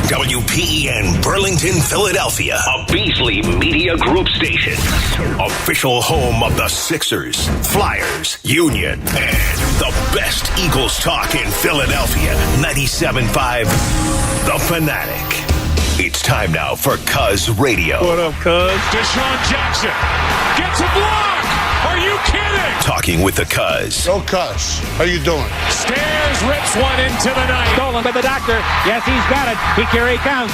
WPEN Burlington, Philadelphia, a Beasley Media Group station. Official home of the Sixers, Flyers, Union, and the best Eagles talk in Philadelphia. 97.5 The Fanatic. It's time now for Cuz Radio. What up, Cuz? Deshaun Jackson gets a block. Are you kidding? Talking with the Cuz. Yo, Cuz, how you doing? Stairs rips one into the night. Stolen by the doctor. Yes, he's got it. Here he comes.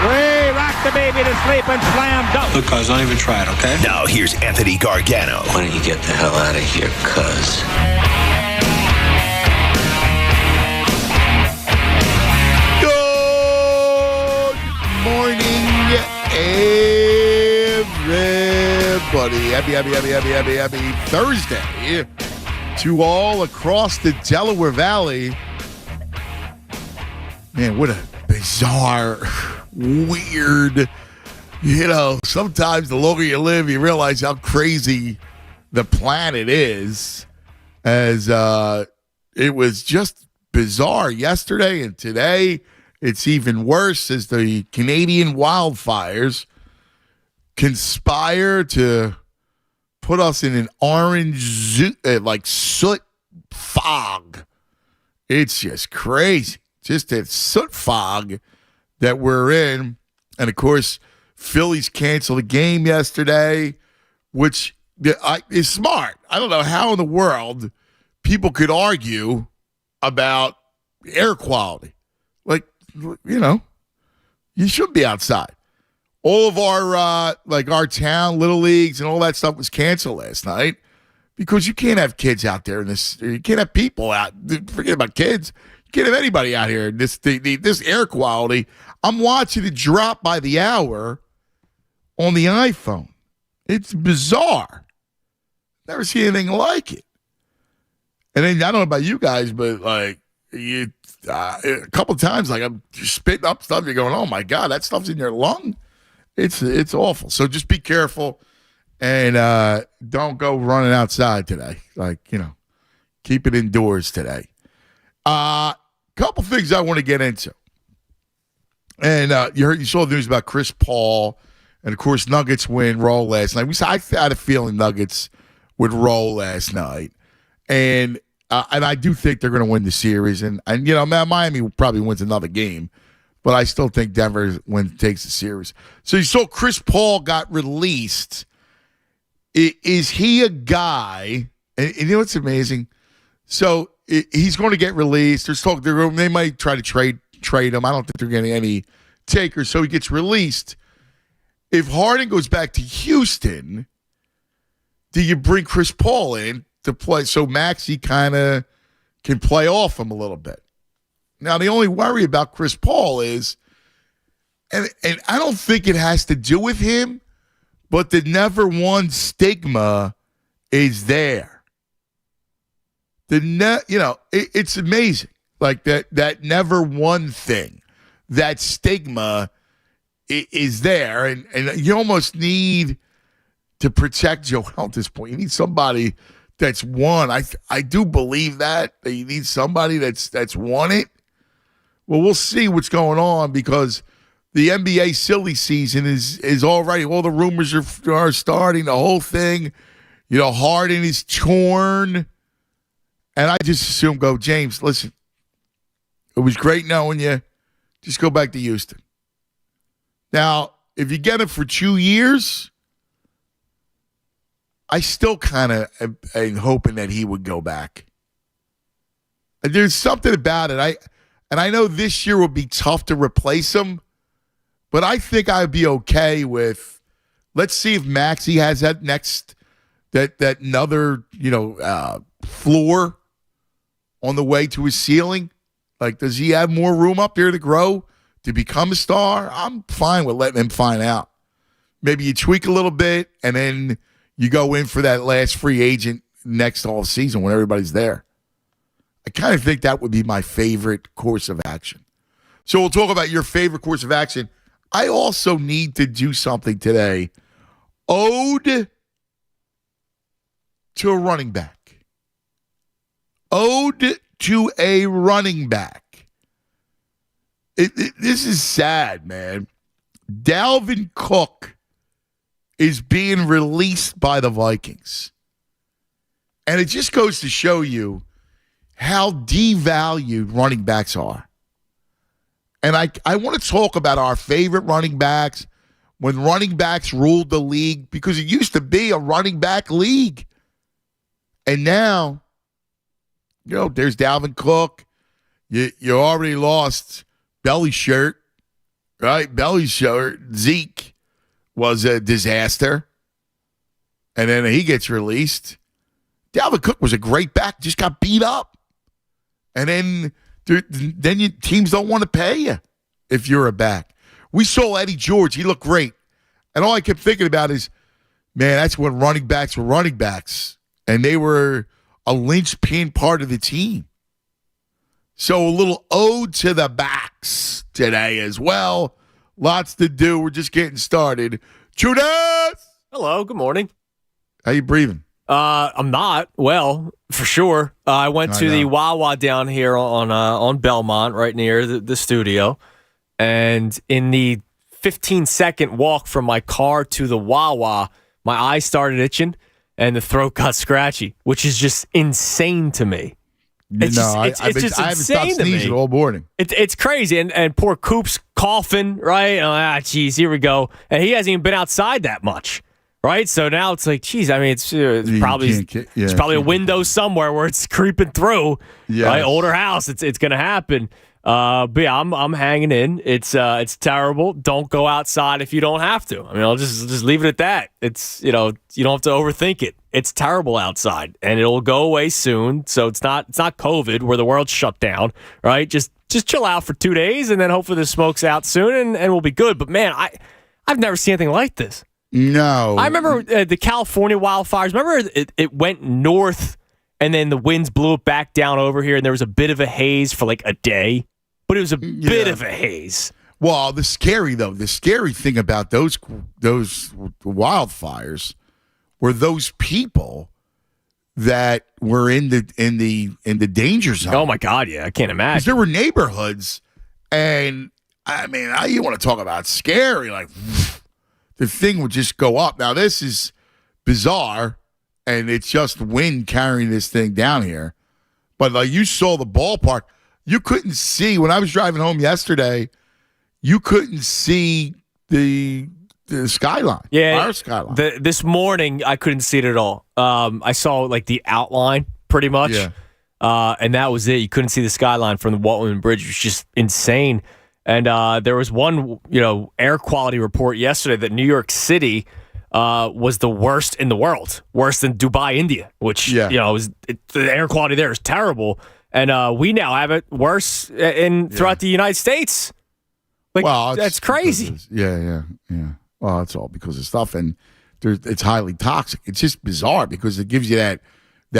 Way rock the baby to sleep and slam dunk. Look, Cuz, don't even try it, okay? Now here's Anthony Gargano. Why don't you get the hell out of here, Cuz? Good morning, everybody. Happy Thursday to all across the Delaware Valley. Man, what a bizarre, weird, sometimes the longer you live, you realize how crazy the planet is. As it was just bizarre yesterday and today. It's even worse as the Canadian wildfires conspire to put us in an orange, soot fog. It's just crazy. Just a soot fog that we're in. And, of course, Phillies canceled a game yesterday, which is smart. I don't know how in the world people could argue about air quality. You should be outside. All of our our town little leagues and all that stuff was canceled last night because you can't have kids out there in this. You can't have people out. Forget about kids. You can't have anybody out here. This air quality. I'm watching it drop by the hour on the iPhone. It's bizarre. Never seen anything like it. And then I don't know about you guys, but a couple times, I'm spitting up stuff. You're going, oh my God, that stuff's in your lung. It's awful. So just be careful and don't go running outside today. Keep it indoors today. Couple things I want to get into. And you saw the news about Chris Paul, and of course Nuggets roll last night. I had a feeling Nuggets would roll last night, and I do think they're going to win the series. And Miami probably wins another game, but I still think Denver takes the series. So you saw Chris Paul got released. Is he a guy? And you know what's amazing? So he's going to get released. There's talk they might try to trade him. I don't think they're getting any takers. So he gets released. If Harden goes back to Houston, do you bring Chris Paul in to play so Maxey kind of can play off him a little bit? Now, the only worry about Chris Paul is, and I don't think it has to do with him, but the never won stigma is there. It's amazing. That never won thing, that stigma is there. And you almost need to protect Joel at this point. You need somebody that's won. I do believe that you need somebody that's won it. Well, we'll see what's going on because the NBA silly season is already. All the rumors are starting. The whole thing, Harden is torn, and I just assume James. Listen, it was great knowing you. Just go back to Houston. Now, if you get him for 2 years, I still kind of am hoping that he would go back. There's something about it. I know this year will be tough to replace him, but I think I'd be okay with. Let's see if Maxey has that another floor on the way to his ceiling. Does he have more room up there to grow to become a star? I'm fine with letting him find out. Maybe you tweak a little bit, and then you go in for that last free agent next all season when everybody's there. I kind of think that would be my favorite course of action. So we'll talk about your favorite course of action. I also need to do something today. Ode to a running back. Ode to a running back. This is sad, man. Dalvin Cook is being released by the Vikings. And it just goes to show you how devalued running backs are. And I want to talk about our favorite running backs when running backs ruled the league, because it used to be a running back league. And now, there's Dalvin Cook. You already lost Belly Shirt, right? Belly Shirt. Zeke was a disaster. And then he gets released. Dalvin Cook was a great back, just got beat up. And then teams don't want to pay you if you're a back. We saw Eddie George. He looked great. And all I kept thinking about is, man, that's when running backs were running backs. And they were a linchpin part of the team. So a little ode to the backs today as well. Lots to do. We're just getting started. Judas! Hello, good morning. How you breathing? I'm not well, for sure. I went to the Wawa down here on Belmont, right near the studio, and in the 15-second walk from my car to the Wawa, my eyes started itching and the throat got scratchy, which is just insane to me. It's I haven't stopped sneezing all morning. It's crazy, and poor Coop's coughing, right? Geez, here we go, and he hasn't even been outside that much. Right, so now it's like, geez. I mean, it's probably a window somewhere where it's creeping through. Yes. Right, older house. It's going to happen. But yeah, I'm hanging in. It's terrible. Don't go outside if you don't have to. I mean, I'll just leave it at that. It's you don't have to overthink it. It's terrible outside, and it'll go away soon. So it's not COVID where the world's shut down. Right, just chill out for 2 days, and then hopefully the smoke's out soon, and we'll be good. But man, I've never seen anything like this. No. I remember the California wildfires. Remember it went north, and then the winds blew it back down over here, and there was a bit of a haze for like a day. But it was a bit of a haze. Well, the scary thing about those wildfires were those people that were in the danger zone. Oh my God, yeah, I can't imagine. Because there were neighborhoods, and I mean, you want to talk about scary, like the thing would just go up. Now, this is bizarre, and it's just wind carrying this thing down here. But like you saw the ballpark, you couldn't see, when I was driving home yesterday, you couldn't see the skyline. Yeah, our skyline. This morning, I couldn't see it at all. I saw like the outline pretty much, and that was it. You couldn't see the skyline from the Waltman Bridge. It was just insane. And there was one, air quality report yesterday that New York City was the worst in the world, worse than Dubai, India, which the air quality there is terrible. And we now have it worse throughout the United States. Like, well, that's crazy. Yeah. Well, it's all because of stuff, and it's highly toxic. It's just bizarre because it gives you that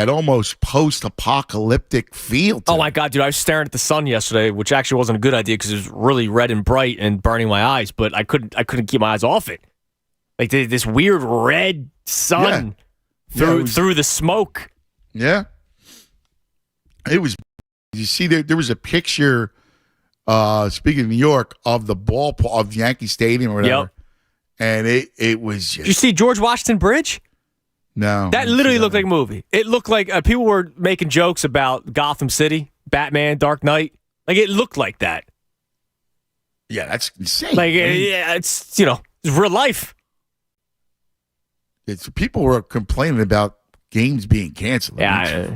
almost post-apocalyptic feel to my God, dude, I was staring at the sun yesterday, which actually wasn't a good idea because it was really red and bright and burning my eyes, but I couldn't keep my eyes off it. Like this weird red sun through the smoke. Yeah. It was, you see, there was a picture, speaking of New York, of the ballpark of Yankee Stadium or whatever, and it was just... Did you see George Washington Bridge? No. That literally looked like a movie. It looked like people were making jokes about Gotham City, Batman, Dark Knight. Like, it looked like that. Yeah, that's insane. Like, it's real life. People were complaining about games being canceled. Yeah,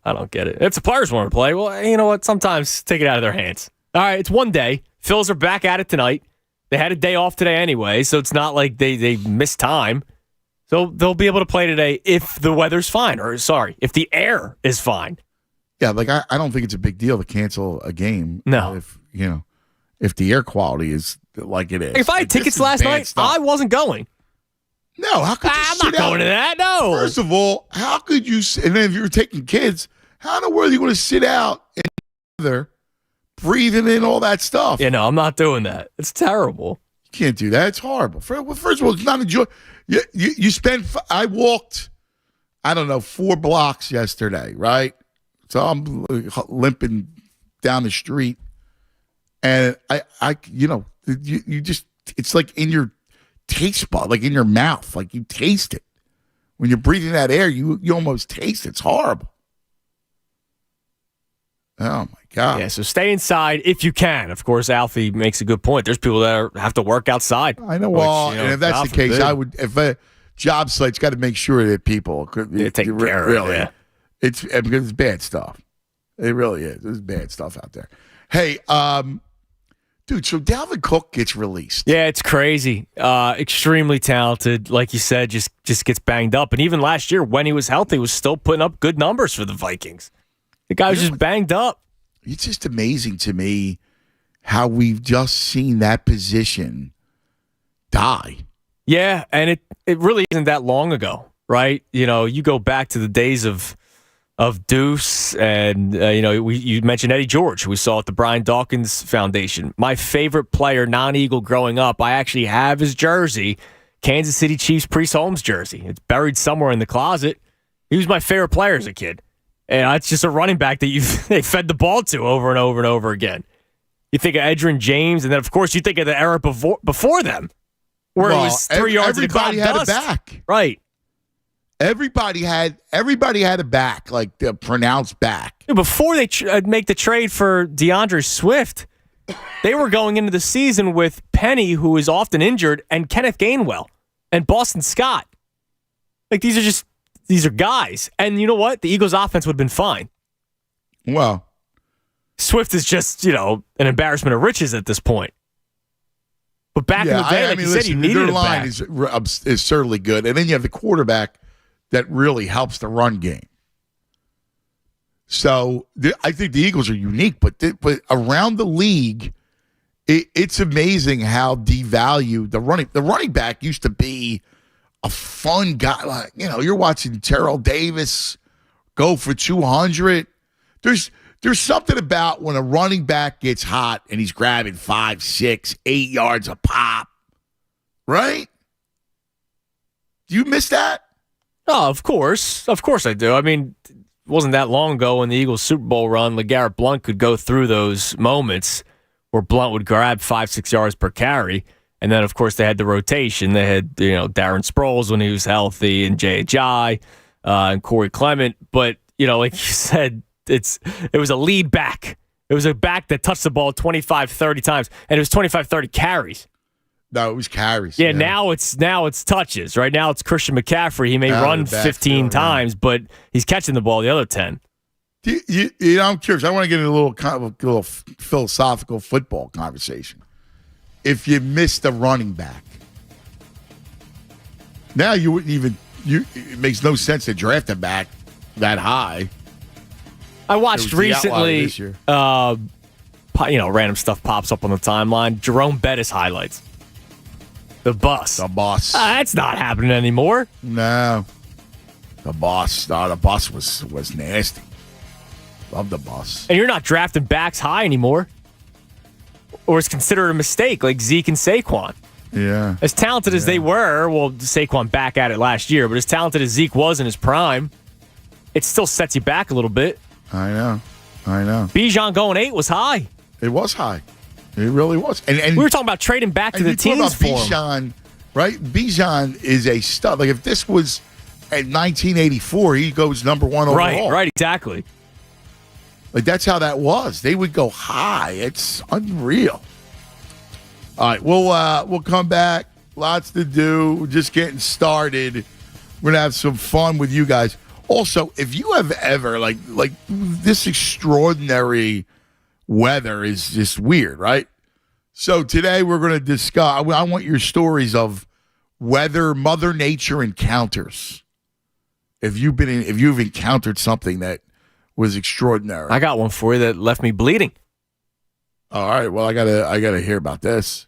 I don't get it. If the players want to play, well, you know what? Sometimes take it out of their hands. All right, it's one day. Phils are back at it tonight. They had a day off today anyway, so it's not like they missed time. So they'll be able to play today if the weather's fine, if the air is fine. Yeah, like I don't think it's a big deal to cancel a game. No. If the air quality is like it is. If I had tickets last night, I wasn't going. No, how could you I'm not going to that, no. First of all, how could you, and then if you're taking kids, how in the world are you going to sit out in the weather, breathing in all that stuff? Yeah, no, I'm not doing that. It's terrible. You can't do that. It's horrible. First of all, it's not enjoy. You spend, I walked, 4 blocks yesterday, right? So I'm limping down the street, And you just, it's like in your taste bud, like in your mouth, like you taste it. When you're breathing that air, you almost taste it. It's horrible. Oh, my God. Yeah, so stay inside if you can. Of course, Alfie makes a good point. There's people that have to work outside. I know. Well, and if that's the case, I would, if a job site's got to make sure that people take care of it. Yeah. Because it's bad stuff. It really is. There's bad stuff out there. Hey, dude, so Dalvin Cook gets released. Yeah, it's crazy. Extremely talented. Like you said, just gets banged up. And even last year, when he was healthy, was still putting up good numbers for the Vikings. The guy was just banged up. It's just amazing to me how we've just seen that position die. Yeah, and it really isn't that long ago, right? You go back to the days of Deuce, and you mentioned Eddie George, who we saw at the Brian Dawkins Foundation. My favorite player, non-Eagle, growing up, I actually have his jersey, Kansas City Chiefs Priest Holmes jersey. It's buried somewhere in the closet. He was my favorite player as a kid. And it's just a running back that they fed the ball to over and over and over again. You think of Edgerrin James, and then, of course, you think of the era before them, where it was 3 yards of cloud dust. Everybody had a back. Right. Everybody had a back, like the pronounced back. Before they make the trade for DeAndre Swift, they were going into the season with Penny, who is often injured, and Kenneth Gainwell and Boston Scott. Like, these are guys. And you know what? The Eagles' offense would have been fine. Well, Swift is just, an embarrassment of riches at this point. But back in the day, like you said, you needed their a line back. is certainly good. And then you have the quarterback that really helps the run game. So I think the Eagles are unique, but around the league, it's amazing how devalued the running back used to be. A fun guy, like, you're watching Terrell Davis go for 200. There's something about when a running back gets hot and he's grabbing 5, 6, 8 yards a pop, right? Do you miss that? Oh, of course I do. I mean, it wasn't that long ago in the Eagles Super Bowl run, LeGarrette Blount could go through those moments where Blount would grab 5, 6 yards per carry. And then, of course, they had the rotation. They had, Darren Sproles when he was healthy, and J.H.I. And Corey Clement. But, like you said, it was a lead back. It was a back that touched the ball 25, 30 times, and it was 25, 30 carries. No, it was carries. Yeah, now it's touches. Right now it's Christian McCaffrey. He may run 15 times, but he's catching the ball the other 10. I'm curious. I want to get into a little philosophical football conversation. If you missed the running back, now you wouldn't even. It makes no sense to draft a back that high. I watched recently. Random stuff pops up on the timeline. Jerome Bettis highlights. The bus. That's not happening anymore. No. The bus. No, the bus was nasty. Love the bus. And you're not drafting backs high anymore. Or it's considered a mistake, like Zeke and Saquon. Yeah. As talented as they were, well, Saquon back at it last year, but as talented as Zeke was in his prime, it still sets you back a little bit. I know. Bijan going 8 was high. It was high. It really was. And we were talking about trading back to the teams for Bijan, right? Bijan is a stud. Like, if this was at 1984, he goes number 1 overall. Right, exactly. Like, that's how that was. They would go high. It's unreal. All right, we'll come back. Lots to do. We're just getting started. We're gonna have some fun with you guys. Also, if you have ever like this extraordinary weather is just weird, right? So today we're gonna discuss. I want your stories of weather, Mother Nature encounters. If you've encountered something that was extraordinary. I got one for you that left me bleeding. All right. Well, I gotta hear about this.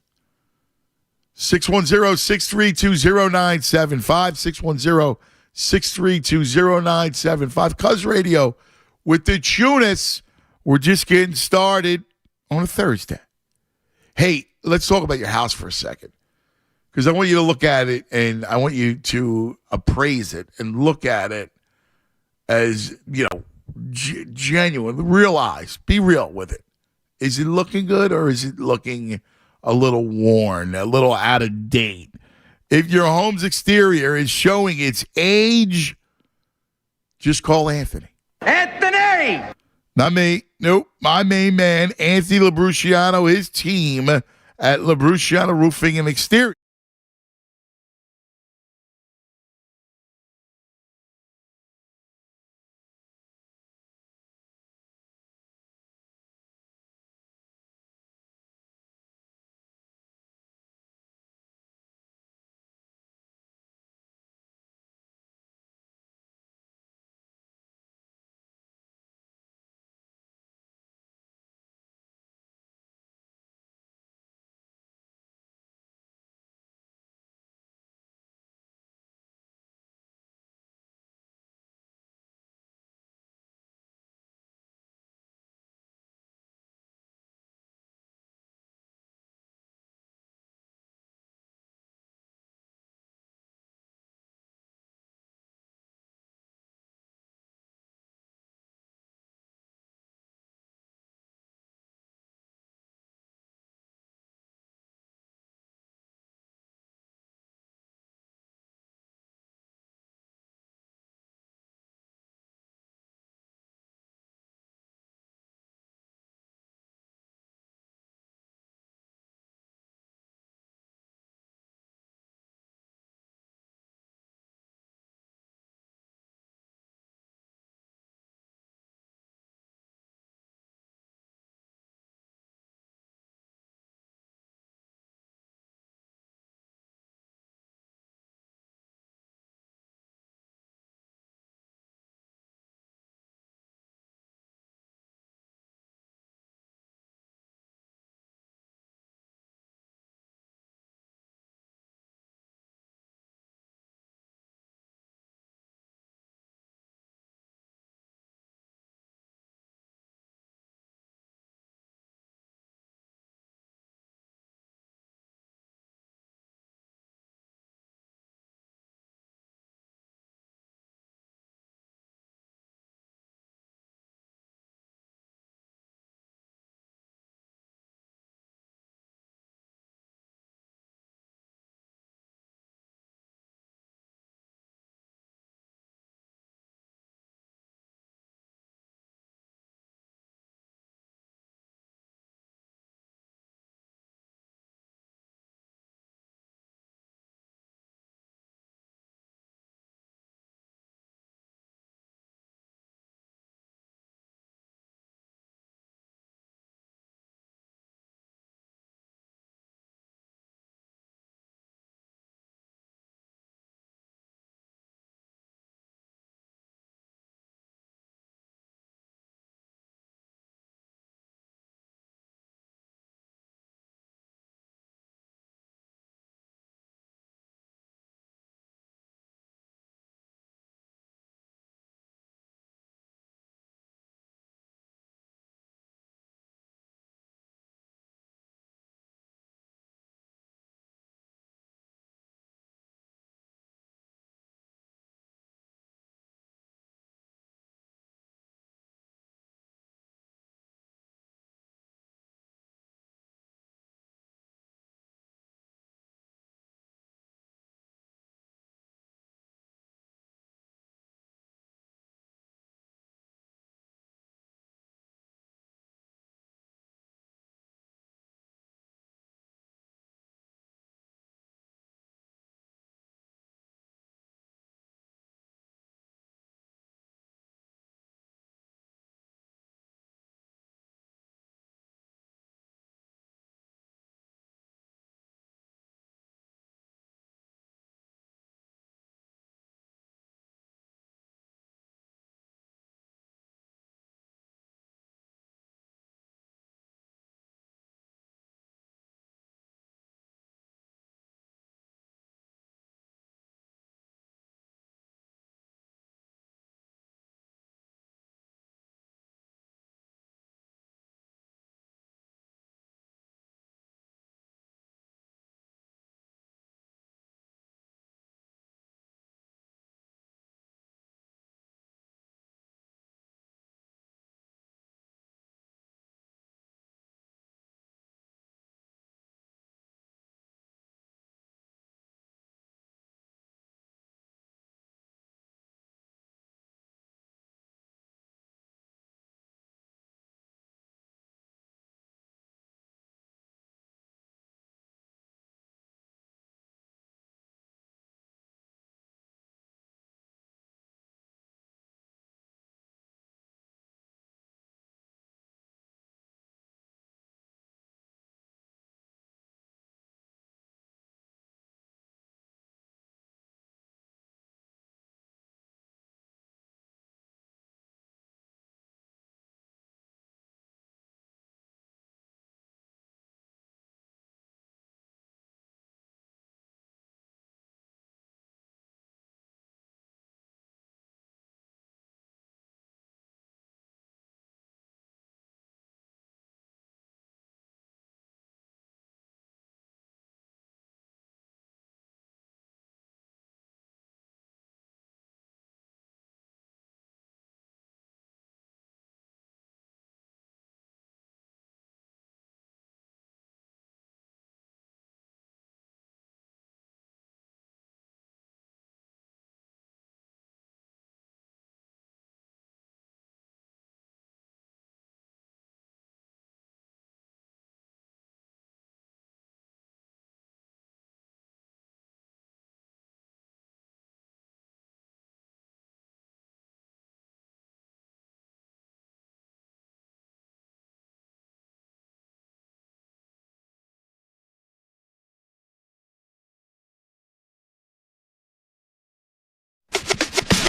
610-632-0975. 610-632-0975. Cuz Radio with the Tunis. We're just getting started on a Thursday. Hey, let's talk about your house for a second. Because I want you to look at it and I want you to appraise it and look at it as, genuine, real eyes. Be real with it. Is it looking good or is it looking a little worn, a little out of date? If your home's exterior is showing its age, just call Anthony. Anthony! Not me. Nope. My main man, Anthony Labruciano, his team at Labruciano Roofing and Exterior.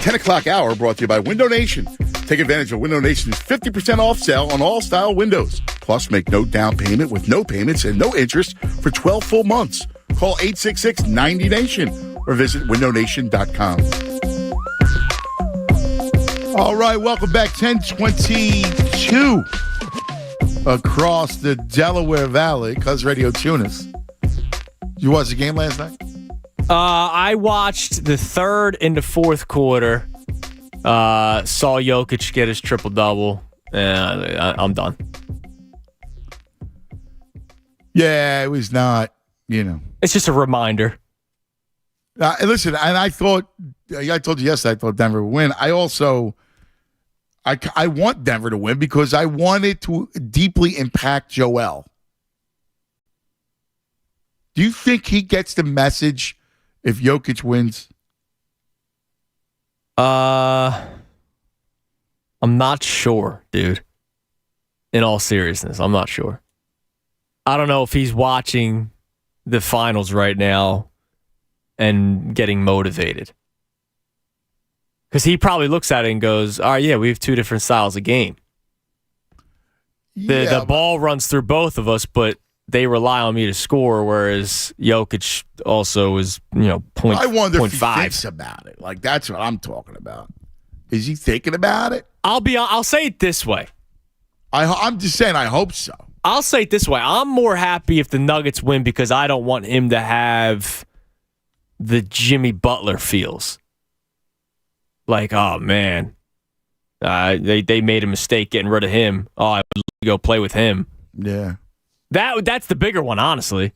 10 o'clock hour brought to you by Window Nation. Take advantage of Window Nation's 50% off sale on all style windows. Plus, make no down payment with no payments and no interest for 12 full months. Call 866-90NATION or visit windownation.com. All right, welcome back. 10:22 across the Delaware Valley. Cuz Radio Tunis. Did you watch the game last night? I watched the third and the fourth quarter. Saw Jokic get his triple-double. I'm done. Yeah, it was not, It's just a reminder. Listen, and I told you yesterday, I thought Denver would win. I also, I want Denver to win because I want it to deeply impact Joel. Do you think he gets the message if Jokic wins? I'm not sure, dude. In all seriousness, I'm not sure. I don't know if he's watching the finals right now and getting motivated. Because he probably looks at it and goes, all right, yeah, we have two different styles of game. The ball runs through both of us, but they rely on me to score, whereas Jokic also is, point. I wonder if he 0.5. thinks about it. Like, that's what I'm talking about. Is he thinking about it? I'll say it this way. I'm just saying I hope so. I'll say it this way. I'm more happy if the Nuggets win because I don't want him to have the Jimmy Butler feels. Like, oh, man, they made a mistake getting rid of him. Oh, I would go play with him. Yeah. That's the bigger one, honestly.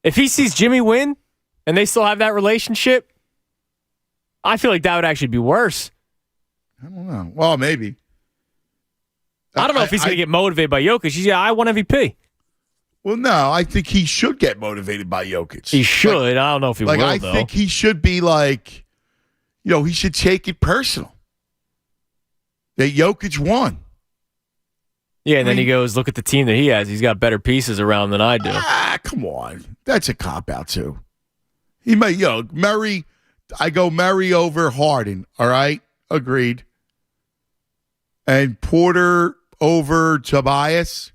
If he sees Jimmy win and they still have that relationship, I feel like that would actually be worse. I don't know. Well, maybe. I don't know if he's going to get motivated by Jokic. I won MVP. Well, no, I think he should get motivated by Jokic. He should. I don't know if he will, though. I think he should be like, he should take it personal that Jokic won. Yeah, and then he goes, look at the team that he has. He's got better pieces around than I do. Come on. That's a cop-out, too. He might, Murray, I go Murray over Harden, all right? Agreed. And Porter over Tobias.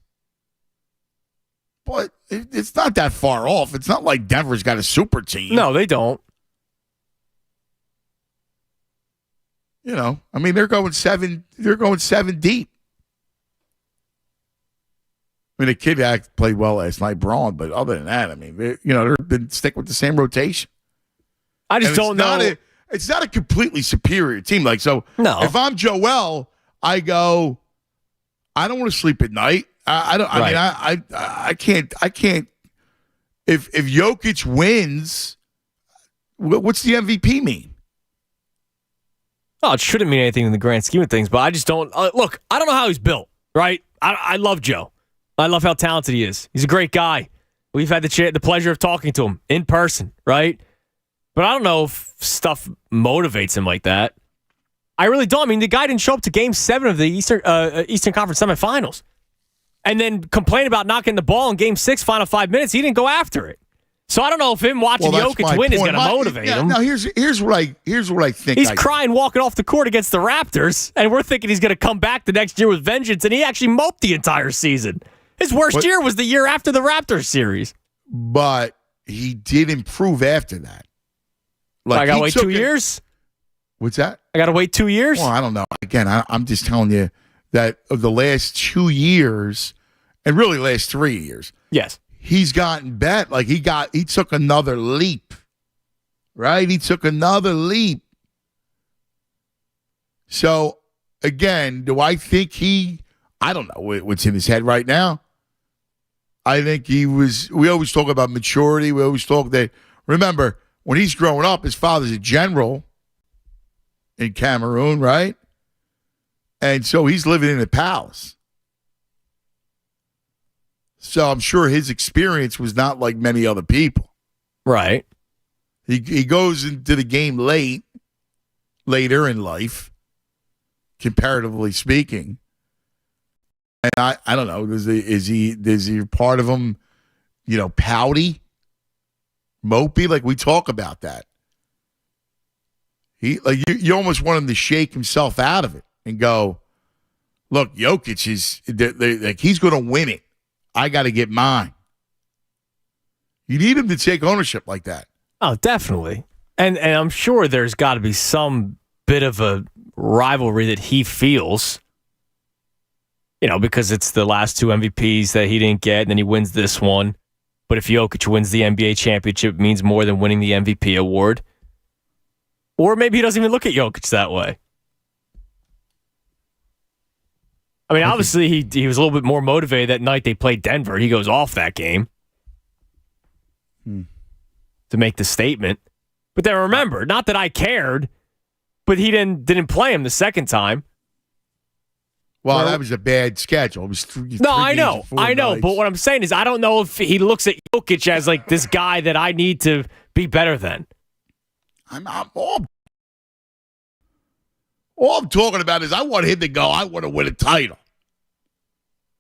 But it's not that far off. It's not like Denver's got a super team. No, they don't. They're going seven deep. The kid played well last night, Braun, but other than that, they're been stick with the same rotation. I just don't know. It's not a completely superior team. No. If I'm Joel, I go, I don't want to sleep at night. I can't. If Jokic wins, what's the MVP mean? Oh, it shouldn't mean anything in the grand scheme of things, but I just don't. Look, I don't know how he's built, right? I love Joe. I love how talented he is. He's a great guy. We've had the pleasure of talking to him in person, right? But I don't know if stuff motivates him like that. I really don't. The guy didn't show up to Game 7 of the Eastern Conference semifinals. And then complain about not getting the ball in Game 6, final 5 minutes. He didn't go after it. So I don't know if him watching Jokic win is going to motivate him. Now here's what I think. He's crying walking off the court against the Raptors, and we're thinking he's going to come back the next year with vengeance, and he actually moped the entire season. His worst year was the year after the Raptors series. But he did improve after that. I got to wait 2 years? What's that? I got to wait 2 years? Well, I don't know. Again, I'm just telling you that of the last 2 years, and really last 3 years. Yes. He's gotten better. He took another leap. Right? He took another leap. So, again, do I think I don't know what's in his head right now. I think we always talk about maturity. We always talk that, remember, when he's growing up, his father's a general in Cameroon, right? And so he's living in a palace. So I'm sure his experience was not like many other people. Right. He goes into the game later in life, comparatively speaking. And I don't know, is he part of him, pouty, mopey? Like we talk about that. You almost want him to shake himself out of it and go, look, Jokic is like he's going to win it. I got to get mine. You need him to take ownership like that. Oh, definitely. And I'm sure there's got to be some bit of a rivalry that he feels, because it's the last 2 MVPs that he didn't get, and then he wins this one. But if Jokic wins the NBA championship, it means more than winning the MVP award. Or maybe he doesn't even look at Jokic that way. I mean, obviously, he was a little bit more motivated that night they played Denver. He goes off that game to make the statement. But then remember, not that I cared, but he didn't play him the second time. Well, that was a bad schedule. It was three I know. Nights. But what I'm saying is I don't know if he looks at Jokic as like this guy that I need to be better than. All I'm talking about is I want him to go. I want to win a title.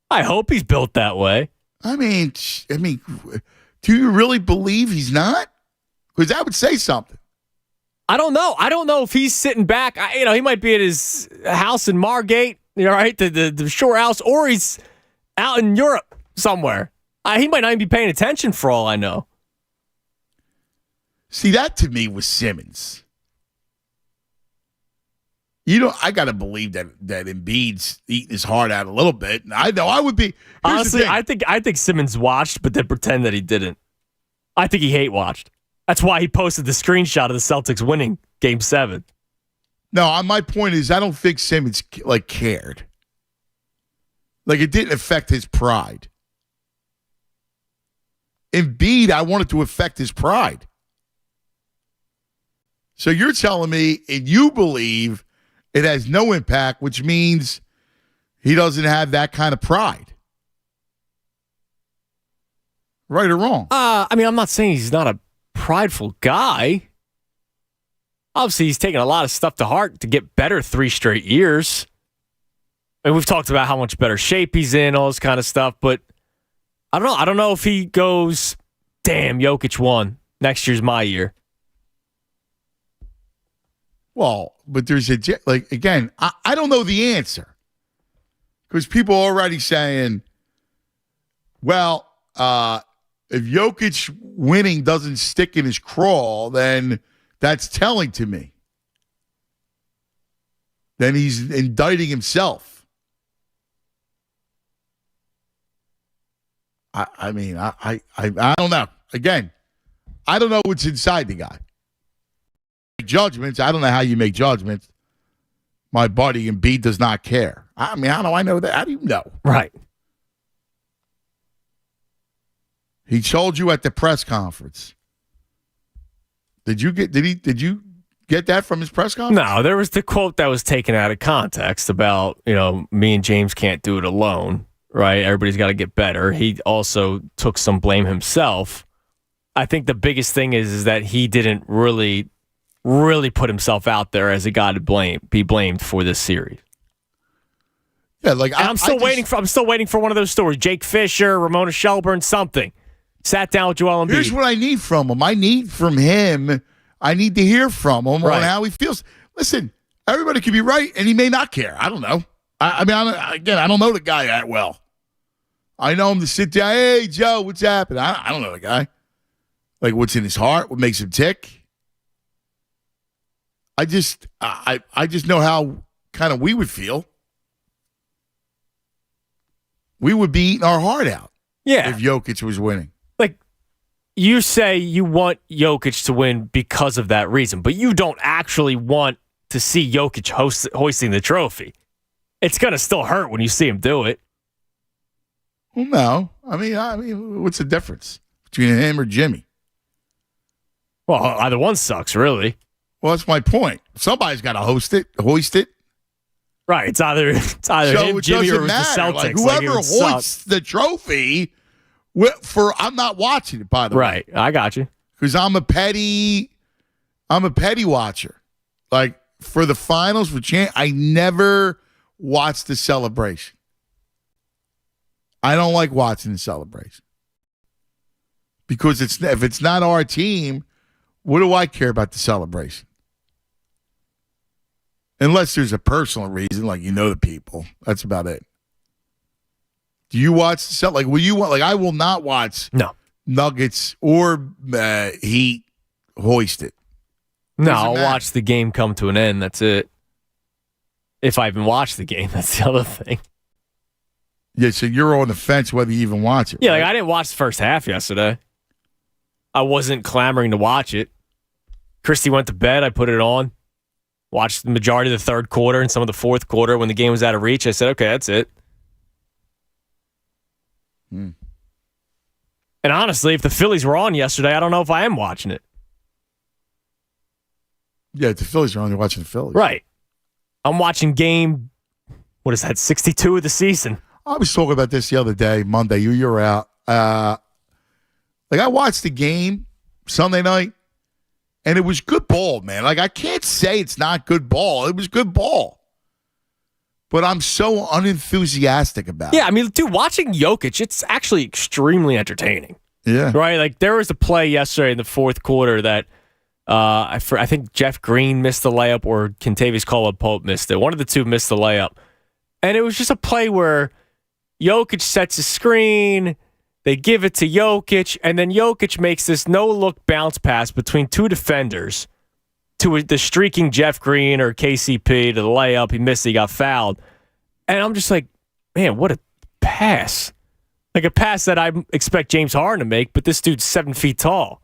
I hope he's built that way. I mean, do you really believe he's not? Because that would say something. I don't know. I don't know if he's sitting back. He might be at his house in Margate, right, the shore house, or he's out in Europe somewhere. He might not even be paying attention for all I know. See, that to me was Simmons. I got to believe that Embiid's eating his heart out a little bit. And I know I would be. Honestly, I think Simmons watched, but then pretend that he didn't. I think he hate watched. That's why he posted the screenshot of the Celtics winning Game 7. No, my point is I don't think Simmons cared. It didn't affect his pride. Embiid, I wanted to affect his pride. So you're telling me, and you believe it has no impact, which means he doesn't have that kind of pride. Right or wrong? I'm not saying he's not a prideful guy. Obviously, he's taken a lot of stuff to heart to get better 3 straight years. And we've talked about how much better shape he's in, all this kind of stuff. But I don't know. I don't know if he goes, damn, Jokic won. Next year's my year. Well, but there's again, I don't know the answer. Because people are already saying, well, if Jokic winning doesn't stick in his craw, then that's telling to me. Then he's indicting himself. I don't know. Again, I don't know what's inside the guy. Judgments. I don't know how you make judgments. My buddy Embiid does not care. How do I know that? How do you know? Right. He told you at the press conference. Did you get that from his press conference? No, there was the quote that was taken out of context about, me and James can't do it alone, right? Everybody's got to get better. He also took some blame himself. I think the biggest thing is that he didn't really put himself out there as a guy to be blamed for this series. Yeah, I'm still waiting for one of those stories. Jake Fisher, Ramona Shelburne, something. Sat down with Joel Embiid. Here's what I need from him. I need to hear from him on how he feels. Listen, everybody could be right, and he may not care. I don't know. I don't know the guy that well. I know him to sit down. Hey, Joe, what's happening? I don't know the guy. What's in his heart? What makes him tick? I just know how kind of we would feel. We would be eating our heart out. Yeah. If Jokic was winning. You say you want Jokic to win because of that reason, but you don't actually want to see Jokic hoisting the trophy. It's going to still hurt when you see him do it. Well, no. I mean, what's the difference between him or Jimmy? Well, either one sucks, really. Well, that's my point. Somebody's got to hoist it. Right. It's either him, Jimmy, or the Celtics. Whoever hoists the trophy, I'm not watching it, by the way. Right. I got you. Because I'm a petty watcher. For the finals, I never watch the celebration. I don't like watching the celebration. Because if it's not our team, what do I care about the celebration? Unless there's a personal reason, like you know the people. That's about it. Do you watch the set? Like, will you want? Like, I will not watch Nuggets or Heat hoist it. No, I'll watch the game come to an end. That's it. If I even watch the game, that's the other thing. Yeah, so you're on the fence whether you even watch it. Yeah, right? like I didn't watch the first half yesterday. I wasn't clamoring to watch it. Christy went to bed. I put it on. Watched the majority of the third quarter and some of the fourth quarter. When the game was out of reach, I said, okay, that's it. And honestly, if the Phillies were on yesterday, I don't know if I am watching it. Yeah, the Phillies are on. You're watching the Phillies. Right. I'm watching game, what is that, 62 of the season. I was talking about this the other day, Monday. You were out. Like, I watched the game Sunday night, and it was good ball, man. Like, I can't say it's not good ball. It was good ball. But I'm so unenthusiastic about it. Yeah, I mean, dude, watching Jokic, it's actually extremely entertaining. Yeah. Right? Like, there was a play yesterday in the fourth quarter that I think Jeff Green missed the layup or Kentavious Caldwell-Pope missed it. One of the two missed the layup. And it was just a play where Jokic sets a screen, they give it to Jokic, and then Jokic makes this no-look bounce pass between two defenders to the streaking Jeff Green or KCP to the layup. He missed it. He got fouled. And I'm just like, man, what a pass. Like a pass that I expect James Harden to make, but this dude's 7 feet tall.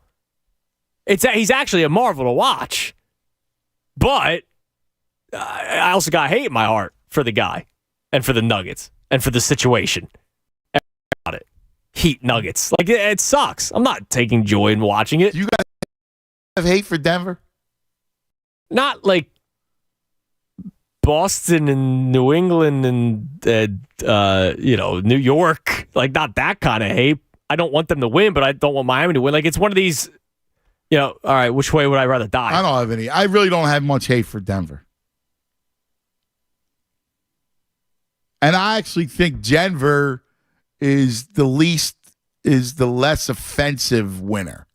He's actually a marvel to watch. But I also got hate in my heart for the guy and for the Nuggets and for the situation. About it. Heat Nuggets. Like, it sucks. I'm not taking joy in watching it. Do you guys have hate for Denver? Not like Boston and New England and New York. Like, not that kind of hate. I don't want them to win, but I don't want Miami to win. Like, it's one of these, all right, which way would I rather die? I don't have any. I really don't have much hate for Denver. And I actually think Denver is the less offensive winner.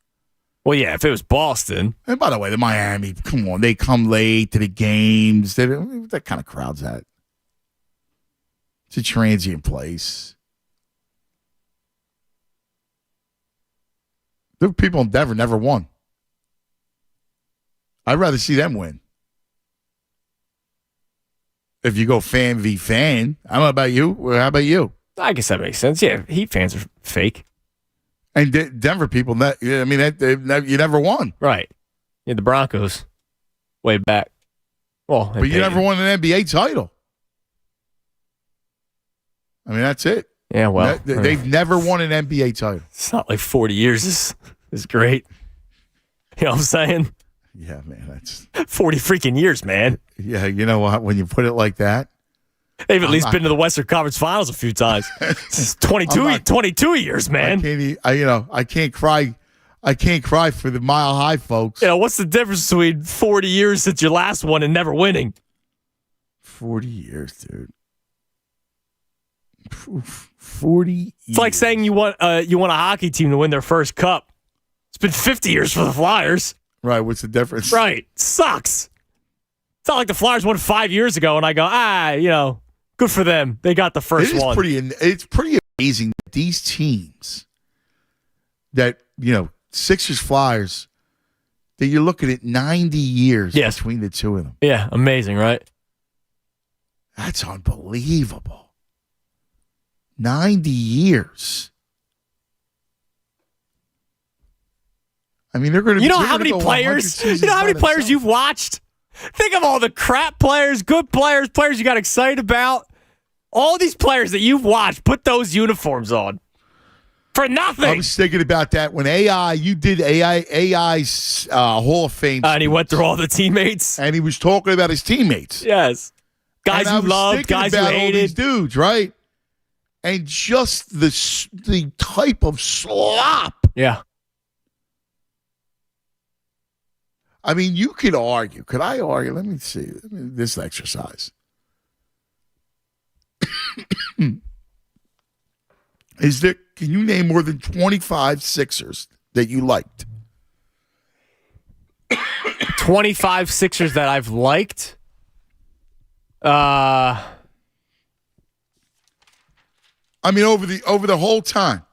Well, yeah, if it was Boston. And by the way, the Miami, come on, they come late to the games. That kind of crowd's that. It's a transient place. The people in Denver never won. I'd rather see them win. If you go fan v fan, I don't know about you. How about you? I guess that makes sense. Yeah, Heat fans are fake. And Denver people, you never won. Right. Yeah, the Broncos, way back. Well, but you never won an NBA title. I mean, that's it. Yeah, well. They've never won an NBA title. It's not like 40 years is great. You know what I'm saying? Yeah, man, that's 40 freaking years, man. Yeah, you know what? When you put it like that, they've at least been to the Western Conference Finals a few times. This is 22 years, man. I can't cry. I can't cry for the Mile High folks. What's the difference between 40 years since your last one and never winning? 40 years, dude. 40 years. It's like saying you want a hockey team to win their first cup. It's been 50 years for the Flyers. Right, what's the difference? Right, sucks. It's not like the Flyers won 5 years ago, and I go, good for them. They got the first one. It's pretty amazing that these teams that, Sixers, Flyers, that you're looking at 90 years between the two of them. Yeah, amazing, right? That's unbelievable. 90 years. I mean, they're going to. You know how many players? You know how many players you've watched? Think of all the crap players, good players, players you got excited about. All these players that you've watched put those uniforms on for nothing. I was thinking about that when you did AI's Hall of Fame. And he went through all the teammates. And he was talking about his teammates. Yes. Guys you loved, guys you hated. All these dudes, right? And just the type of slop. Yeah. I mean, you could argue. Could I argue? Let me see. This exercise. Can you name more than 25 Sixers that you liked? 25 Sixers that I've liked? I mean, over the whole time.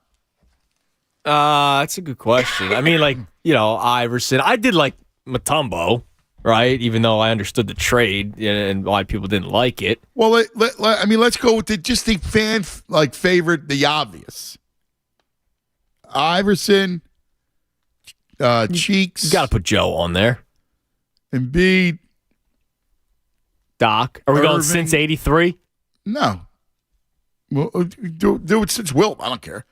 That's a good question. I mean, like, Iverson. I did like Mutombo, right? Even though I understood the trade and why people didn't like it. Well, let's go with the fan favorite, the obvious. Iverson, Cheeks. You got to put Joe on there. Embiid. Doc. Are we going since 83? No. Well, do it since Wilt. I don't care.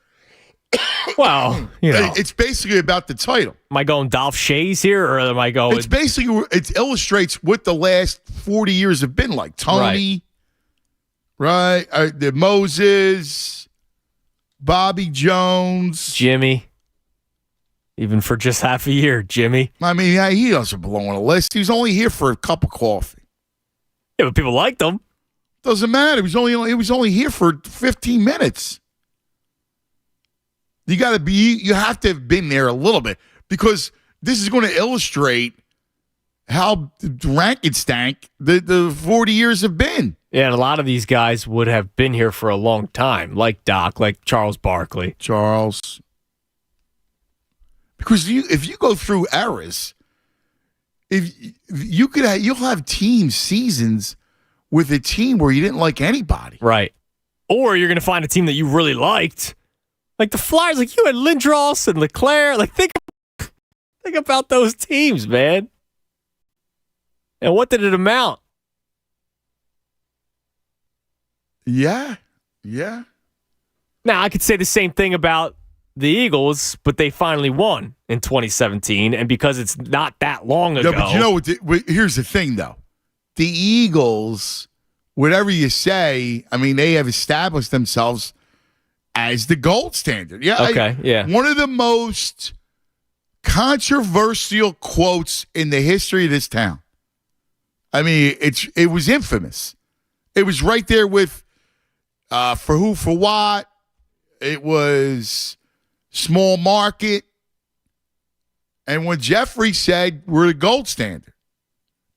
Well, it's basically about the title. Am I going Dolph Shays here, or am I going? It's basically it illustrates what the last 40 years have been like. Tony, right? The Moses, Bobby Jones, Jimmy. Even for just half a year, Jimmy. I mean, he doesn't belong on a list. He was only here for a cup of coffee. Yeah, but people liked him. Doesn't matter. He was only here for 15 minutes. You have to have been there a little bit, because this is going to illustrate how rank-and-stank the 40 years have been. Yeah, and a lot of these guys would have been here for a long time, like Doc, like Charles Barkley. Because if you go through eras, you'll have seasons with a team where you didn't like anybody. Right. Or you're going to find a team that you really liked. Like the Flyers, like you had Lindros and LeClaire. Like think about those teams, man. And what did it amount? Yeah. Now, I could say the same thing about the Eagles, but they finally won in 2017. And because it's not that long ago. No, but you know what? Here's the thing, though. The Eagles, whatever you say, I mean, they have established themselves as the gold standard. Yeah. Okay, yeah. One of the most controversial quotes in the history of this town. I mean, it was infamous. It was right there with for who, for what. It was small market. And when Jeffrey said we're the gold standard,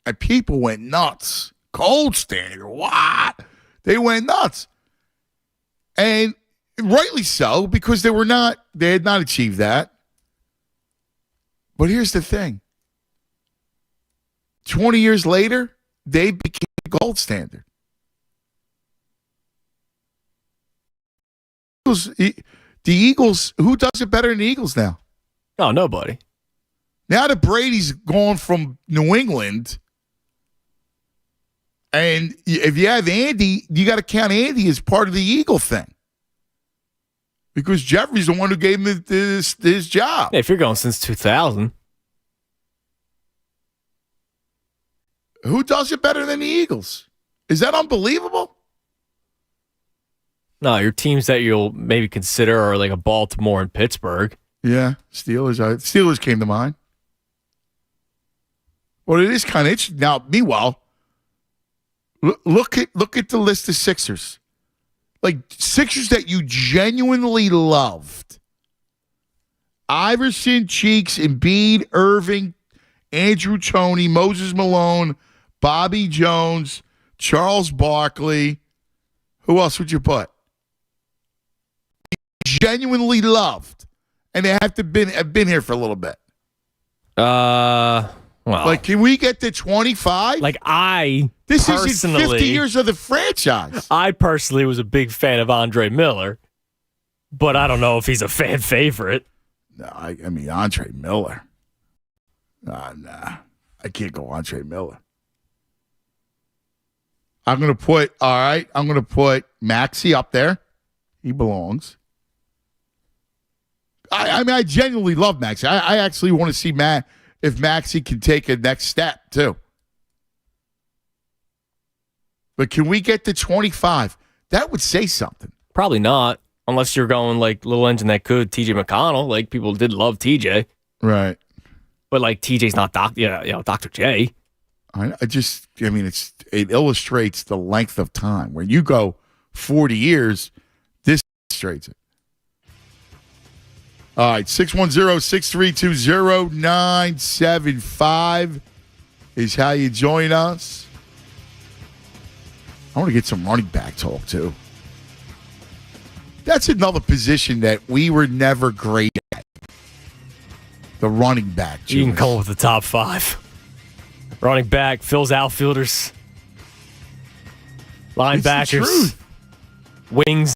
and people went nuts. Gold standard, what? They went nuts. And rightly so, because they had not achieved that. But here's the thing. 20 years later, they became the gold standard. The Eagles, who does it better than the Eagles now? Oh, nobody. Now that Brady's gone from New England, and if you have Andy, you got to count Andy as part of the Eagle thing. Because Jeffrey's the one who gave him his job. Yeah, if you're going since 2000. Who does it better than the Eagles? Is that unbelievable? No, your teams that you'll maybe consider are like a Baltimore and Pittsburgh. Yeah, Steelers came to mind. Well, it is kind of interesting. Now, meanwhile, look at the list of Sixers. Like, Sixers that you genuinely loved. Iverson, Cheeks, Embiid, Irving, Andrew Toney, Moses Malone, Bobby Jones, Charles Barkley. Who else would you put? Genuinely loved. And they have been here for a little bit. Well, like, can we get to 25? Like, this isn't 50 years of the franchise. I personally was a big fan of Andre Miller, but I don't know if he's a fan favorite. No, I mean, Andre Miller. Nah. I can't go Andre Miller. I'm going to put Maxey up there. He belongs. I mean, I genuinely love Maxey. I actually want to see if Maxey can take a next step, too. But can we get to 25? That would say something. Probably not, unless you're going like little engine that could, TJ McConnell. Like, people did love TJ. Right. But, like, TJ's not Dr. J. It illustrates the length of time. When you go 40 years, this illustrates it. All right, 610-632-0975 is how you join us. I want to get some running back talk, too. That's another position that we were never great at. The running back. You can come up with the top 5. Running back, Phil's outfielders, linebackers, wings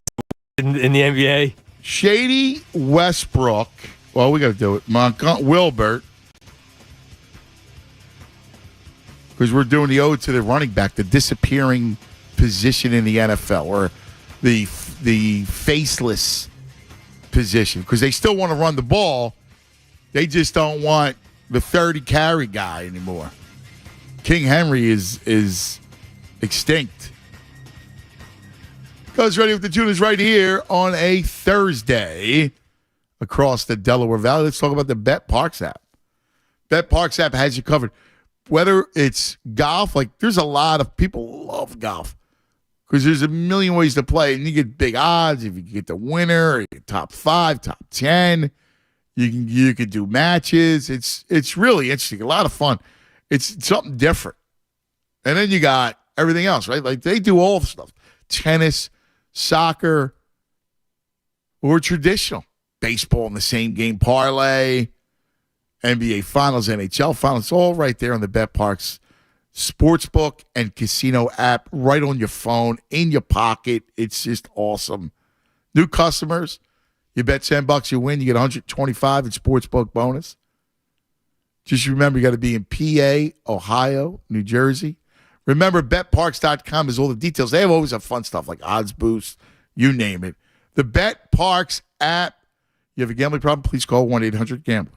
in the NBA. Shady, Westbrook. Well, we got to do it. Wilbert. Because we're doing the ode to the running back, the disappearing position in the NFL, or the faceless position. Because they still want to run the ball. They just don't want the 30 carry guy anymore. King Henry is extinct. Guys, Ready with the Tune is right here on a Thursday across the Delaware Valley. Let's talk about the Bet Parks app. Bet Parks app has you covered. Whether it's golf, like there's a lot of people love golf because there's a million ways to play, and you get big odds if you get the winner, or you get top 5, top 10. You can do matches. It's really interesting, a lot of fun. It's something different. And then you got everything else, right? Like they do all the stuff. Tennis, soccer, or traditional. Baseball in the same game parlay, NBA Finals, NHL Finals, all right there on the Bet Parks Sportsbook and Casino app, right on your phone, in your pocket. It's just awesome. New customers, you bet $10, you win, you get $125 in Sportsbook bonus. Just remember, you got to be in PA, Ohio, New Jersey. Remember, betparks.com is all the details. They have always have fun stuff like odds boosts, you name it. The Bet Parks app. You have a gambling problem, please call 1-800-GAMBLER.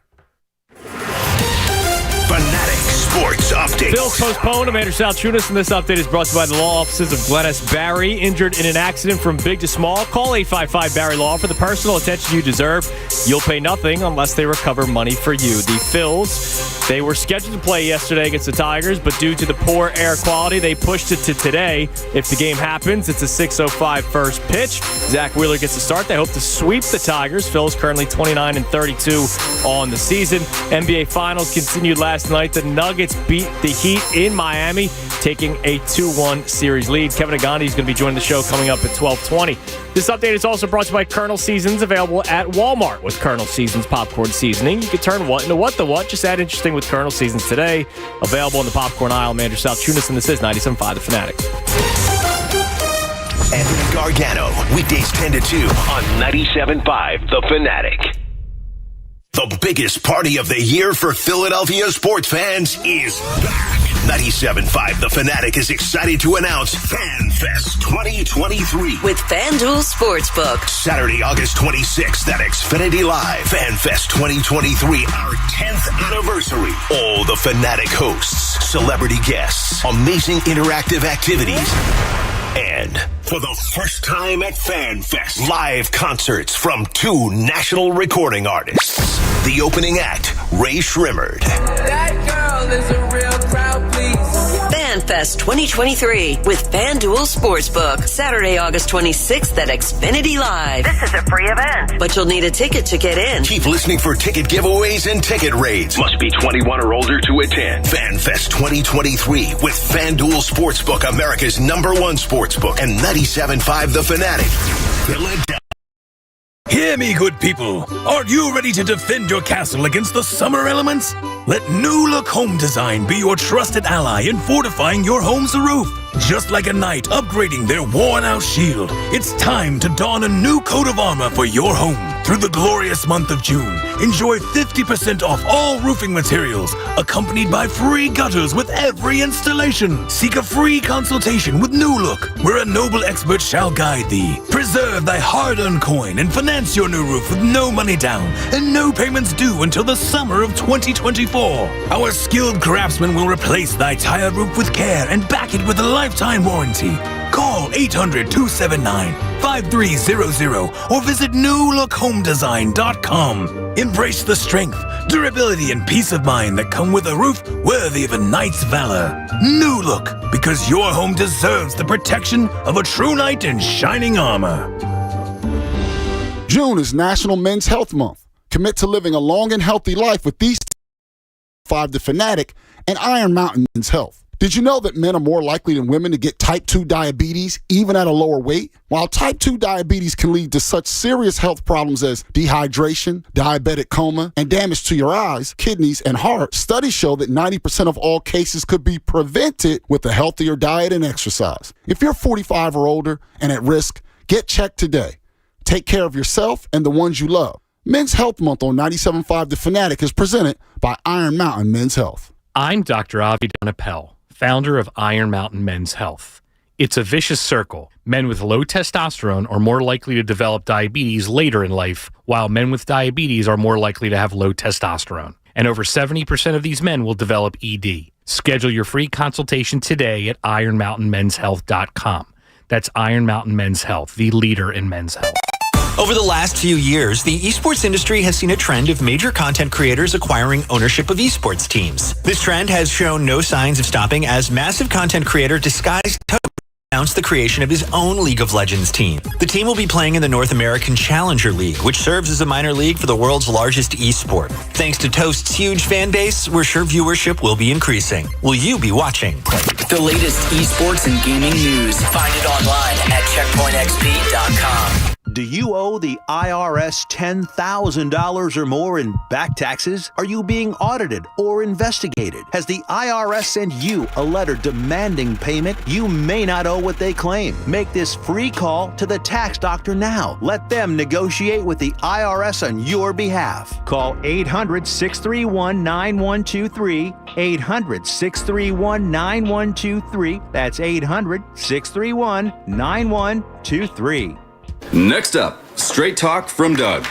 Fanatic Sports Update. Bills postponed. I'm Andrew Salchunas, and this update is brought to you by the law offices of Glenn S. Barry. Injured in an accident from big to small? Call 855-BARRY Law for the personal attention you deserve. You'll pay nothing unless they recover money for you. The Phils, they were scheduled to play yesterday against the Tigers, but due to the poor air quality, they pushed it to today. If the game happens, it's a 6:05 first pitch. Zach Wheeler gets the start. They hope to sweep the Tigers. Phils currently 29-32 on the season. NBA Finals continued last night. The Nuggets beat the Heat in Miami, taking a 2-1 series lead. Kevin Agandi is going to be joining the show coming up at 12:20. This update is also brought to you by Colonel Seasons, available at Walmart. With Colonel Seasons popcorn seasoning, you can turn what into what the what. Just add interesting with Colonel Seasons today. Available in the popcorn aisle. I'm Andrew Salchunas, and this is 97.5 The Fanatic. Anthony Gargano, weekdays 10 to 2 on 97.5 The Fanatic. The biggest party of the year for Philadelphia sports fans is back. 97.5 The Fanatic is excited to announce FanFest 2023 with FanDuel Sportsbook. Saturday, August 26th at Xfinity Live. FanFest 2023, our 10th anniversary. All the Fanatic hosts, celebrity guests, amazing interactive activities, and for the first time at FanFest, live concerts from 2 national recording artists. The opening act, Ray Shrimmerd. That girl is a real crowd, please. FanFest 2023 with FanDuel Sportsbook. Saturday, August 26th at Xfinity Live. This is a free event, but you'll need a ticket to get in. Keep listening for ticket giveaways and ticket raids. Must be 21 or older to attend. FanFest 2023 with FanDuel Sportsbook, America's #1 sportsbook, and 97.5 The Fanatic. Philadelphia. Hear me, good people. Are you ready to defend your castle against the summer elements? Let New Look Home Design be your trusted ally in fortifying your home's roof. Just like a knight upgrading their worn-out shield, it's time to don a new coat of armor for your home. Through the glorious month of June, enjoy 50% off all roofing materials, accompanied by free gutters with every installation. Seek a free consultation with New Look, where a noble expert shall guide thee. Preserve thy hard-earned coin and finance your new roof with no money down and no payments due until the summer of 2024. Our skilled craftsmen will replace thy tired roof with care and back it with a lifetime warranty. Call 800-279-5300 or visit newlookhomedesign.com. Embrace the strength, durability, and peace of mind that come with a roof worthy of a knight's valor. New Look, because your home deserves the protection of a true knight in shining armor. June is National Men's Health Month. Commit to living a long and healthy life with these 5 The Fanatic and Iron Mountain Men's Health. Did you know that men are more likely than women to get type 2 diabetes, even at a lower weight? While type 2 diabetes can lead to such serious health problems as dehydration, diabetic coma, and damage to your eyes, kidneys, and heart, studies show that 90% of all cases could be prevented with a healthier diet and exercise. If you're 45 or older and at risk, get checked today. Take care of yourself and the ones you love. Men's Health Month on 97.5 The Fanatic is presented by Iron Mountain Men's Health. I'm Dr. Avi Donapel, founder of Iron Mountain Men's Health. It's a vicious circle. Men with low testosterone are more likely to develop diabetes later in life, while men with diabetes are more likely to have low testosterone. And over 70% of these men will develop ED. Schedule your free consultation today at ironmountainmenshealth.com. That's Iron Mountain Men's Health, the leader in men's health. Over the last few years, the esports industry has seen a trend of major content creators acquiring ownership of esports teams. This trend has shown no signs of stopping as massive content creator Disguised Toast announced the creation of his own League of Legends team. The team will be playing in the North American Challenger League, which serves as a minor league for the world's largest esport. Thanks to Toast's huge fan base, we're sure viewership will be increasing. Will you be watching? The latest esports and gaming news. Find it online at checkpointxp.com. Do you owe the IRS $10,000 or more in back taxes? Are you being audited or investigated? Has the IRS sent you a letter demanding payment? You may not owe what they claim. Make this free call to the tax doctor now. Let them negotiate with the IRS on your behalf. Call 800-631-9123. 800-631-9123. That's 800-631-9123. Next up, straight talk from Doug.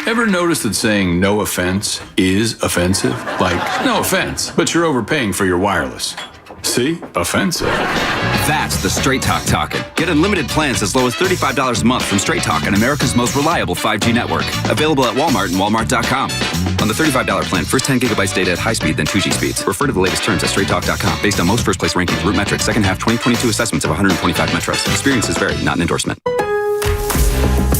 Ever notice that saying no offense is offensive? Like, no offense, but you're overpaying for your wireless. See? Offensive. That's the Straight Talk talking. Get unlimited plans as low as $35 a month from Straight Talk on America's most reliable 5G network. Available at Walmart and Walmart.com. On the $35 plan, first 10 gigabytes data at high speed, then 2G speeds. Refer to the latest terms at straighttalk.com. Based on most first place rankings, root metrics, second half 2022 assessments of 125 metros. Experiences vary, not an endorsement.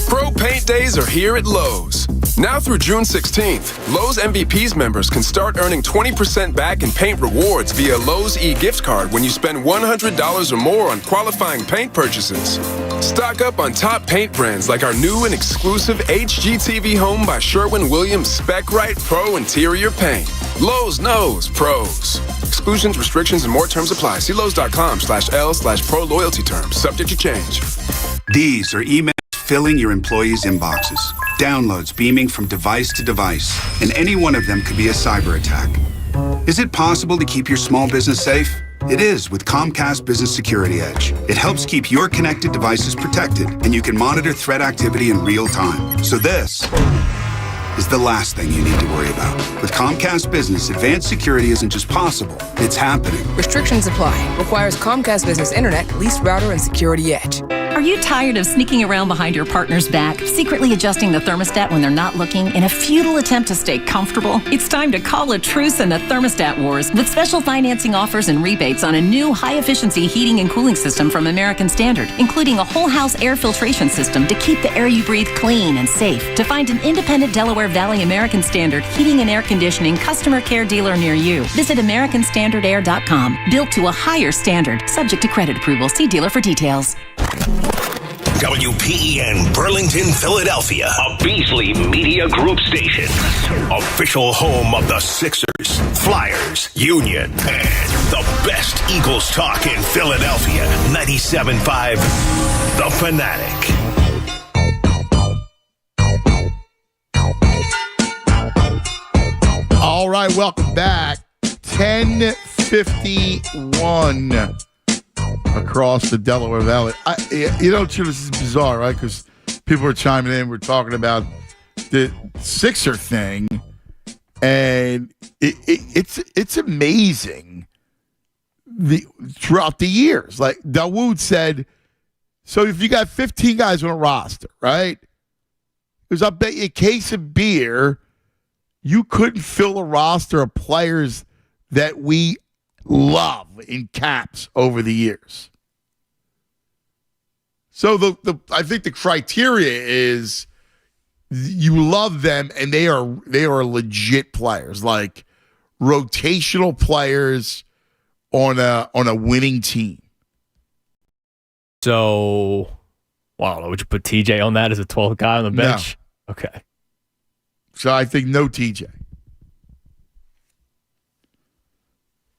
Pro Paint Days are here at Lowe's. Now through June 16th, Lowe's MVPs members can start earning 20% back in paint rewards via Lowe's e-gift card when you spend $100 or more on qualifying paint purchases. Stock up on top paint brands like our new and exclusive HGTV Home by Sherwin-Williams Spec Right Pro Interior Paint. Lowe's knows pros. Exclusions, restrictions, and more terms apply. See Lowe's.com/L/pro loyalty terms. Subject to change. These are emails filling your employees' inboxes. Downloads beaming from device to device. And any one of them could be a cyber attack. Is it possible to keep your small business safe? It is with Comcast Business Security Edge. It helps keep your connected devices protected, and you can monitor threat activity in real time. So this is the last thing you need to worry about. With Comcast Business, advanced security isn't just possible, it's happening. Restrictions apply. Requires Comcast Business Internet, leased router, and Security Edge. Are you tired of sneaking around behind your partner's back, secretly adjusting the thermostat when they're not looking in a futile attempt to stay comfortable? It's time to call a truce in the thermostat wars with special financing offers and rebates on a new high-efficiency heating and cooling system from American Standard, including a whole-house air filtration system to keep the air you breathe clean and safe. To find an independent Delaware Valley American Standard heating and air conditioning customer care dealer near you, visit AmericanStandardAir.com. Built to a higher standard, subject to credit approval. See dealer for details. WPEN Burlington, Philadelphia, a Beasley Media Group station. Official home of the Sixers, Flyers, Union, and the best Eagles talk in Philadelphia. 97.5 The Fanatic. All right, welcome back. 10:51 across the Delaware Valley. This is bizarre, right? Because people are chiming in. We're talking about the Sixer thing, and it's amazing throughout the years. Like Dawood said, so if you got 15 guys on a roster, right? Because I bet you a case of beer, you couldn't fill a roster of players that we love in caps over the years. So I think the criteria is you love them and they are legit players, like rotational players on a winning team. So, well, I don't know. Would you put TJ on that as a 12th guy on the bench? No. Okay. So I think no TJ.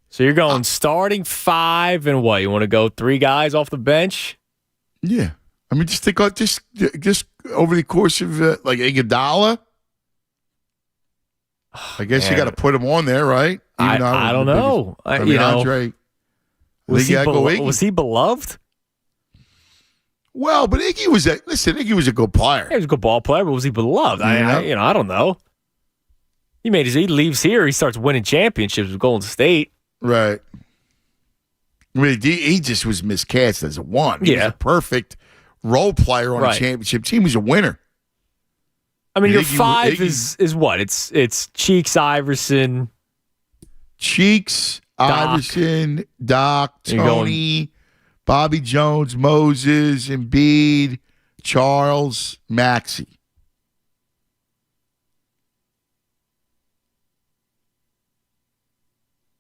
So you're going starting 5 and what? You want to go 3 guys off the bench? Yeah. I mean, just think just over the course of like Iguodala. I guess you got to put him on there, right? I don't know. Andre. Was he beloved? Well, but Iggy was a good player. He was a good ball player, but was he beloved? I don't know. He leaves here, he starts winning championships with Golden State. Right. I mean, he just was miscast as a 1. He was a perfect role player on a championship team. He was a winner. I mean, your 5 is what? It's Cheeks, Iverson. Iverson, Doc, Tony, Bobby Jones, Moses, Embiid, Charles, Maxey.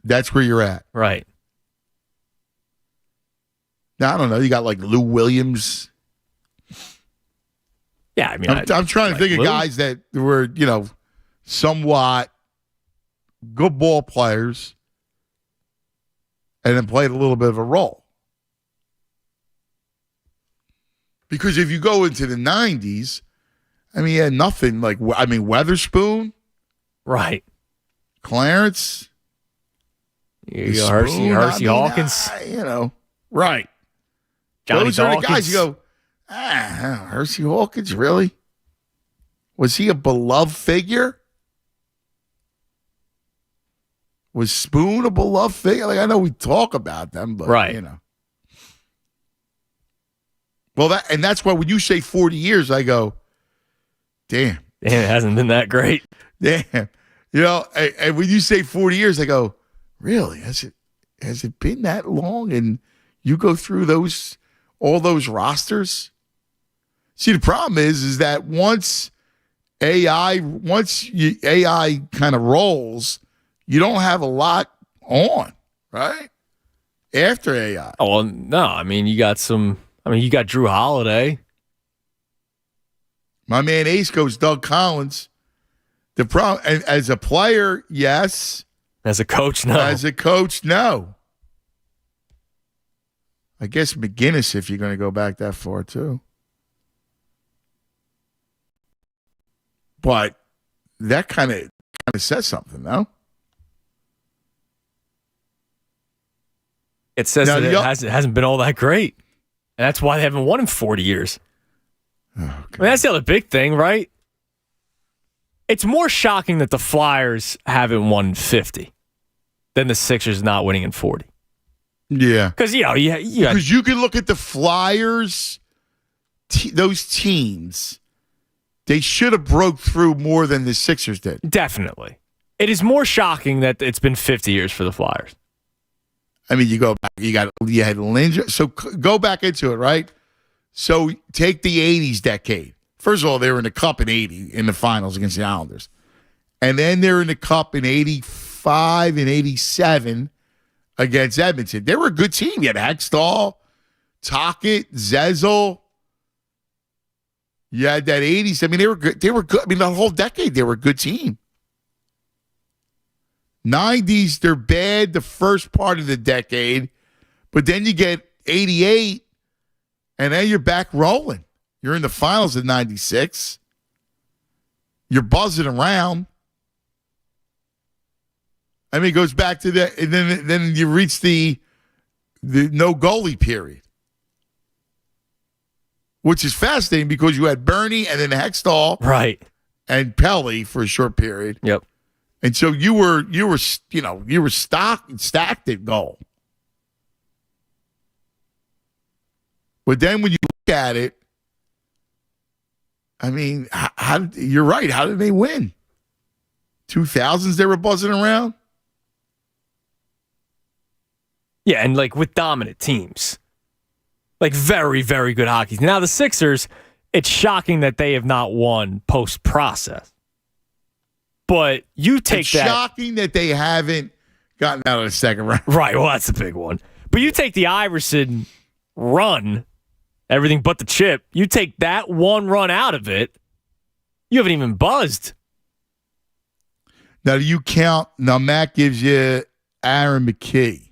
That's where you're at. Right. Now, I don't know. You got like Lou Williams. Yeah, I mean, I'm trying to think of guys that were, somewhat good ball players and then played a little bit of a role. Because if you go into the 90s, I mean, you had nothing like, Weatherspoon. Right. Clarence. You go Hersey Hawkins. Right. Johnny Those Dawkins. are the guys you go, Hersey Hawkins, really? Was he a beloved figure? Was Spoon a beloved figure? Like, I know we talk about them, but, Well, that's why when you say 40 years, I go, damn. It hasn't been that great. Damn. And when you say 40 years, I go, really? Has it been that long? And you go through all those rosters? See, the problem is that once AI kind of rolls, you don't have a lot on, right? After AI. Oh, well, no. I mean, you got Drew Holiday. My man Ace goes Doug Collins. The problem, as a player, yes. As a coach, no. As a coach, no. I guess McGinnis, if you're going to go back that far, too. But that kind of says something, no? It says that it hasn't been all that great. And that's why they haven't won in 40 years. Oh, I mean, that's the other big thing, right? It's more shocking that the Flyers haven't won 50 than the Sixers not winning in 40. Yeah. Because, because you can look at the Flyers, those teams, they should have broke through more than the Sixers did. Definitely. It is more shocking that it's been 50 years for the Flyers. I mean, you go back, you had Linger. So go back into it, right? So take the 80s decade. First of all, they were in the Cup in 80 in the finals against the Islanders. And then they're in the Cup in 85 and 87 against Edmonton. They were a good team. You had Hextall, Tocchet, Zezel. You had that 80s. I mean, they were good. They were good. I mean, the whole decade, they were a good team. 90s, they're bad the first part of the decade, but then you get 88, and then you're back rolling. You're in the finals of 96. You're buzzing around. I mean, it goes back to that, and then you reach the no goalie period, which is fascinating because you had Bernie and then Hextall, right, and Pelly for a short period. Yep. And so you were stacked at goal. But then when you look at it, I mean, you're right. How did they win? 2000s, they were buzzing around. Yeah, and like with dominant teams, like very, very good hockey. Now the Sixers, it's shocking that they have not won post-process. But you take it's that. Shocking that they haven't gotten out of the second round. Right, well, that's a big one. But you take the Iverson run, everything but the chip, you take that one run out of it, you haven't even buzzed. Now, do you count? Now, Matt gives you Aaron McKee.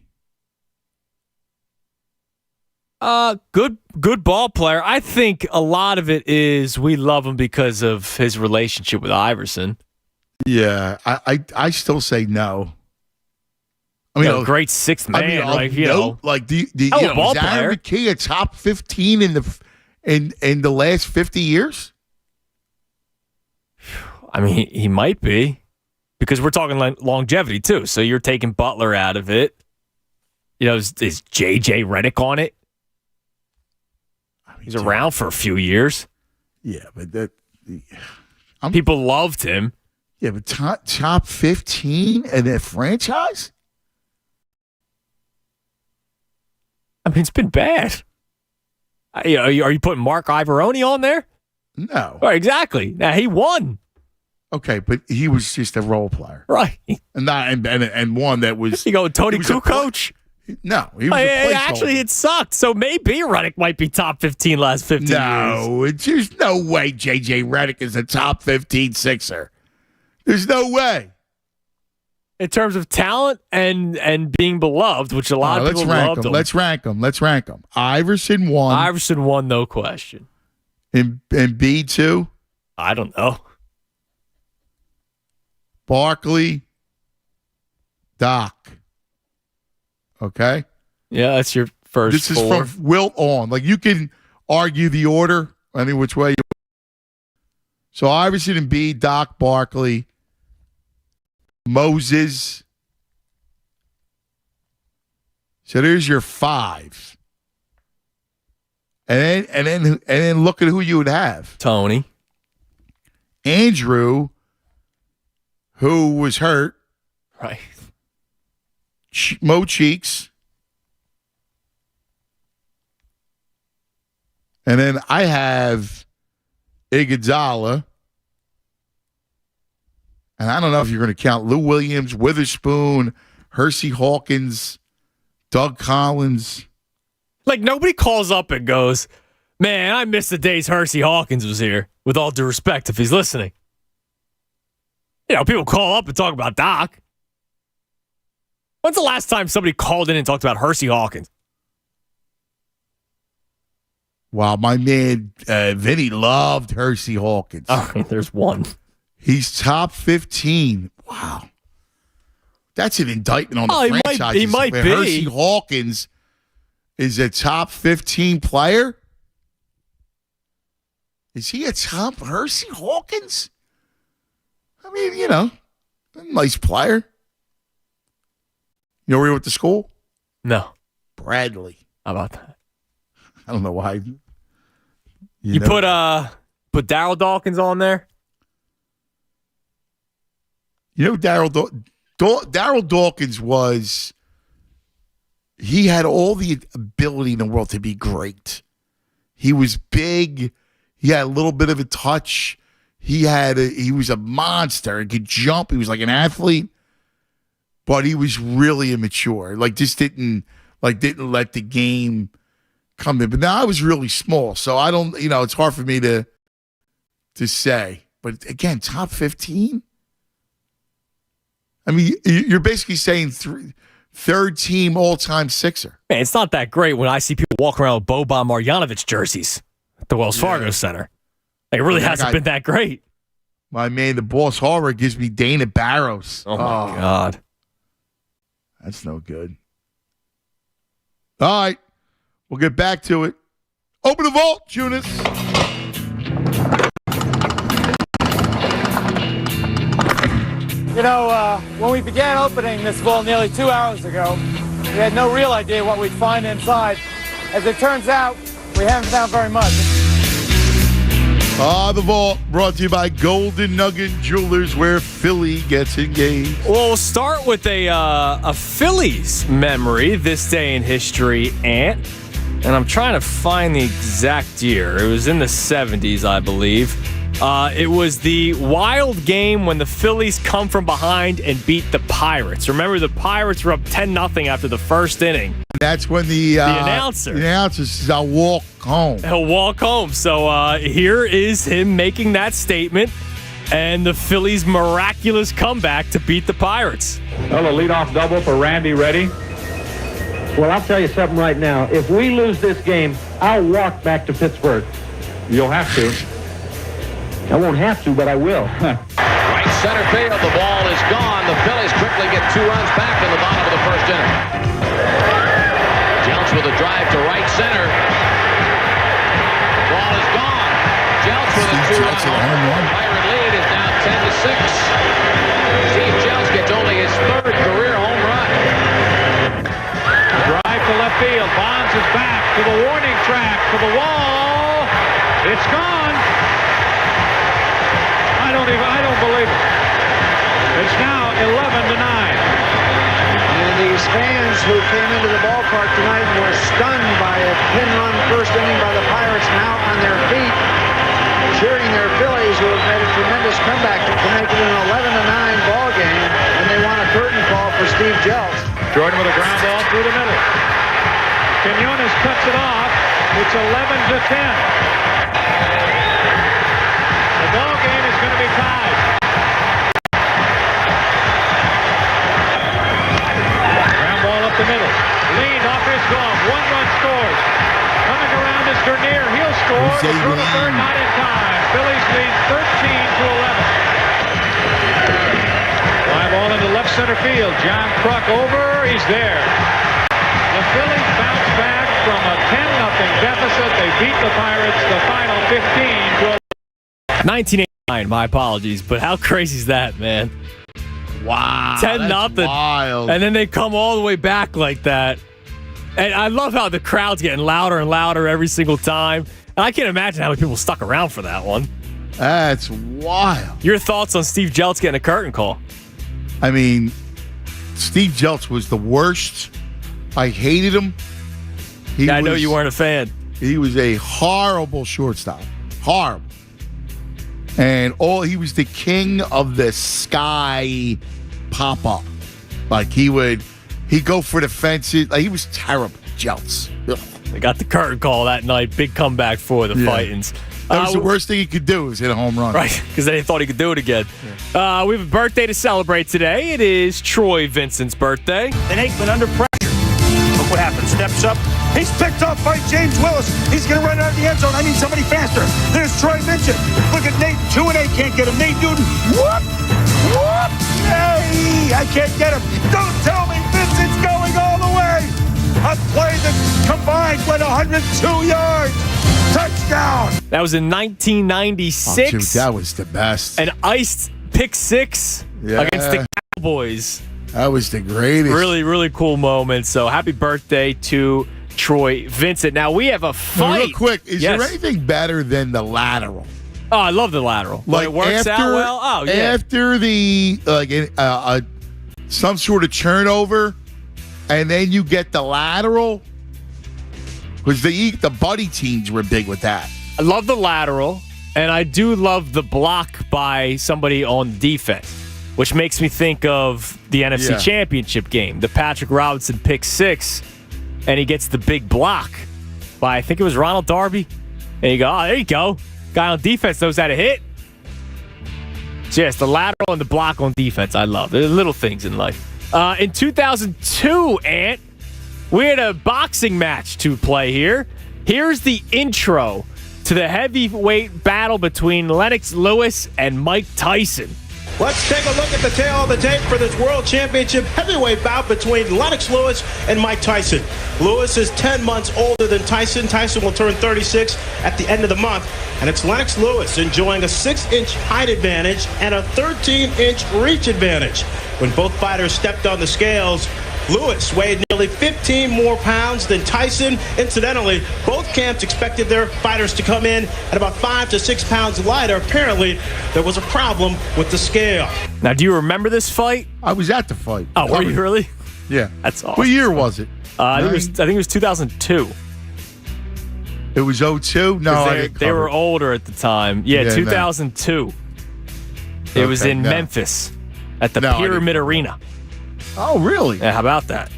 Good ball player. I think a lot of it is we love him because of his relationship with Iverson. Yeah, I still say no. I mean, great sixth man. Do is Aaron McKee a top 15 in the last 50 years? I mean, he might be because we're talking longevity too. So you're taking Butler out of it. Is JJ Redick on it? He's around for a few years. Yeah, but people loved him. Yeah, but top 15 in a franchise? I mean, it's been bad. Are you putting Mark Ivoroni on there? No. Right, exactly. Now, he won. Okay, but he was just a role player. Right. And one that was... You go Tony Kukoc? No, he was a placeholder. Actually, it sucked. So maybe Redick might be top 15 last 15 years. No, there's no way JJ Redick is a top 15 Sixer. There's no way. In terms of talent and being beloved, which a lot of people loved him. Let's rank them. Iverson 1. Iverson 1, no question. And Embiid 2? I don't know. Barkley, Doc. Okay? Yeah, that's your first This is four. from Wilt on. Like, you can argue the order any which way you want. So, Iverson, Embiid, Doc, Barkley, Moses. So, there's your 5. And then look at who you would have. Tony. Andrew, who was hurt. Right. Mo Cheeks. And then I have Iguodala. And I don't know if you're going to count Lou Williams, Witherspoon, Hersey Hawkins, Doug Collins. Like, nobody calls up and goes, man, I miss the days Hersey Hawkins was here, with all due respect, if he's listening. People call up and talk about Doc. When's the last time somebody called in and talked about Hersey Hawkins? Wow, my man Vinny loved Hersey Hawkins. All right, there's one. He's top 15. Wow. That's an indictment on the franchise. He might be. Hersey Hawkins is a top 15 player? Is he a top Hersey Hawkins? I mean, a nice player. You know where he went to school? No. Bradley. How about that? I don't know why. You put Darryl Dawkins on there? Darryl Dawkins was... He had all the ability in the world to be great. He was big. He had a little bit of a touch. He was a monster. He could jump. He was like an athlete. But he was really immature. Like, just didn't let the game come in. But now I was really small, so I don't, it's hard for me to say. But again, top 15? I mean, you're basically saying third team all-time Sixer. Man, it's not that great when I see people walk around with Boban Marjanovic jerseys at the Wells Fargo Center. Like, it really hasn't been that great. My man, the boss horror gives me Dana Barros. Oh, my God. That's no good. All right. We'll get back to it. Open the vault, Junis. When we began opening this vault nearly 2 hours ago, we had no real idea what we'd find inside. As it turns out, we haven't found very much. The vault brought to you by Golden Nugget Jewelers, where Philly gets engaged. Well, we'll start with a Phillies memory this day in history, Ant. And I'm trying to find the exact year. It was in the 70s, I believe. It was the wild game when the Phillies come from behind and beat the Pirates. Remember, the Pirates were up 10-0 after the first inning. That's when the announcer says, "I'll walk home." He'll walk home. So here is him making that statement, and the Phillies' miraculous comeback to beat the Pirates. Well, a leadoff double for Randy Ready. Well, I'll tell you something right now. If we lose this game, I'll walk back to Pittsburgh. You'll have to. I won't have to, but I will. Right center field. The ball is gone. The Phillies quickly get 2 runs back in the bottom of the first inning. Jeltz with a drive to right center. Ball is gone. Jeltz with a 2-run home run. Pirate lead is now 10-6. Steve Jeltz gets only his 3rd career home run. Drive to left field. Bonds is back to the warning track, to the wall. It's gone. I don't believe it. It's now 11-9. And these fans who came into the ballpark tonight were stunned by a 10-run first inning by the Pirates, now on their feet, cheering their Phillies, who have made a tremendous comeback to make it an 11-9 ball game, and they want a curtain call for Steve Jeltz. Jordan with a ground ball through the middle. Quinones cuts it off. It's 11-10. The ball game is going to be tied. Ground ball up the middle. Lead off his glove. 1-run scores. Coming around is Dernier. He'll score. Through the third, not in time. Phillies lead 13-11. Fly ball into left center field. John Kruk over. He's there. The Phillies bounce back from a 10-0 deficit. They beat the Pirates the final 15-11. 1989, my apologies, but how crazy is that, man? Wow. 10-0. Wild. And then they come all the way back like that. And I love how the crowd's getting louder and louder every single time. And I can't imagine how many people stuck around for that one. That's wild. Your thoughts on Steve Jeltz getting a curtain call? I mean, Steve Jeltz was the worst. I hated him. I know you weren't a fan. He was a horrible shortstop. Horrible. And he was the king of the sky pop-up. Like, he'd go for the fences. Like, he was terrible. Jeltz. Ugh. They got the curtain call that night. Big comeback for the Fightins. That was the worst thing he could do, was hit a home run. Right, because they thought he could do it again. Yeah. We have a birthday to celebrate today. It is Troy Vincent's birthday. And Aikman under pressure. Look what happens. Steps up. He's picked off by James Willis. He's going to run out of the end zone. I need somebody faster. There's Troy Vincent. Look at Nate. 2-8 can't get him. Nate Newton. Whoop! Whoop! Yay! I can't get him. Don't tell me Vincent's going all the way. A play that combined went 102 yards. Touchdown. That was in 1996. Oh, dude, that was the best. An iced pick six against the Cowboys. That was the greatest. Really, really cool moment. So happy birthday to Troy Vincent. Now we have a fight. Real quick, is there anything better than the lateral? Oh, I love the lateral. Like, when it works out well. Oh, yeah. After the some sort of turnover, and then you get the lateral. Because the buddy teams were big with that. I love the lateral, and I do love the block by somebody on defense, which makes me think of the NFC Championship game, the Patrick Robinson pick six, and he gets the big block by, I think it was Ronald Darby. And you go, oh, there you go. Guy on defense knows how to hit. So yes, the lateral and the block on defense, I love. There's little things in life. In 2002, Ant, we had a boxing match to play here. Here's the intro to the heavyweight battle between Lennox Lewis and Mike Tyson. Let's take a look at the tail of the tape for this World Championship heavyweight bout between Lennox Lewis and Mike Tyson. Lewis is 10 months older than Tyson. Tyson will turn 36 at the end of the month. And it's Lennox Lewis enjoying a 6-inch height advantage and a 13-inch reach advantage. When both fighters stepped on the scales, Lewis weighed nearly 15 more pounds than Tyson. Incidentally, both camps expected their fighters to come in at about 5 to 6 pounds lighter. Apparently, there was a problem with the scale. Now, do you remember this fight? I was at the fight. Oh, were you really? Yeah. That's awesome. What year was it? I think it was 2002. It was 02? No, I didn't they were older at the time. Yeah, 2002. It was in Memphis at the Pyramid Arena. Oh, really? Yeah, how about that?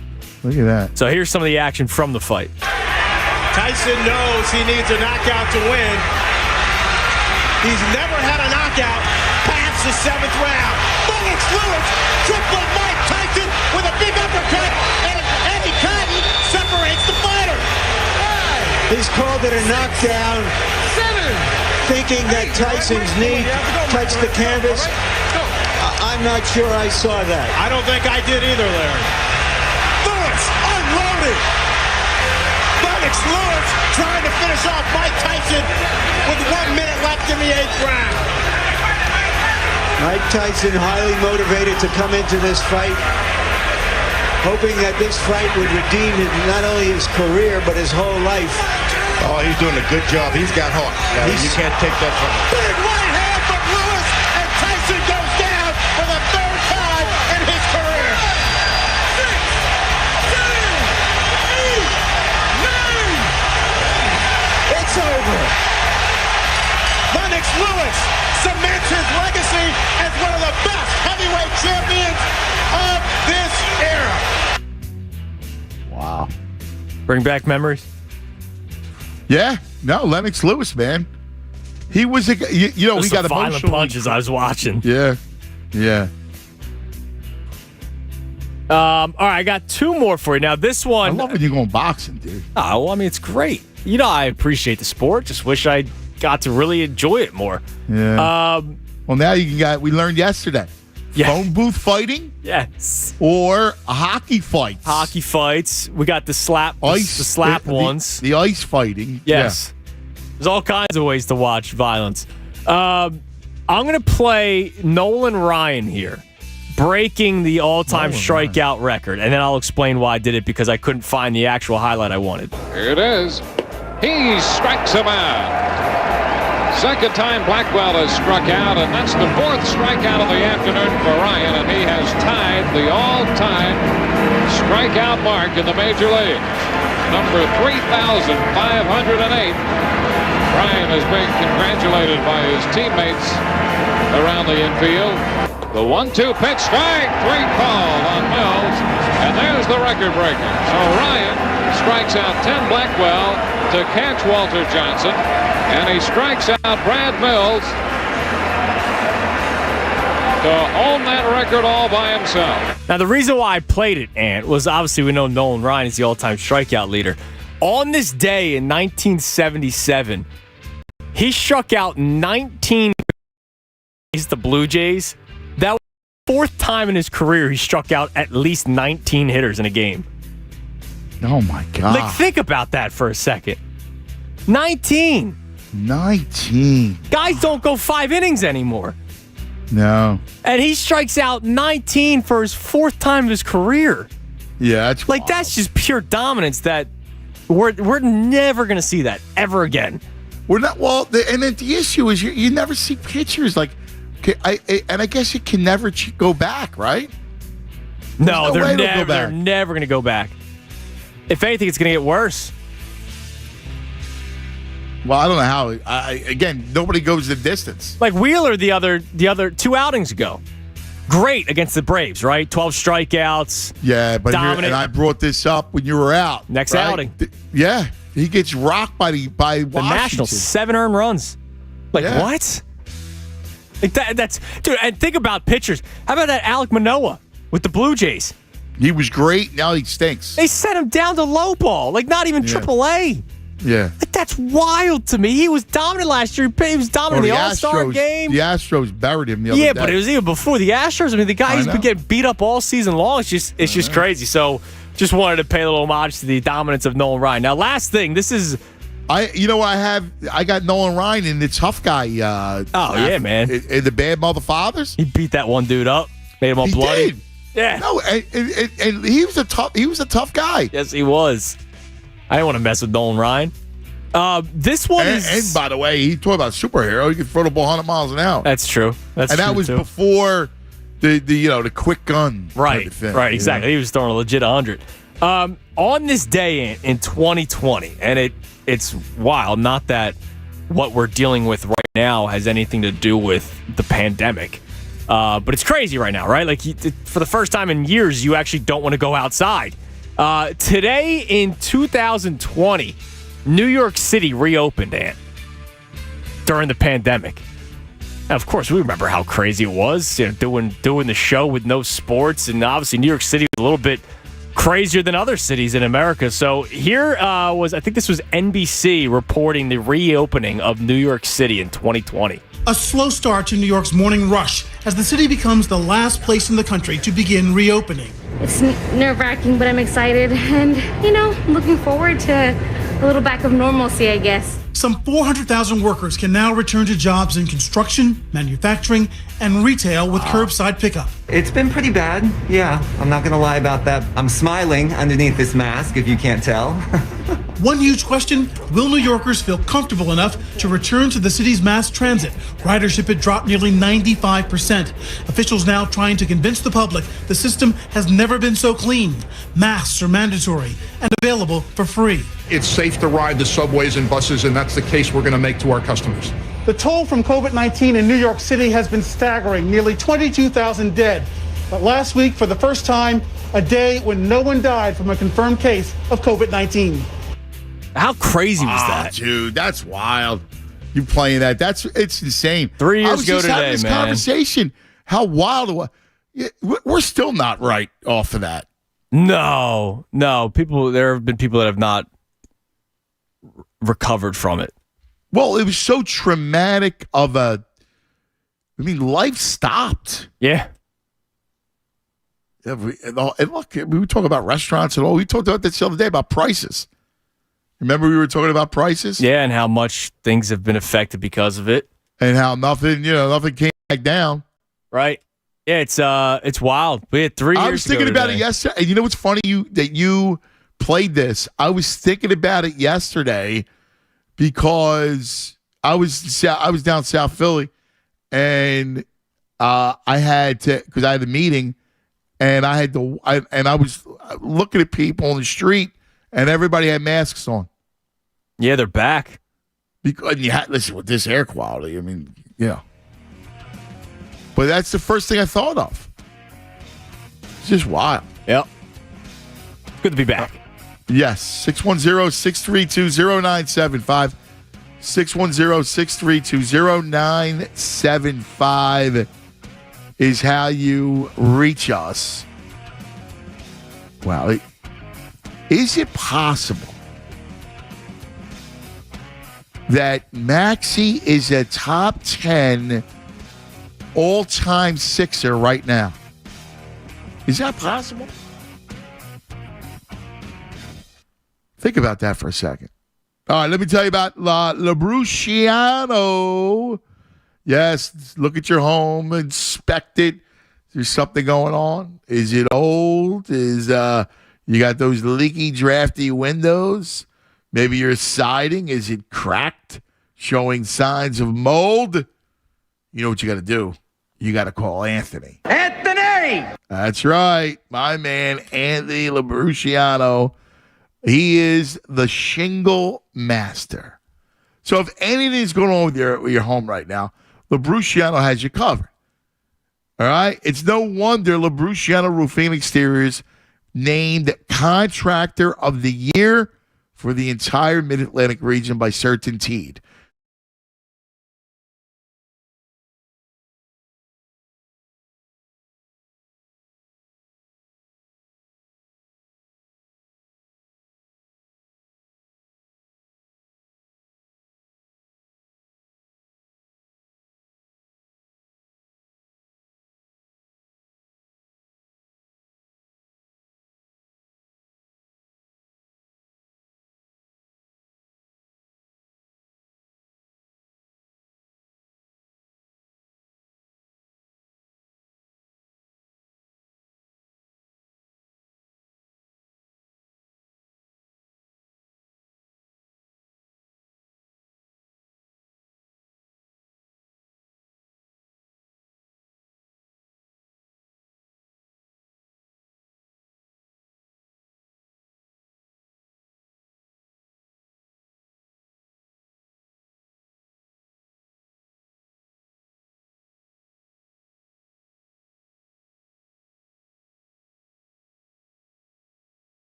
Look at that. So here's some of the action from the fight. Tyson knows he needs a knockout to win. He's never had a knockout past the 7th round. Lennox Lewis tripling Mike Tyson with a big uppercut, and Eddie Cotton separates the fighter. He's called it a knockdown, thinking that Tyson's knee touched the canvas. I'm not sure I saw that. I don't think I did either, Larry. Lewis unloaded. Lennox Lewis trying to finish off Mike Tyson with 1 minute left in the 8th round. Mike Tyson highly motivated to come into this fight, hoping that this fight would redeem not only his career, but his whole life. Oh, he's doing a good job. He's got heart. You can't take that from him. Big right hand from Lewis, and Tyson goes down for the 3rd time in his career. 6, 7, 8, 9. It's over. Lennox Lewis cements his legacy as one of the best heavyweight champions of this era. Wow. Bring back memories? Yeah. No, Lennox Lewis, man. He was a he got violent punches I was watching. Yeah. Yeah. All right, I got 2 more for you. Now, this one... I love when you go boxing, dude. Oh, well, I mean, it's great. I appreciate the sport. Just wish I got to really enjoy it more. Yeah. Well, now we learned yesterday. Yeah. Phone booth fighting? Yes. Or hockey fights. Hockey fights. We got the slap ones. The ice fighting. Yes. Yeah. There's all kinds of ways to watch violence. I'm going to play Nolan Ryan here, breaking the all-time strikeout record, and then I'll explain why I did it because I couldn't find the actual highlight I wanted. Here it is. He strikes him out. Second time Blackwell has struck out, and that's the 4th strikeout of the afternoon for Ryan, and he has tied the all-time strikeout mark in the major league. Number 3,508. Ryan is being congratulated by his teammates around the infield. The 1-2 pitch, strike 3 called on Mills, and there's the record breaker. So Ryan strikes out Tim Blackwell to catch Walter Johnson, and he strikes out Brad Mills to own that record all by himself. Now, the reason why I played it, Ant, was obviously we know Nolan Ryan is the all-time strikeout leader. On this day in 1977, he struck out 19 the Blue Jays. That was the 4th time in his career he struck out at least 19 hitters in a game. Oh, my God. Like, think about that for a second. 19. Guys don't go 5 innings anymore. No. And he strikes out 19 for his 4th time of his career. Yeah, that's like wild. That's just pure dominance that we're never going to see that ever again. We're not. Well, and then the issue is you never see pictures like. I guess it can never go back, right? No, they're never going to go back. If anything, it's going to get worse. Well, I don't know how. Again, nobody goes the distance. Like Wheeler the other 2 outings ago. Great against the Braves, right? 12 strikeouts. Yeah, but and I brought this up when you were out. Next right? outing. Yeah, he gets rocked by Washington. The Nationals, 7 earned runs. Like, what? Like that's dude, and think about pitchers. How about that Alek Manoah with the Blue Jays? He was great. Now he stinks. They sent him down to low ball, like not even AAA. Yeah. Like, that's wild to me. He was dominant last year. He was dominant in the All-Star game. The Astros buried him the other day. Yeah, but it was even before the Astros. I mean, the guy has been getting beat up all season long. It's just crazy. So just wanted to pay a little homage to the dominance of Nolan Ryan. Now, last thing, this is... I got Nolan Ryan in the tough guy. Yeah, man. In the Bad Mother Fathers. He beat that one dude up. Made him all bloody. Did. Yeah. No, and he was a tough guy. Yes, he was. I didn't want to mess with Nolan Ryan. This one is... And by the way, he talked about a superhero. He could throw the ball 100 miles an hour. That's true. That was before the quick gun. Right, thing, right, exactly. He was throwing a legit 100. On this day in 2020, and it's wild, not that what we're dealing with right now has anything to do with the pandemic, but it's crazy right now, right? Like, for the first time in years, you actually don't want to go outside. Today in 2020, New York City reopened, Ant, during the pandemic. Now, of course, we remember how crazy it was, doing the show with no sports, and obviously New York City was a little bit crazier than other cities in America. So here I think this was NBC reporting the reopening of New York City in 2020. A slow start to New York's morning rush as the city becomes the last place in the country to begin reopening. It's nerve-wracking, but I'm excited and, looking forward to a little back of normalcy, I guess. Some 400,000 workers can now return to jobs in construction, manufacturing, and retail with curbside pickup. It's been pretty bad, yeah. I'm not going to lie about that. I'm smiling underneath this mask, if you can't tell. One huge question, will New Yorkers feel comfortable enough to return to the city's mass transit? Ridership had dropped nearly 95%. Officials now trying to convince the public the system has never been so clean. Masks are mandatory and available for free. It's safe to ride the subways and buses, and that's the case we're going to make to our customers. The toll from COVID-19 in New York City has been staggering, nearly 22,000 dead. But last week, for the first time, a day when no one died from a confirmed case of COVID-19. How crazy was that? Dude, that's wild. You playing that. It's insane. 3 years ago today, having this man. Conversation. How wild it was. We're still not right off of that. No. There have been people that have not recovered from it. Well, it was so traumatic life stopped. Yeah. And look, we were talking about restaurants and all. We talked about this the other day about prices. Remember we were talking about prices? Yeah, and how much things have been affected because of it. And how nothing came back down. Right. Yeah, it's wild. We had 3 years I was thinking about it yesterday. And you know what's funny that you played this? I was thinking about it yesterday because I was down South Philly and I had a meeting and I was looking at people on the street and everybody had masks on. Yeah, they're back. Because listen, with this air quality, But that's the first thing I thought of. It's just wild. Yep. Good to be back. Yes. 610-632-0975. 610-632-0975 is how you reach us. Wow. Is it possible that Maxey is a top 10 all-time Sixer right now? Is that possible? Think about that for a second. All right, let me tell you about LaBruciano. Yes, look at your home, inspect it. There's something going on. Is it old? You got those leaky, drafty windows? Maybe your siding, is it cracked, showing signs of mold? You know what you got to do? You got to call Anthony. Anthony! That's right. My man, Anthony LaBruciano. He is the shingle master. So if anything's going on with your home right now, LaBruciano has you covered. All right? It's no wonder LaBruciano Roofing Exteriors named Contractor of the Year for the entire Mid-Atlantic region by Certainteed.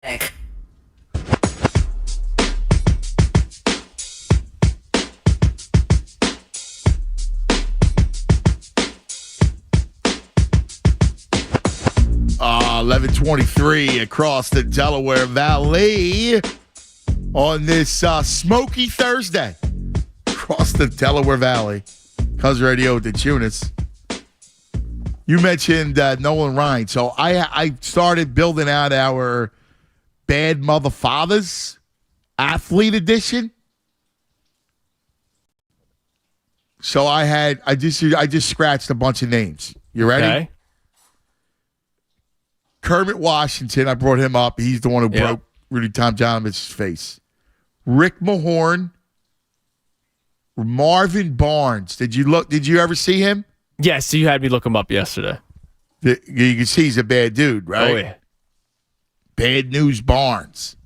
$11:23 across the Delaware Valley on this smoky Thursday across the Delaware Valley. Cuz Radio with the Tunis. You mentioned Nolan Ryan. So I started building out our Bad Mother Fathers Athlete Edition. So I just scratched a bunch of names. You ready? Okay. Kermit Washington, I brought him up. He's the one who broke Rudy Tomjanovich's face. Rick Mahorn, Marvin Barnes. Did you ever see him? Yes, you had me look him up yesterday. You can see he's a bad dude, right? Oh, yeah. Bad News Barnes.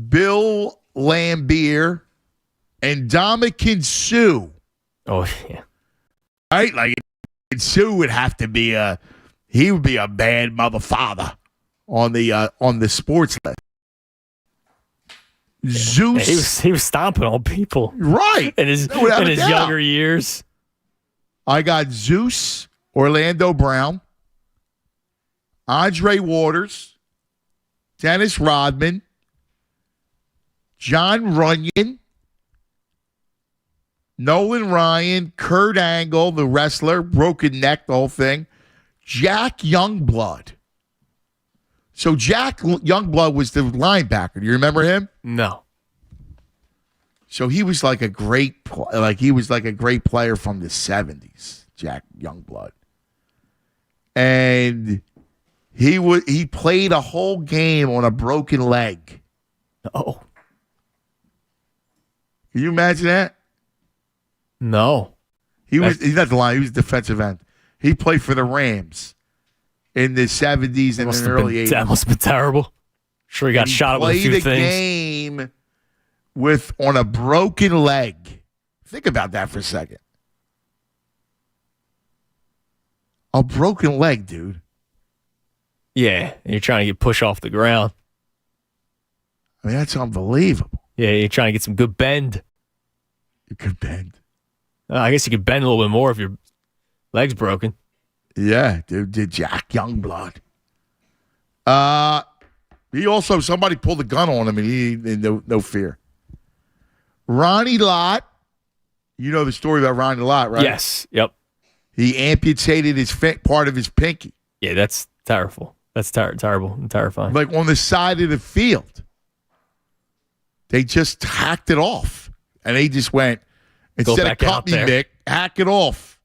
Bill Lambier and Dominican Sue. Oh, yeah. Right? Like, Sue would have to be he would be a bad mother father on the sports list. Zeus. Yeah, he was stomping on people. Right. In his younger years. I got Zeus, Orlando Brown, Andre Waters, Dennis Rodman, John Runyon, Nolan Ryan, Kurt Angle, the wrestler, broken neck, the whole thing, Jack Youngblood. So Jack Youngblood was the linebacker. Do you remember him? No. So he was like a great player from the 70s, Jack Youngblood. And he played a whole game on a broken leg. Oh. Can you imagine that? No. He's not the line, he was defensive end. He played for the Rams in the 70s and the early 80s. That must have been terrible. Sure, he got shot with a few things. Played a game on a broken leg. Think about that for a second. A broken leg, dude. Yeah, and you're trying to get push off the ground. I mean, that's unbelievable. Yeah, you're trying to get some good bend. You could bend. I guess you could bend a little bit more if your leg's broken. Yeah, dude, did Jack Youngblood. He also, somebody pulled a gun on him and he no fear. Ronnie Lott. You know the story about Ronnie Lott, right? Yes. Yep. He amputated part of his pinky. Yeah, that's terrible. That's terrible and terrifying. Like on the side of the field. They just hacked it off. And they just went, instead of cut me, Mick, hack it off.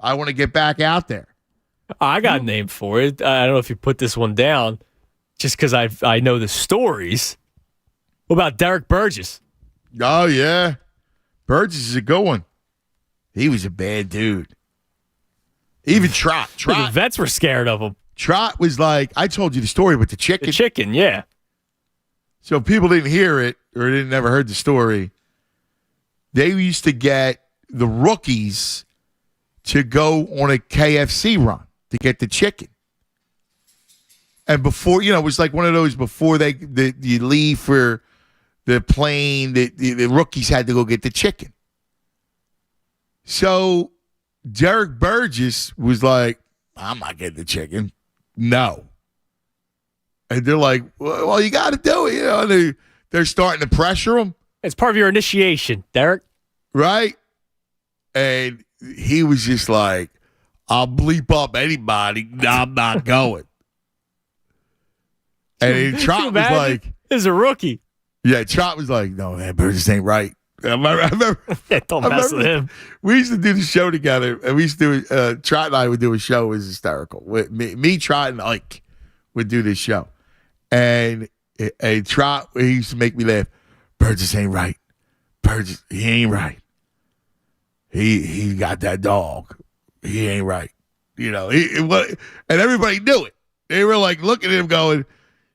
I want to get back out there. I got a name for it. I don't know if you put this one down just because I know the stories. What about Derek Burgess? Oh, yeah. Burgess is a good one. He was a bad dude. Even Trot. The vets were scared of him. Trot was like, I told you the story with the chicken. The chicken, yeah. So people didn't hear it or never heard the story. They used to get the rookies to go on a KFC run to get the chicken. And before, it was like one of those before you leave for the plane, the rookies had to go get the chicken. So Derek Burgess was like, I'm not getting the chicken. No. And they're like, well, you got to do it. And they're starting to pressure him. It's part of your initiation, Derek. Right? And he was just like, I'll bleep up anybody. No, I'm not going. And Trot was like, "This is a rookie." Yeah, Trot was like, "No, man, Burgess ain't right." I remember don't mess with him. We used to do the show together, and we used to do Trot and I would do a show. It was hysterical. Me, Trot, and Ike would do this show, and Trot, he used to make me laugh. Burgess ain't right. Burgess, he ain't right. He got that dog. He ain't right. And everybody knew it. They were like looking at him going,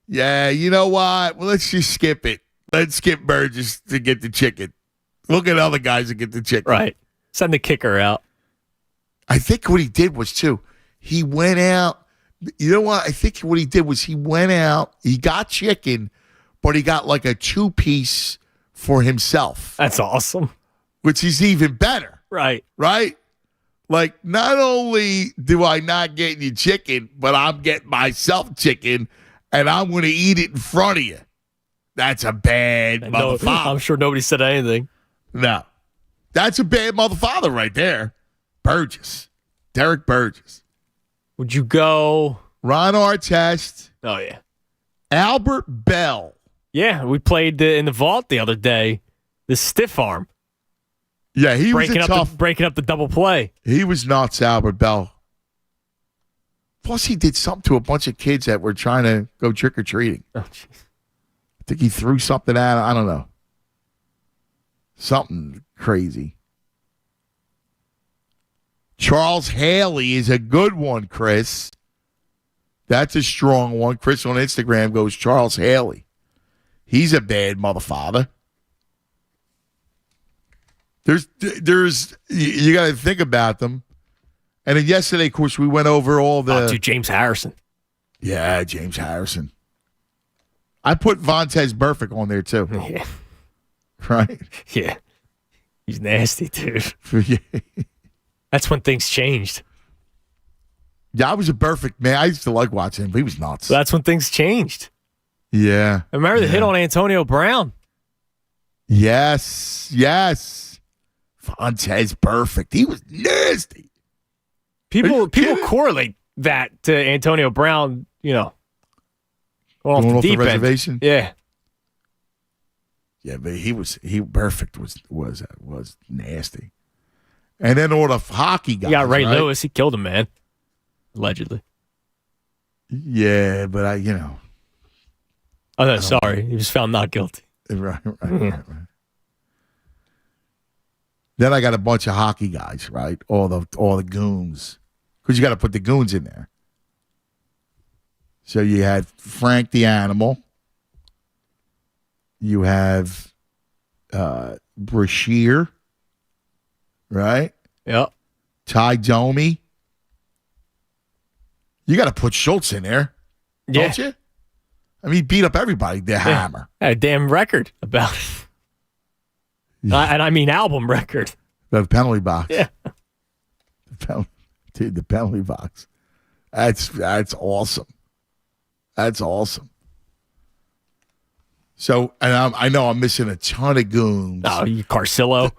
yeah, you know what? Well, let's just skip it. Let's skip Burgess to get the chicken. Look at other guys that get the chicken. Right. Send the kicker out. I think what he did was, too, he went out You know what? I think what he did was he went out, he got chicken, but he got like a 2-piece for himself. That's awesome. Which is even better. Right. Right? Like, not only do I not get you chicken, but I'm getting myself chicken, and I'm going to eat it in front of you. That's a bad motherfucker. I'm sure nobody said anything. No. That's a bad motherfather right there. Burgess. Derek Burgess. Would you go Ron Artest? Oh, yeah. Albert Bell. Yeah, we played in the vault the other day. The stiff arm. Yeah, he was breaking up the double play. He was nuts, Albert Bell. Plus, he did something to a bunch of kids that were trying to go trick-or-treating. Oh, jeez. I think he threw something at him. I don't know. Something crazy. Charles Haley is a good one, Chris. That's a strong one. Chris on Instagram goes, Charles Haley. He's a bad motherfather. There's you got to think about them. And then yesterday, of course, we went over all the... James Harrison. Yeah, James Harrison. I put Vontaze Burfict on there, too. Yeah. Right? Yeah. He's nasty, dude. Yeah. That's when things changed. Yeah, I was a Burfict man. I used to like watching him, but he was nuts. That's when things changed. Yeah. I remember the hit on Antonio Brown. Yes. Vontaze Burfict. He was nasty. People correlate that to Antonio Brown, going off the deep reservation. End. Yeah. Yeah, but Burfict was nasty. And then all the hockey guys. You got Ray right? Lewis. He killed him, man. Allegedly. Yeah, but Oh, no, sorry. He was found not guilty. Right. Then I got a bunch of hockey guys, right? All the goons. Because you got to put the goons in there. So you had Frank the Animal. You have Brashear. Right? Yep. Ty Domi. You got to put Schultz in there. Yeah. Don't you? I mean, he beat up everybody. The Hammer. Had a damn record about it. Yeah. And I mean album record. The penalty box. Yeah. The penalty box. That's awesome. That's awesome. So, and I know I'm missing a ton of goons. Oh, you Carcillo.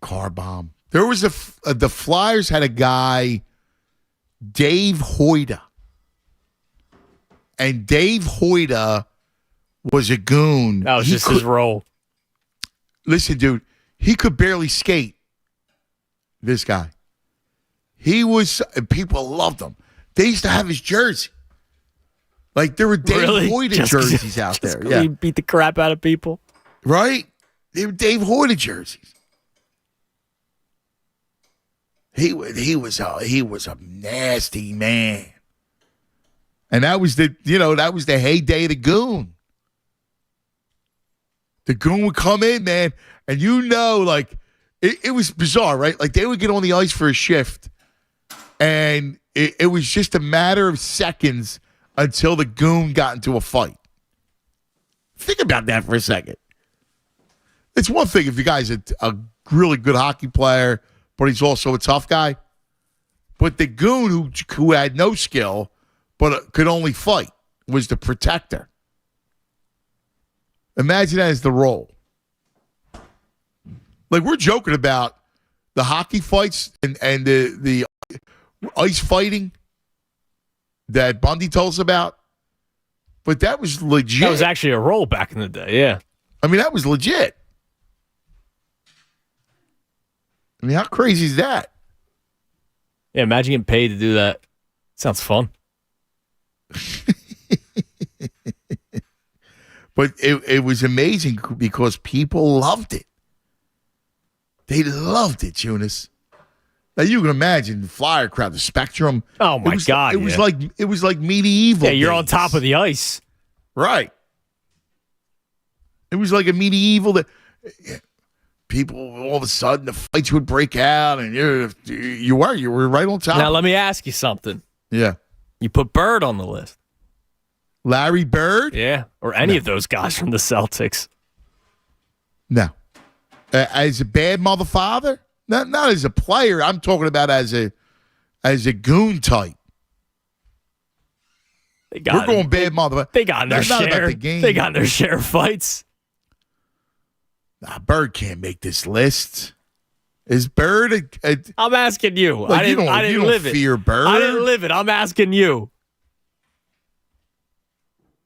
Car bomb. There was the Flyers had a guy, Dave Hoyda. And Dave Hoyda was a goon. That was his role. Listen, dude, he could barely skate. This guy. People loved him. They used to have his jersey. Like, there were Dave Hoyda jerseys out there. Yeah. He beat the crap out of people. Right? They were Dave Hoyda jerseys. He was a nasty man. And that was the heyday of the goon. The goon would come in, man, and it was bizarre, right? Like, they would get on the ice for a shift, and it was just a matter of seconds until the goon got into a fight. Think about that for a second. It's one thing if the guy's a really good hockey player, but he's also a tough guy. But the goon who had no skill but could only fight was the protector. Imagine that as the role. Like, we're joking about the hockey fights and the ice fighting that Bundy told us about, but that was legit. That was actually a role back in the day, yeah. I mean, that was legit. I mean, how crazy is that? Yeah, imagine getting paid to do that. Sounds fun. But it was amazing because people loved it. They loved it, Eunice. Now you can imagine the Flyer crowd, the Spectrum. Oh my God! It was like medieval. Yeah, you're days. on top of the ice, right? It was like a medieval. People all of a sudden the fights would break out, and you were right on top. Now let me ask you something. Yeah. You put Bird on the list. Larry Bird? Yeah, or any of those guys from the Celtics. No. As a bad mother father? Not as a player. I'm talking about as a goon type. We're going bad mother. They got in their Not share. about the game. They got in their share of fights. Nah, Bird can't make this list. Is Bird a I'm asking you. Like, I didn't live it. Fear Bird? I didn't live it. I'm asking you.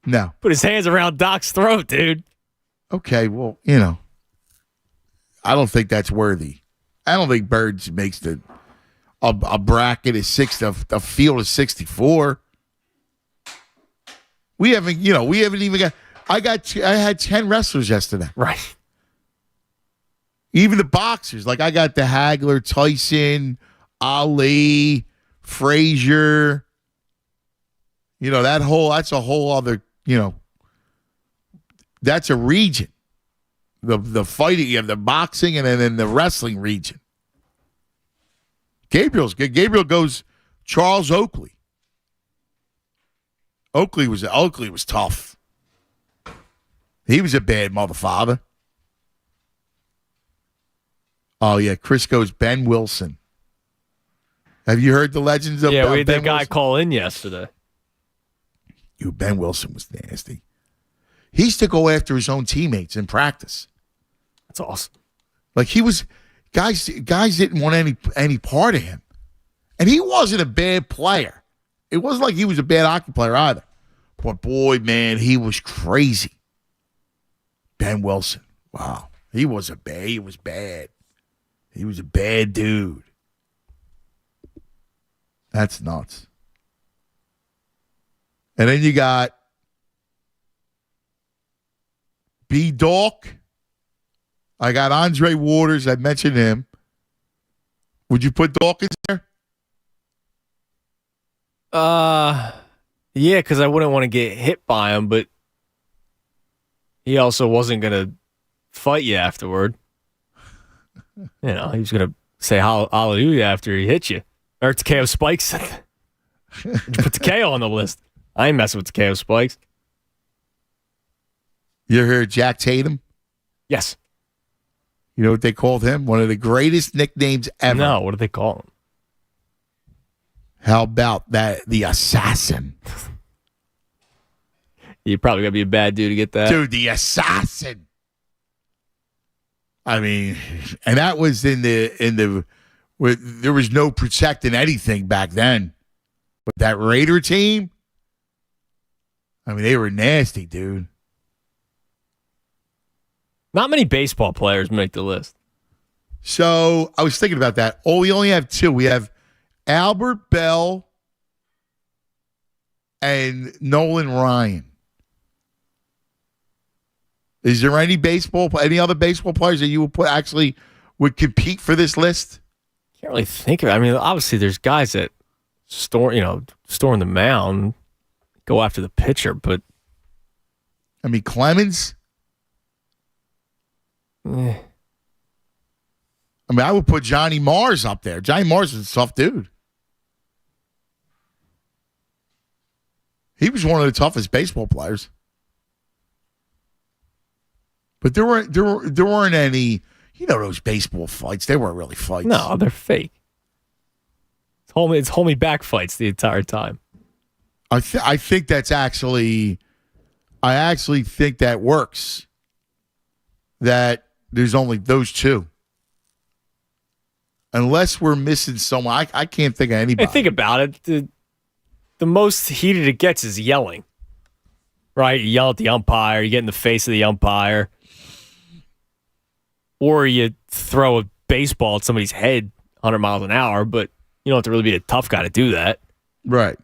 No. Put his hands around Doc's throat, dude. Okay, well, I don't think that's worthy. I don't think Bird makes a bracket a field of 64. We haven't even got. I had 10 wrestlers yesterday. Right. Even the boxers, like I got the Hagler, Tyson, Ali, Frazier. That's a whole other. That's a region. The fighting, you have the boxing and then the wrestling region. Gabriel's good. Gabriel goes Charles Oakley. Oakley was tough. He was a bad mother father. Oh yeah, Chris goes Ben Wilson. Have you heard the legends of? Yeah, we had Ben that guy Wilson? call in yesterday. Ben Wilson was nasty. He used to go after his own teammates in practice. That's awesome. Like he was, guys didn't want any part of him, and he wasn't a bad player. It wasn't like he was a bad hockey player either. But boy, man, he was crazy. Ben Wilson, wow, he was bad. He was bad. He was a bad dude. That's nuts. And then you got B. Dork. I got Andre Waters. I mentioned him. Would you put Dawkins there? Yeah, because I wouldn't want to get hit by him, but he also wasn't going to fight you afterward. He was going to say hallelujah after he hit you. Or Takeo Spikes. Did you put Takeo on the list? I ain't messing with Takeo Spikes. You ever heard Jack Tatum? Yes. You know what they called him? One of the greatest nicknames ever. No, what do they call him? How about that? The Assassin. You probably got to be a bad dude to get that. Dude, the Assassin. I mean, and that was where there was no protecting anything back then. But that Raider team, I mean, they were nasty, dude. Not many baseball players make the list. So I was thinking about that. We only have two. We have Albert Bell and Nolan Ryan. Is there any other baseball players that you would compete for this list? Can't really think of it. I mean, obviously there's guys that storm the mound, go after the pitcher, but I mean Clemens. Eh. I mean, I would put Johnny Mars up there. Johnny Mars is a tough dude. He was one of the toughest baseball players. But there weren't any, those baseball fights. They weren't really fights. No, they're fake. It's hold me back fights the entire time. I think that's actually, I actually think that works. That there's only those two. Unless we're missing someone. I can't think of anybody. Hey, think about it. The most heated it gets is yelling. Right? You yell at the umpire. You get in the face of the umpire. Or you throw a baseball at somebody's head 100 miles an hour, but you don't have to really be a tough guy to do that. Right.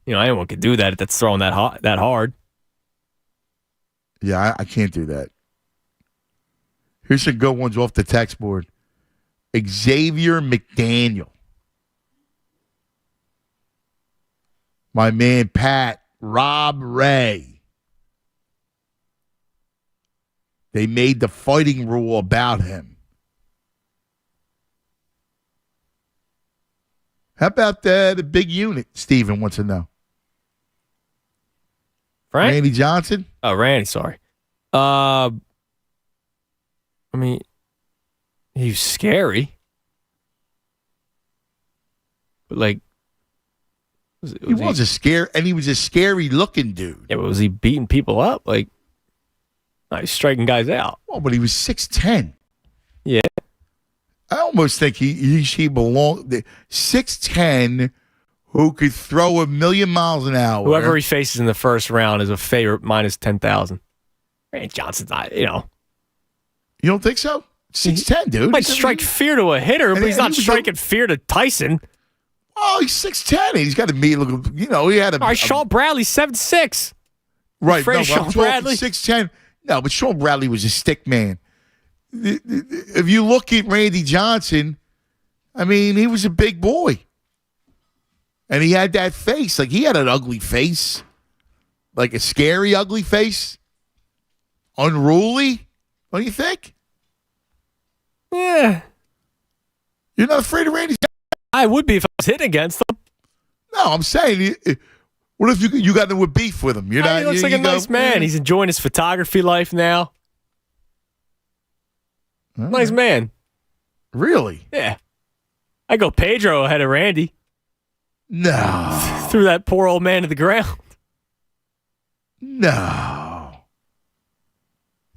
Anyone can do that if that's throwing that hard. Yeah, I can't do that. Here's some good ones off the text board. Xavier McDaniel. My man Pat, Rob Ray. They made the fighting rule about him. How about the big unit? Steven wants to know. Frank? Randy Johnson? Oh, Randy, sorry. I mean, he's scary. But, like, he was a scary looking dude. Yeah, but was he beating people up? Like, no, he's striking guys out. Well, but he was 6'10". Yeah. I almost think he belonged 6'10", who could throw a million miles an hour. Whoever he faces in the first round is a favorite minus 10,000. Randy Johnson's not, You don't think so? 6'10", dude. Might strike fear to a hitter, but he's not striking fear to Tyson. Oh, he's 6'10". He's got a meat look. He had a. All right, Sean Bradley's 7'6". Right, no, Sean Bradley 6'10". No, but Sean Bradley was a stick man. If you look at Randy Johnson, I mean, he was a big boy. And he had that face. Like, he had an ugly face. Like a scary, ugly face. Unruly. What do you think? Yeah. You're not afraid of Randy Johnson? I would be if I was hitting against him. No, I'm saying, what if you got into a beef with him? He looks like a nice man. He's enjoying his photography life now. Nice man. Really? Yeah. I go Pedro ahead of Randy. No. Threw that poor old man to the ground. No.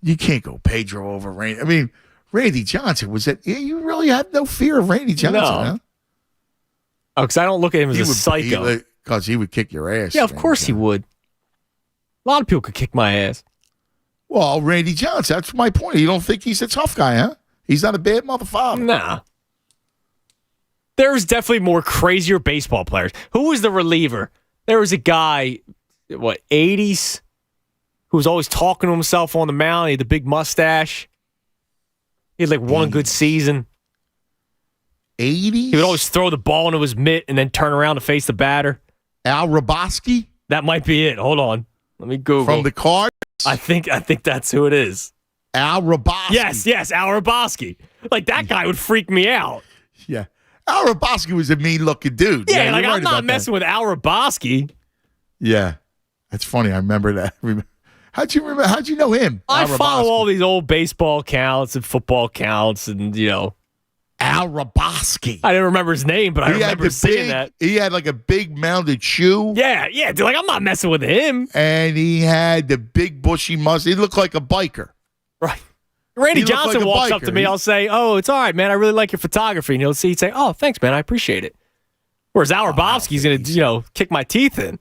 You can't go Pedro over Randy. I mean, Randy Johnson was that. You really had no fear of Randy Johnson, huh? Oh, because I don't look at him as a psycho. Because he would kick your ass. Yeah, of course he would. A lot of people could kick my ass. Well, Randy Johnson, that's my point. You don't think he's a tough guy, huh? He's not a bad motherfucker. Nah. There's definitely more crazier baseball players. Who was the reliever? There was a guy, 80s, who was always talking to himself on the mound. He had the big mustache. He had one good season. 80s? He would always throw the ball into his mitt and then turn around to face the batter. Al Raboski? That might be it. Hold on. Let me Google. From the Cards? I think that's who it is. Al Raboski. Yes, Al Raboski. Like, that guy would freak me out. Yeah. Al Raboski was a mean-looking dude. Yeah, I'm not messing with Al Raboski. Yeah. That's funny. I remember that. How'd you know him? I follow all these old baseball counts and football counts and, Al Raboski. I didn't remember his name, but I remember seeing that. He had like a big mounded shoe. Yeah, dude. Like, I'm not messing with him. And he had the big bushy mustache. He looked like a biker. Right. Randy Johnson walks up to me. I'll say, "Oh, it's all right, man. I really like your photography." And he'd say, "Oh, thanks, man. I appreciate it." Whereas Al Raboski's going to, kick my teeth in.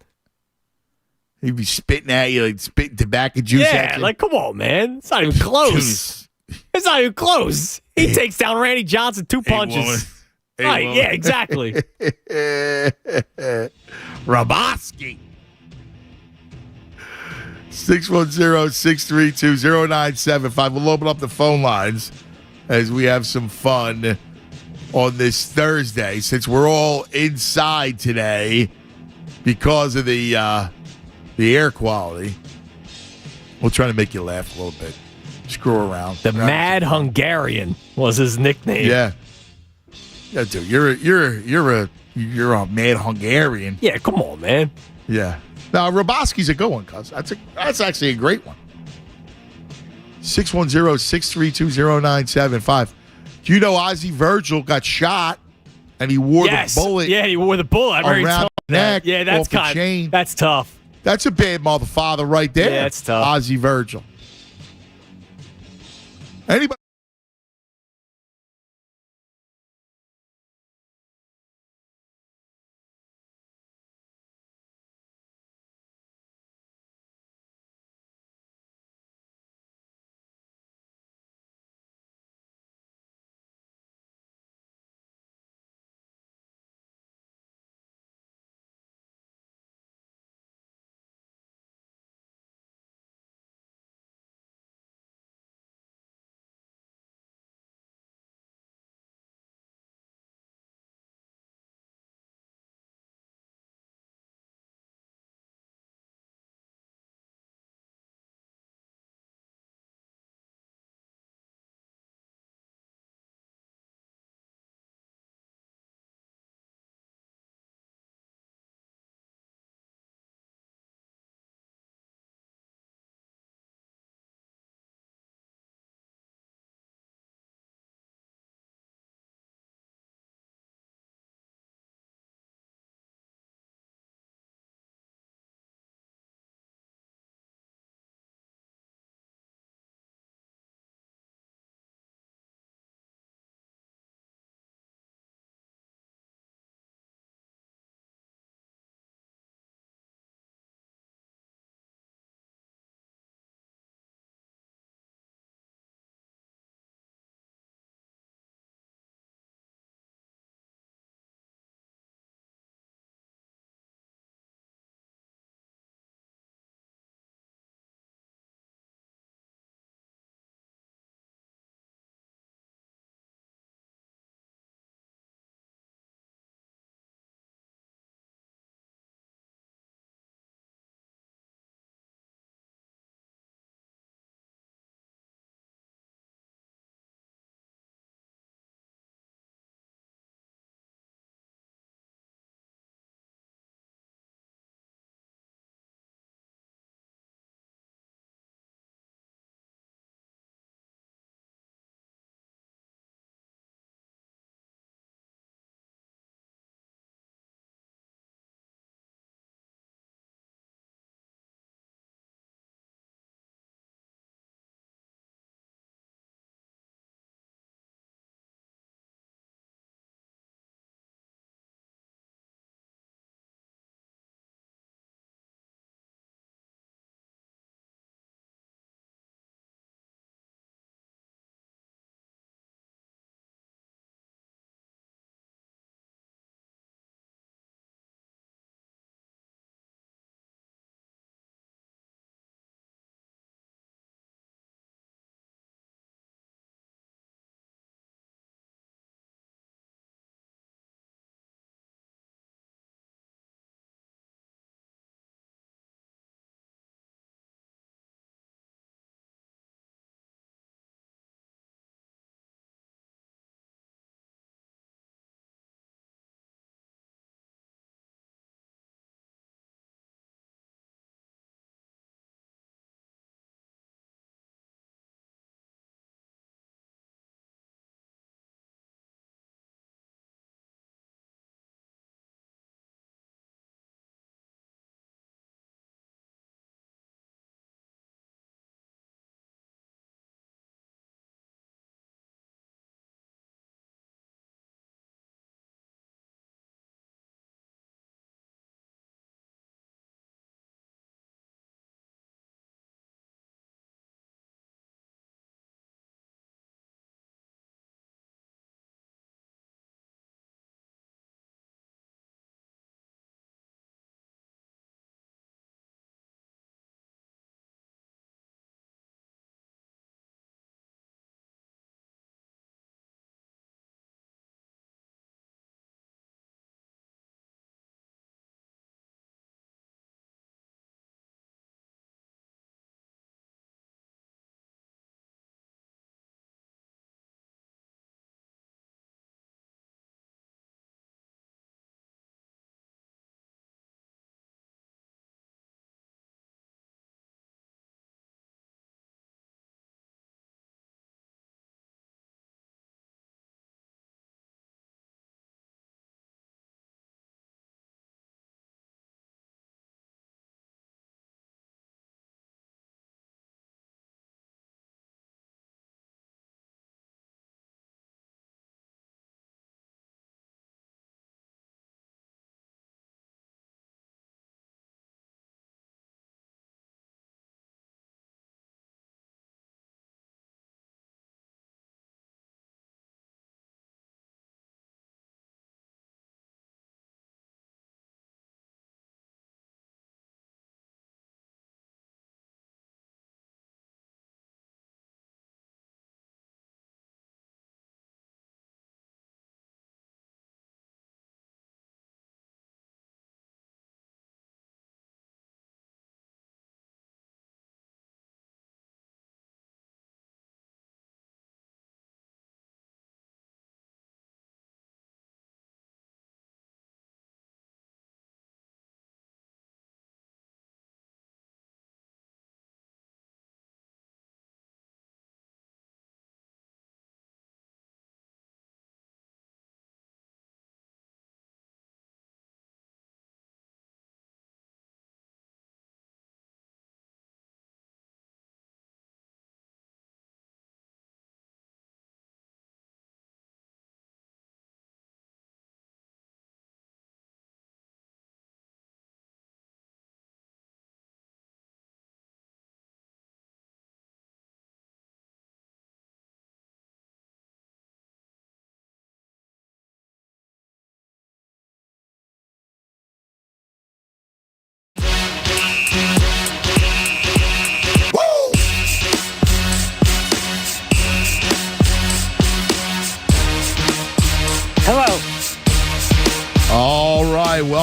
He'd be spitting at you, like spitting tobacco juice at you. Like, come on, man. It's not even close. It's not even close. He takes down Randy Johnson 2 punches. Right, yeah, exactly. Raboski. 610-632-0975. We'll open up the phone lines as we have some fun on this Thursday, since we're all inside today because of the air quality. We'll try to make you laugh a little bit. Screw around. The Mad Hungarian was his nickname. Yeah, dude, you're a mad Hungarian. Yeah, come on, man. Yeah. Now Raboski's a good one, cuz that's actually a great one. 610-632-0975. Do you know Ozzie Virgil got shot and he wore the bullet? Yeah, he wore the bullet around the neck. Yeah, that's that's tough. That's a bad motherfather right there. Yeah, that's tough. Ozzie Virgil. Anybody?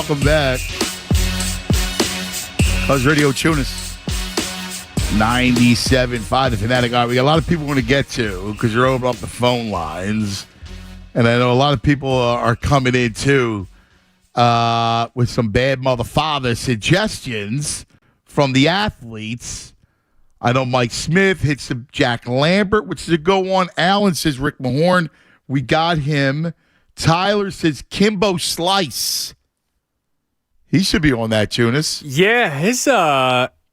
Welcome back. Cuz Radio Tunis. 97.5 The Fanatic. All right, we got a lot of people we're going to get to because you're over up the phone lines. And I know a lot of people are coming in, too, with some bad mother father suggestions from the athletes. I know Mike Smith hits the Jack Lambert, which is a go on. Allen says Rick Mahorn. We got him. Tyler says Kimbo Slice. He should be on that, Tunis. Yeah, his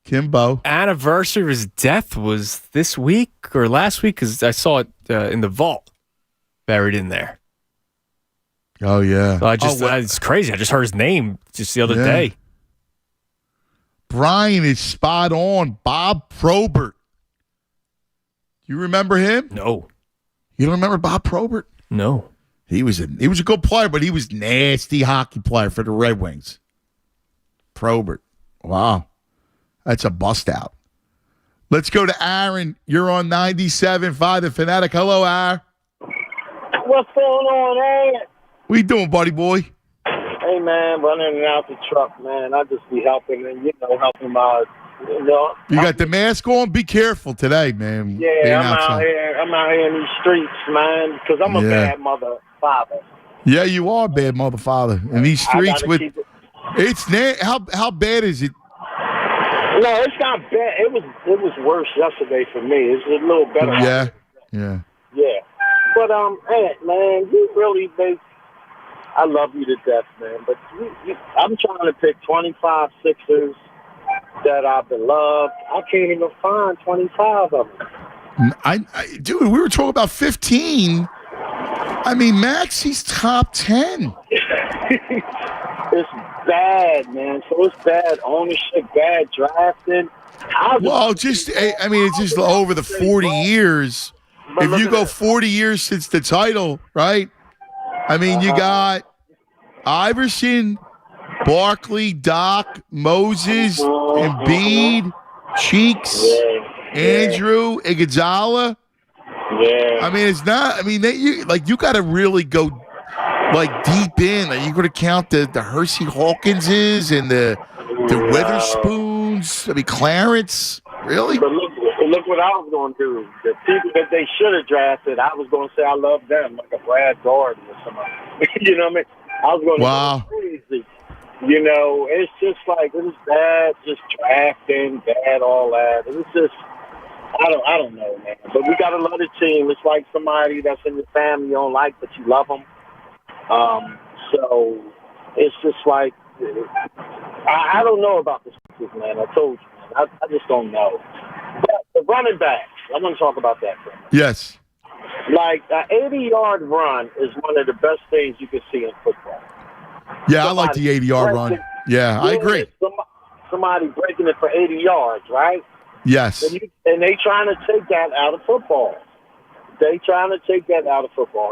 Kimbo anniversary of his death was this week or last week because I saw it in the vault, buried in there. Oh, yeah. So it's crazy. I just heard his name just the other day. Brian is spot on. Bob Probert. You remember him? No. You don't remember Bob Probert? No. He was a good player, but he was nasty hockey player for the Red Wings. Probert. Wow. That's a bust out. Let's go to Aaron. You're on 97.5 The Fanatic. Hello, Aaron. What's going on, Aaron? What you doing, buddy boy? Hey, man, running in and out the truck, man. I just be helping and, helping out, You got the mask on? Be careful today, man. Yeah, I'm out here in these streets, man, because I'm a bad mother father. Yeah, you are a bad mother father. In these streets how bad is it? No, it's not bad. It was worse yesterday for me. It's a little better. Yeah. But hey, man, you really I love you to death, man. But I'm trying to pick 25 Sixers that I've been loved. I can't even find 25 of them. Dude, we were talking about 15. I mean, Maxi's top 10. It's bad, man. So it's bad ownership, bad drafting. It's just over the 40 years. If you go 40 years since the title, right? I mean, you got Iverson, Barkley, Doc, Moses, Embiid, Cheeks, Andrew, Iguodala. Yeah. I mean, it's not. I mean, you got to really go deep in. Like, you got to count the Hersey Hawkinses and the Witherspoons. I mean, Clarence. Really? But look what I was going to do. The people that they should have drafted, I was going to say I love them, like a Brad Gordon or somebody. You know what I mean? I was going to go crazy. It's just like, it was bad, just drafting, bad, all that. It was just, I don't know, man. But we got to love the team. It's like somebody that's in your family you don't like, but you love them. So it's just like, I don't know about the Sixers, man. I told you, man. I just don't know. But the running backs, I'm going to talk about that for a minute. Yes. Like, an 80-yard run is one of the best things you can see in football. Yeah, I like the 80-yard run. Yeah, I agree. Somebody breaking it for 80 yards, right? Yes. And they trying to take that out of football.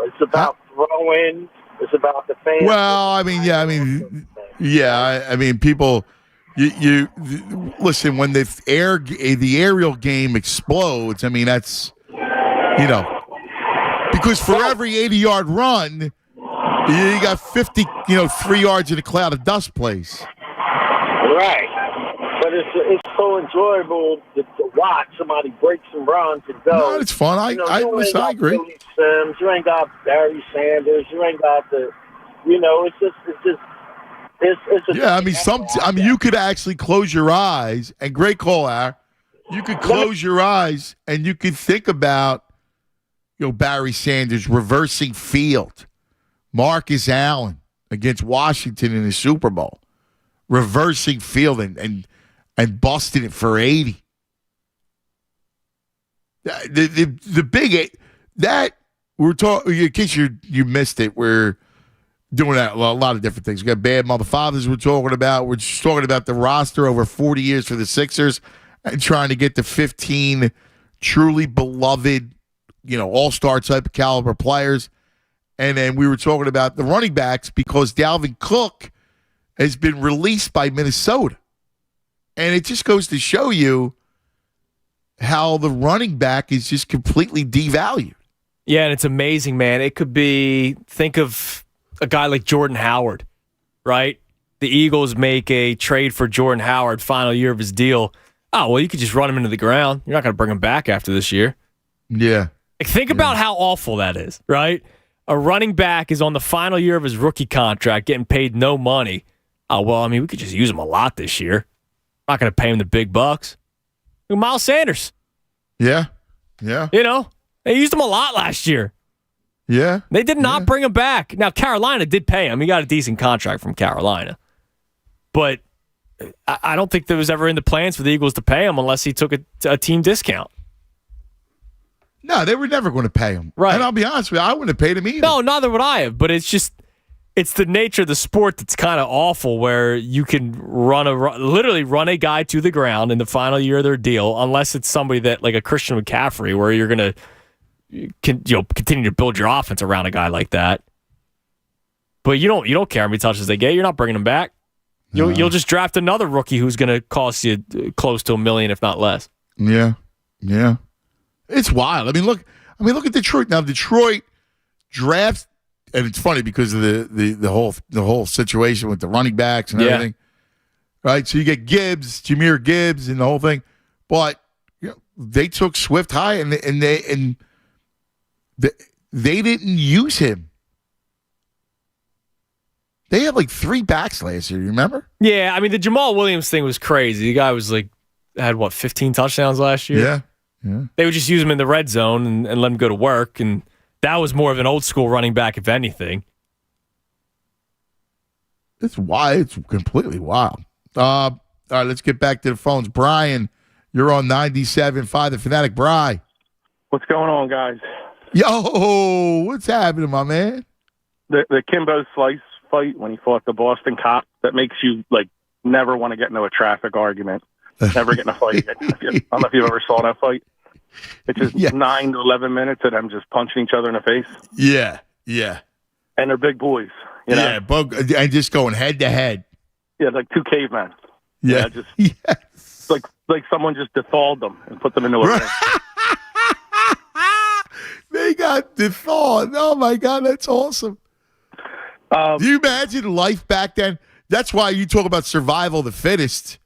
It's about throwing. It's about the fans. Well, I mean, people. You listen when the aerial game explodes. I mean, that's because for every 80-yard run, you got 50, 3 yards in a cloud of dust plays. Right. But it's so enjoyable to watch somebody break some runs and go. No, it's fun. I agree. Billy Sims, you ain't got Barry Sanders. You ain't got the. It's just. You could actually close your eyes, and great call, Ar. You could close your eyes, and you could think about, Barry Sanders reversing field, Marcus Allen against Washington in the Super Bowl, reversing field and busting it for 80. The big that we're talking. In case you missed it, we're doing that, a lot of different things. We got bad mother fathers we're talking about. We're just talking about the roster over 40 years for the Sixers and trying to get to 15 truly beloved, all-star type of caliber players. And then we were talking about the running backs because Dalvin Cook has been released by Minnesota. And it just goes to show you how the running back is just completely devalued. Yeah, and it's amazing, man. It could be, think of a guy like Jordan Howard, right? the Eagles make a trade for Jordan Howard, final year of his deal. Oh, well, you could just run him into the ground. You're not going to bring him back after this year. Yeah. Think about how awful that is, right? A running back is on the final year of his rookie contract, getting paid no money. Oh, well, I mean, we could just use him a lot this year. Not going to pay him the big bucks. Look at Miles Sanders. Yeah. Yeah. You know, they used him a lot last year. Yeah. They did not bring him back. Now, Carolina did pay him. He got a decent contract from Carolina. But I don't think there was ever in the plans for the Eagles to pay him unless he took a team discount. No, they were never going to pay him. Right. And I'll be honest with you, I wouldn't have paid him either. No, neither would I have. But it's the nature of the sport that's kind of awful where you can literally run a guy to the ground in the final year of their deal unless it's somebody that, like a Christian McCaffrey, where you're going to continue to build your offense around a guy like that. But you don't care how many touches they get. You're not bringing them back. You'll just draft another rookie who's going to cost you close to $1 million, if not less. Yeah, yeah, it's wild. I mean, look at Detroit now. Detroit drafts, and it's funny because of the whole situation with the running backs and everything. Right, so you get Jahmyr Gibbs, and the whole thing, but they took Swift high, and they didn't use him. They had like 3 backs last year. You remember? Yeah, I mean the Jamal Williams thing was crazy. The guy was had 15 touchdowns last year. Yeah, yeah. They would just use him in the red zone and let him go to work, and that was more of an old school running back, if anything. It's wild. It's completely wild. All right, let's get back to the phones. Brian, you're on 97.5 The Fanatic. Bri. What's going on, guys? Yo, what's happening, my man? The Kimbo Slice fight when he fought the Boston cop, that makes you never want to get into a traffic argument. Never get in a fight. I don't know if you ever saw that fight. It's just 9 to 11 minutes of them just punching each other in the face. Yeah, yeah. And they're big boys. You know? Yeah, and just going head to head. Yeah, like 2 cavemen. Yeah. Like someone just defawed them and put them into a ring. They got defawed. Oh, my God, that's awesome. Do you imagine life back then? That's why you talk about survival of the fittest.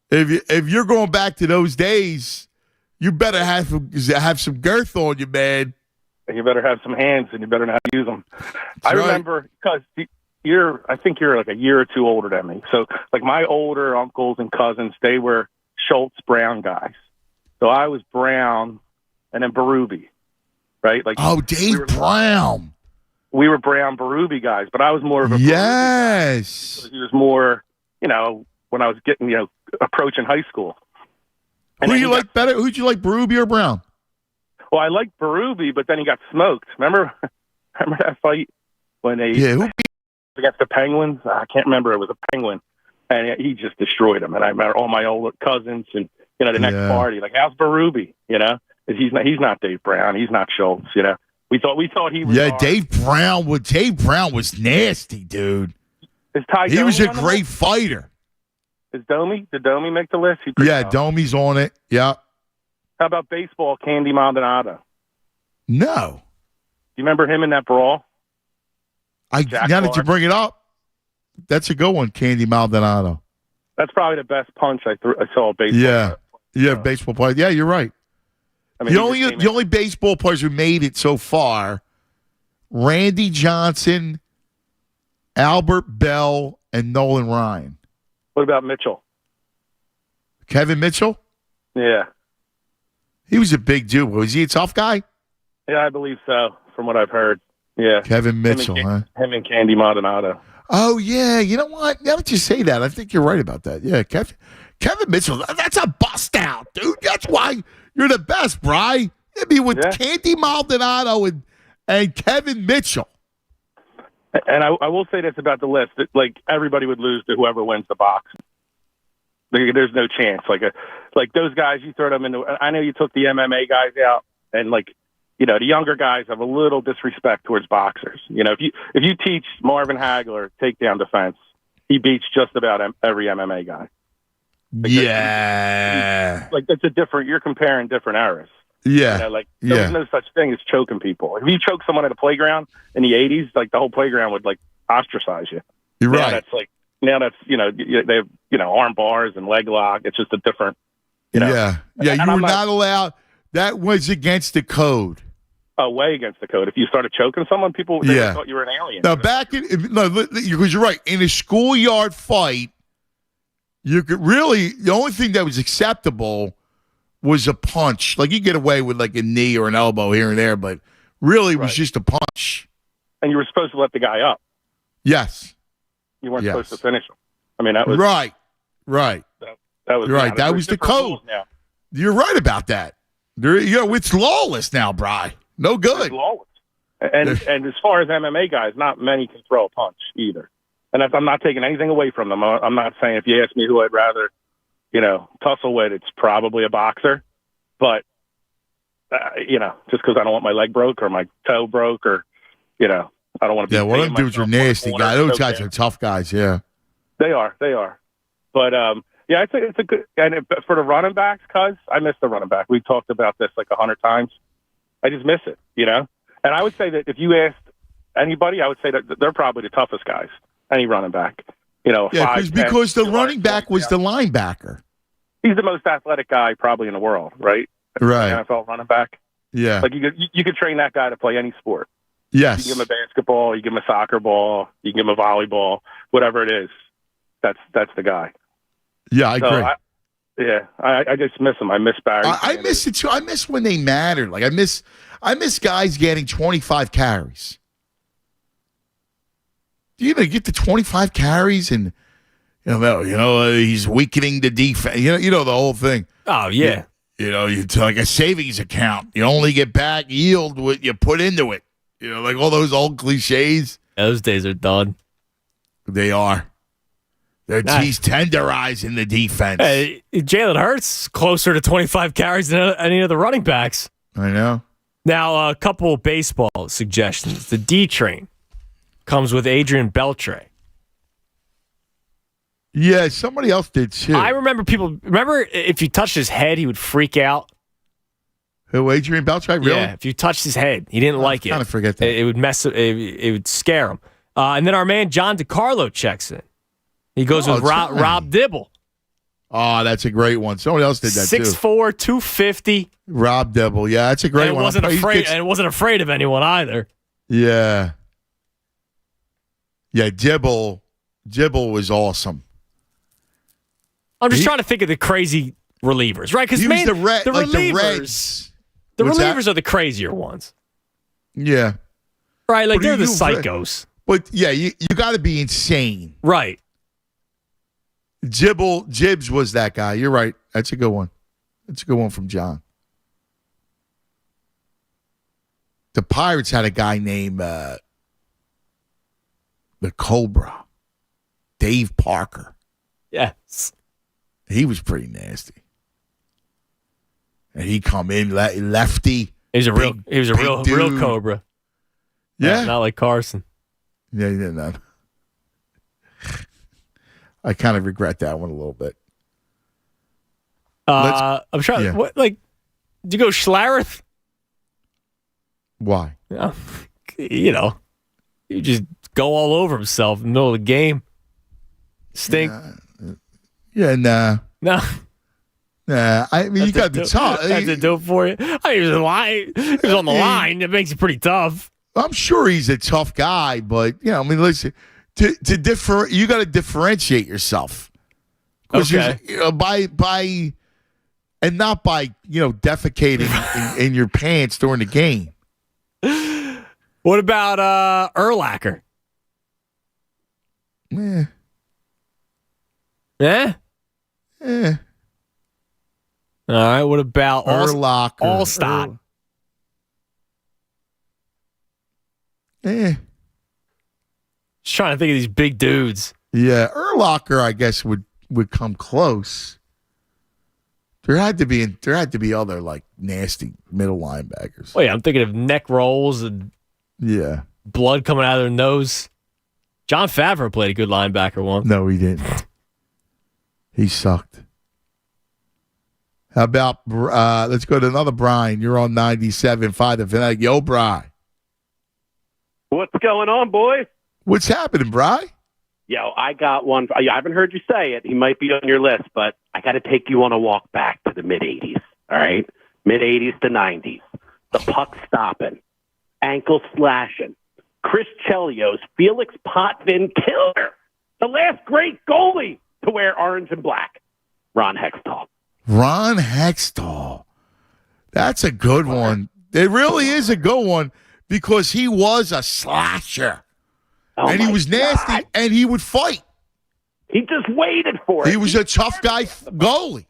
If you're going back to those days, you better have some girth on you, man. And you better have some hands, and you better know how to use them. I remember, because I think you're like a year or 2 older than me. So like my older uncles and cousins, they were Schultz Brown guys. So I was Brown and then Berube, right? Like Dave Brown. We were Brown Berube guys, but I was more of a yes. Guy. He was more, when I was getting, approaching high school. And who do you like better? Who'd you like, Berube or Brown? Well, I liked Berube, but then he got smoked. Remember that fight when they against the Penguins? I can't remember. It was a Penguin, and he just destroyed him. And I remember all my old cousins, and the next party, like, how's Berube? He's not Dave Brown. He's not Schultz. We thought he was. Yeah, Dave Brown was nasty, dude. He was a great fighter. Did Domi make the list? Domi's on it. Yeah. How about baseball, Candy Maldonado? No. Do you remember him in that brawl? Now that you bring it up, that's a good one, Candy Maldonado. That's probably the best punch I saw a baseball. Yeah, baseball player. Yeah, you're right. I mean, the only baseball players who made it so far, Randy Johnson, Albert Bell, and Nolan Ryan. What about Mitchell? Kevin Mitchell? Yeah. He was a big dude. Was he a tough guy? Yeah, I believe so, from what I've heard. Yeah. Kevin Mitchell, Him and Candy Maldonado. Oh, yeah. You know what? Now that you say that, I think you're right about that. Yeah, Kevin Mitchell, that's a bust out, dude. That's why you're the best, Bri. I mean, with Candy Maldonado and Kevin Mitchell. And I will say this about the list. That, everybody would lose to whoever wins the box. There's no chance. Like those guys, you throw them into. I know you took the MMA guys out, and the younger guys have a little disrespect towards boxers. If you teach Marvin Hagler takedown defense, he beats just about every MMA guy. That's a different. You're comparing different eras. Yeah. There's no such thing as choking people. If you choke someone at a playground in the 80s, the whole playground would ostracize you. You're right. Now that's they have arm bars and leg lock. It's just a different. Yeah. You were not allowed. That was against the code. Way against the code. If you started choking someone, people thought you were an alien. Now because you're right. In a schoolyard fight, you could really the only thing that was acceptable was a punch. Like you get away with like a knee or an elbow here and there, but really it was just a punch. And you were supposed to let the guy up. Yes. You weren't supposed to finish him. I mean, that was right. That was right. That was the code. You're right about that. It's lawless now, Bri. No good. It's lawless. And as far as MMA guys, not many can throw a punch either. And I'm not taking anything away from them. I'm not saying if you ask me who I'd rather, tussle with, it's probably a boxer. But just because I don't want my leg broke or my toe broke or, I don't want to be. Yeah, well, them dudes are nasty guys. Those guys are tough guys. Yeah, they are. But I think it's a good. And for the running backs, cuz I miss the running back. We've talked about this like 100 times. I just miss it, And I would say that if you asked anybody, I would say that they're probably the toughest guys. Any running back, because the running back was the linebacker. He's the most athletic guy probably in the world, right? Right. NFL running back. Yeah. Like you could train that guy to play any sport. Yes. You give him a basketball, you give him a soccer ball, you give him a volleyball, whatever it is. That's the guy. Yeah, I agree. I just miss him. I miss Barry. I miss it too. I miss when they mattered. Like I miss guys getting 25 carries. You get the 25 carries and he's weakening the defense. The whole thing. Oh yeah. It's like a savings account. You only get back yield what you put into it. Like all those old cliches. Those days are done. They are. He's tenderizing the defense. Hey, Jalen Hurts closer to 25 carries than any of the running backs. I know. Now, a couple of baseball suggestions. The D train comes with Adrian Beltre. Yeah, somebody else did too. I remember if you touched his head, he would freak out. Who, Adrian Beltre? Really? Yeah, if you touched his head, he didn't like it. I kind of forget that. It would it would scare him. And then our man John DiCarlo checks in. He goes with Rob Dibble. Oh, that's a great one. Somebody else did that 6'4", 250. Rob Dibble. Yeah, that's a great one. And wasn't afraid of anyone either. Yeah. Yeah, Dibble was awesome. I'm just trying to think of the crazy relievers, right? Because the relievers, the relievers are the crazier ones. Yeah. Right, like they're the psychos. But yeah, you got to be insane. Right. Jibbs was that guy. You're right. That's a good one. That's a good one from John. The Pirates had a guy named the Cobra, Dave Parker. Yes. He was pretty nasty. And he come in lefty. He was a real Cobra. Yeah. Not like Carson. Yeah, he did not. I kind of regret that one a little bit. I'm trying. Yeah. Did you go Schlareth? Why? You just go all over himself in the middle of the game. Stink. Yeah, nah. No. Nah, I mean, you got the top. That's to do it for you. He was on the line. It makes it pretty tough. I'm sure he's a tough guy, but listen, to differ, you got to differentiate yourself. Okay. By and not by defecating in your pants during the game. What about Urlacher? Yeah. Yeah. Yeah. All right. What about Urlacher? Allstott? Yeah. Just trying to think of these big dudes. Yeah, Urlacher, I guess would come close. There had to be other like nasty middle linebackers. Oh yeah, I'm thinking of neck rolls and blood coming out of their nose. John Favreau played a good linebacker once. No, he didn't. He sucked. How about let's go to another Brian. You're on 97.5 The Fanatic. Yo, Brian. What's going on, boys? What's happening, Brian? Yo, I got one. I haven't heard you say it. He might be on your list, but I got to take you on a walk back to the mid-'80s, all right? Mid-'80s to 90s. The puck stopping, ankle slashing, Chris Chelios, Felix Potvin killer, the last great goalie to wear orange and black, Ron Hextall. Ron Hextall. That's a good one. It really is a good one because he was a slasher. And he was nasty, and he would fight. He just waited for it. He was a tough guy goalie.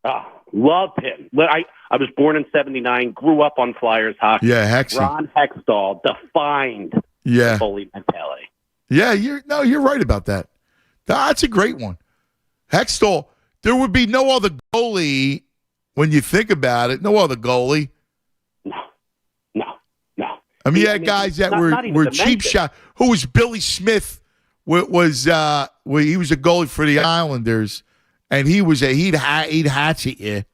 Oh, loved him. I was born in 79, grew up on Flyers hockey. Yeah, Hexy. Ron Hextall defined goalie mentality. Yeah, you're right about that. That's a great one. Hextall, there would be no other goalie when you think about it. No other goalie. No. I mean, you had guys that were cheap shot. Who was Billy Smith? He was a goalie for the Islanders, and he'd hatchet you,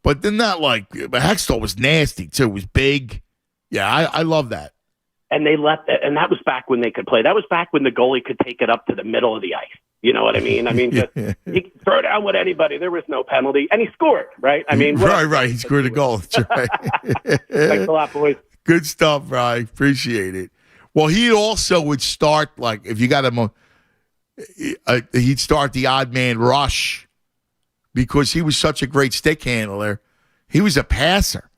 but then not like. But Hextall was nasty too. Was big. Yeah, I love that. And they let that, and that was back when they could play. That was back when the goalie could take it up to the middle of the ice. You know what I mean? I mean, just he could throw down with anybody. There was no penalty, and he scored. Right? I mean, right. He scored a goal. That's right. Thanks a lot, boys. Good stuff, Ryan. Appreciate it. Well, he also would start, like, if you got him, he'd start the odd man rush because he was such a great stick handler. He was a passer.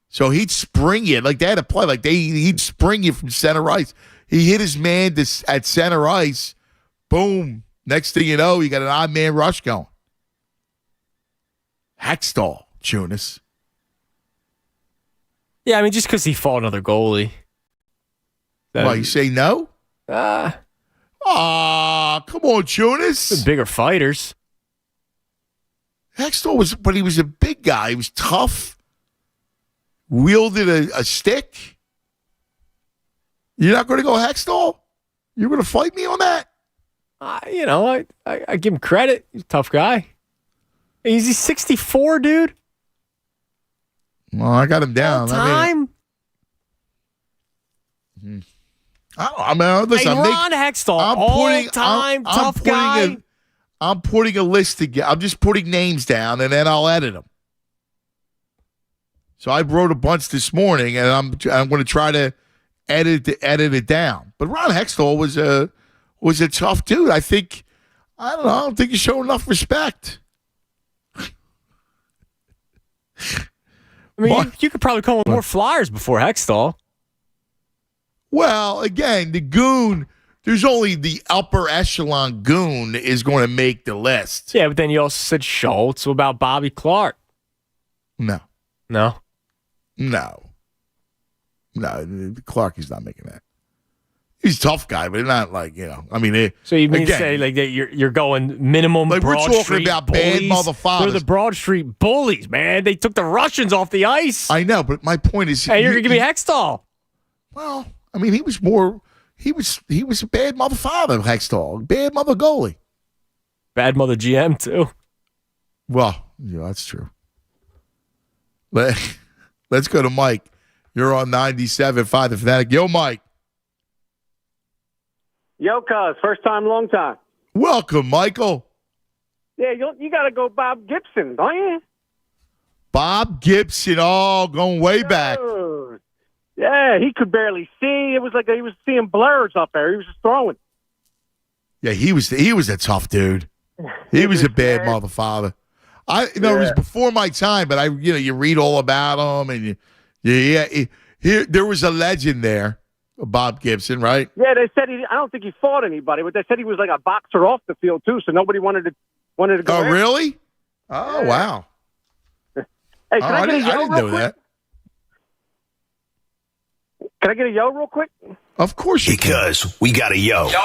So he'd spring you. Like, they had to play. Like, he'd spring you from center ice. He hit his man at center ice. Boom. Next thing you know, you got an odd man rush going. Hextall, Tunis. Yeah, I mean, just because he fought another goalie. Why, you say no? Come on, Tunis. Bigger fighters. Hextall but he was a big guy. He was tough. Wielded a stick. You're not going to go Hextall? You're going to fight me on that? I give him credit. He's a tough guy. He's 64, dude. Well, I got him down. Time. Listen, Ron Hextall, all-time tough guy. I'm putting a list together. I'm just putting names down, and then I'll edit them. So I wrote a bunch this morning, and I'm going to try to edit it down. But Ron Hextall was a tough dude. I don't think you show enough respect. I mean, you could probably call him more Flyers before Hextall. Well, again, the goon, there's only the upper echelon goon is going to make the list. Yeah, but then you also said Schultz. What about Bobby Clark? No. Clark is not making that. He's a tough guy, but not like, I mean. So you mean to say like that you're going minimum like Broad we're talking Street about bullies? Bad mother fathers. They're the Broad Street bullies, man. They took the Russians off the ice. I know, but my point is. Hey, you're going to give me Hextall. Well, I mean, he was a bad mother father, Hextall. Bad mother goalie. Bad mother GM, too. Well, yeah, that's true. Let's go to Mike. You're on 97.5 The Fanatic. Yo, Mike. Yo, cuz, first time, long time. Welcome, Michael. Yeah, you got to go Bob Gibson, don't you? Bob Gibson, going way back. Yeah, he could barely see. It was like he was seeing blurs up there. He was just throwing. Yeah, he was a tough dude. He was a bad mother father. It was before my time, but you read all about him, and there was a legend there. Bob Gibson, right? Yeah, they said I don't think he fought anybody, but they said he was like a boxer off the field too, so nobody wanted to go. Oh, really? Oh, yeah. Wow. Hey, can I get a yo I didn't know that. Can I get a yo real quick? Of course you Because we got a yo. Yo.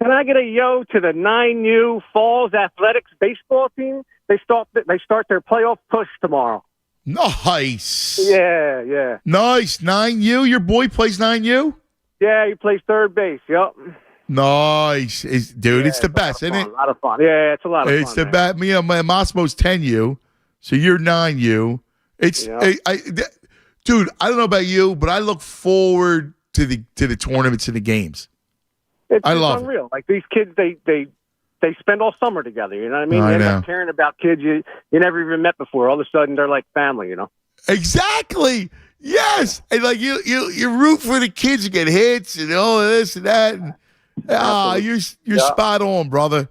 Can I get a yo to the 9U Falls Athletics baseball team? They start their playoff push tomorrow. Nice. Yeah. Nice. 9U. Your boy plays 9U? Yeah, he plays third base. Yep. Nice. It's the best, isn't it? A lot of fun. Yeah, it's a lot of fun. It's the best. Massimo's 10U, so you're 9U. Dude, I don't know about you, but I look forward to the tournaments and the games. It's I just love unreal. Like these kids, they spend all summer together. You know what I mean? I You end know. up caring about kids you never even met before. All of a sudden, they're like family. You know? Exactly. Yes. And like you root for the kids to get hits and all of this and that. And, you're spot on, brother.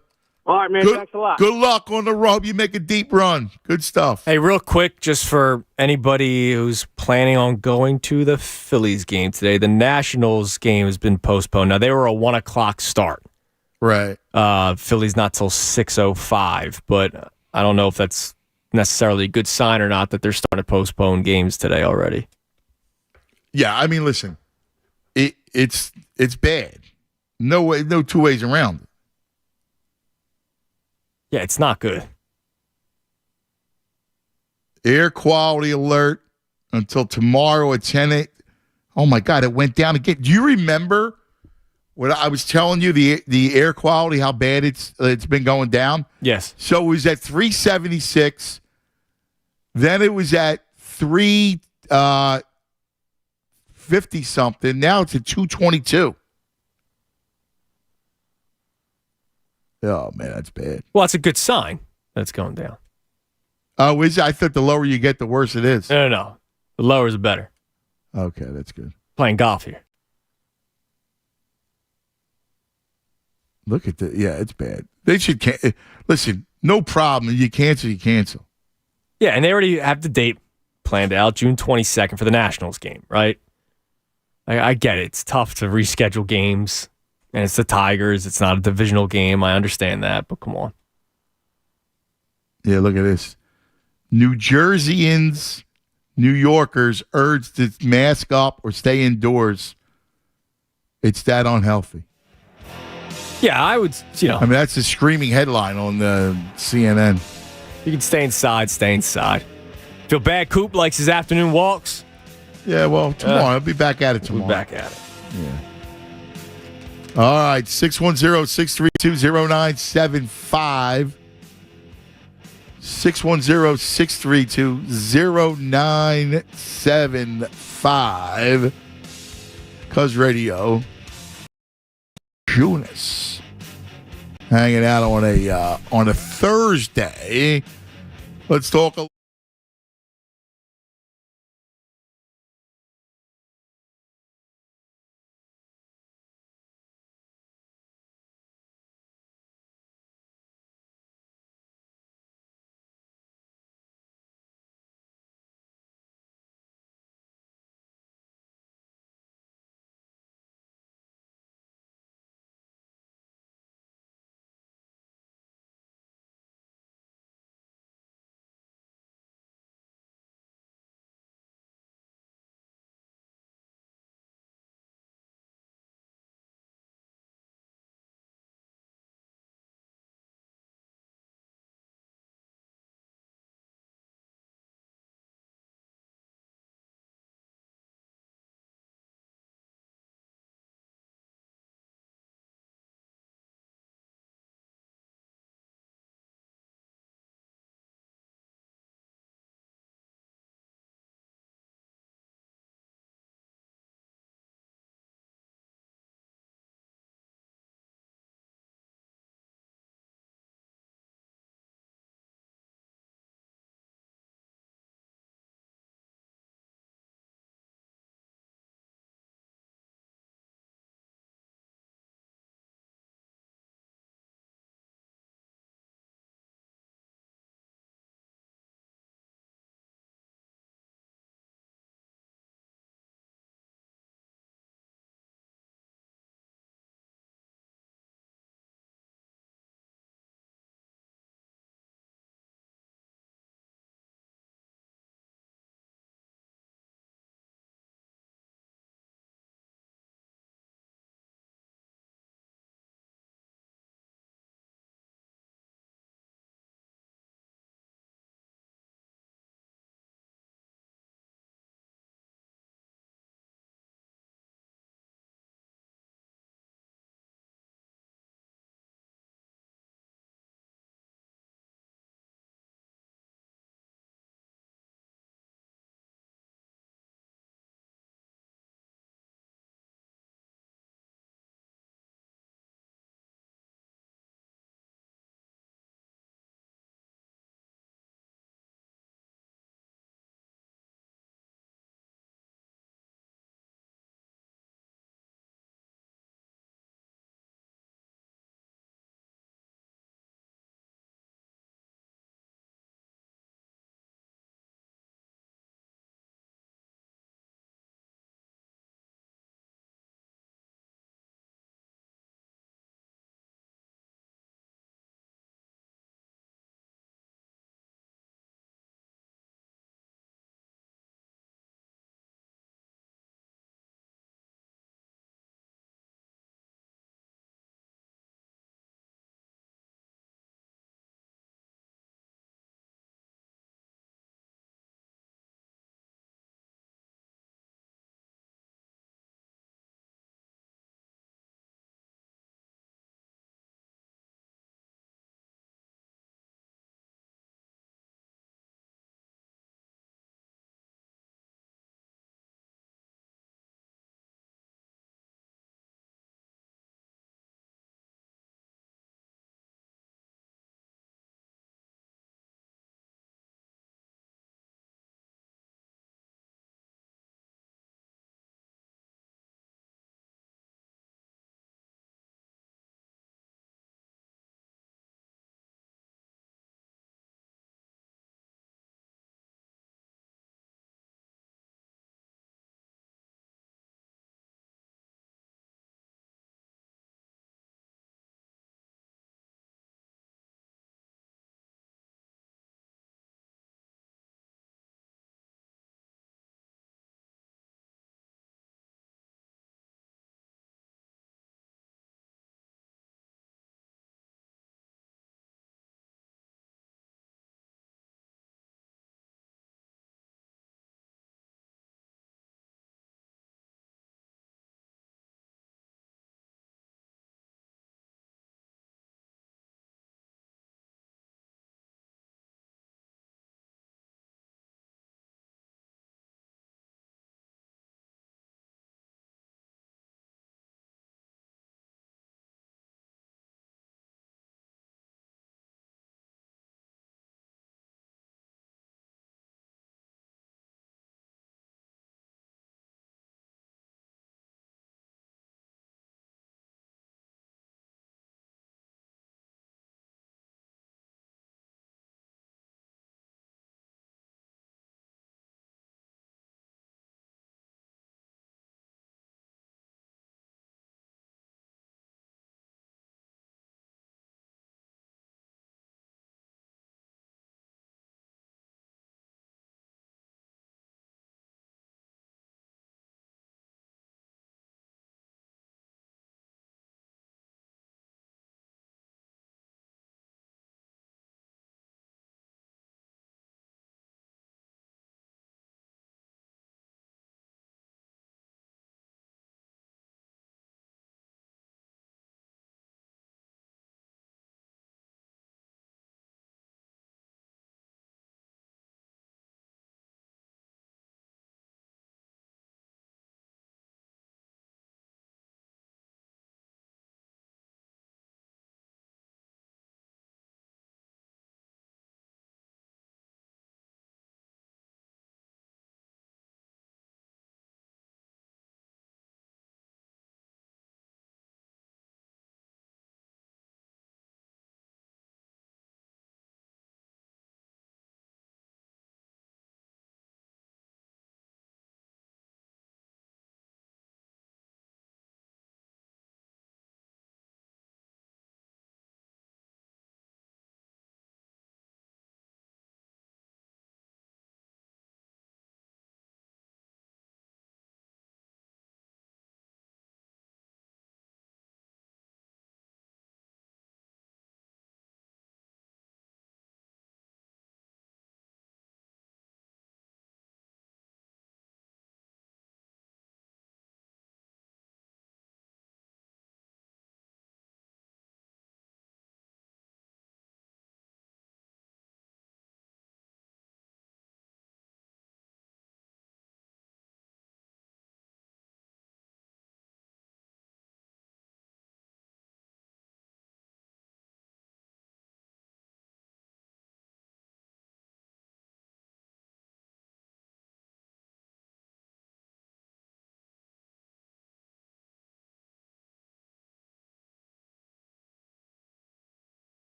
All right, man. Thanks a lot. Good luck on the road. You make a deep run. Good stuff. Hey, real quick, just for anybody who's planning on going to the Phillies game today, the Nationals game has been postponed. Now, they were a 1 o'clock start. Right. Phillies not till 6:05, but I don't know if that's necessarily a good sign or not that they're starting to postpone games today already. Yeah, I mean, listen, it's bad. No way, no two ways around it. Yeah, it's not good. Air quality alert until tomorrow at 10. Oh my God, it went down again. Do you remember what I was telling you? The air quality, how bad it's been going down. Yes. So it was at 376. Then it was at 350 something. Now it's at 222. Oh, man, that's bad. Well, it's a good sign that it's going down. Oh, is it? I thought the lower you get, the worse it is. No. The lower is the better. Okay, that's good. Playing golf here. Look at it's bad. They should listen, no problem. You cancel. Yeah, and they already have the date planned out, June 22nd for the Nationals game, right? I get it. It's tough to reschedule games. And it's the Tigers. It's not a divisional game. I understand that, but come on. Yeah, look at this. New Jerseyans, New Yorkers urged to mask up or stay indoors. It's that unhealthy. Yeah, I would, I mean, that's a screaming headline on the CNN. You can stay inside, stay inside. Feel bad Coop likes his afternoon walks? Yeah, well, tomorrow. I'll be back at it tomorrow. We'll be back at it. Yeah. All right, 610-632-0975. 610-632-0975. Cuz Radio. Jonas. Hanging out on a Thursday. Let's talk a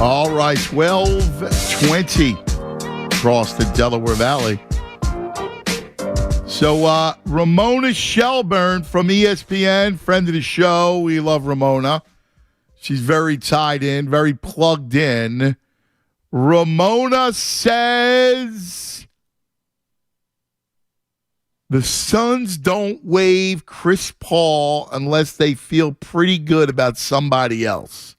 All right, 12:20 across the Delaware Valley. So Ramona Shelburne from ESPN, friend of the show. We love Ramona. She's very tied in, very plugged in. Ramona says the Suns don't waive Chris Paul unless they feel pretty good about somebody else.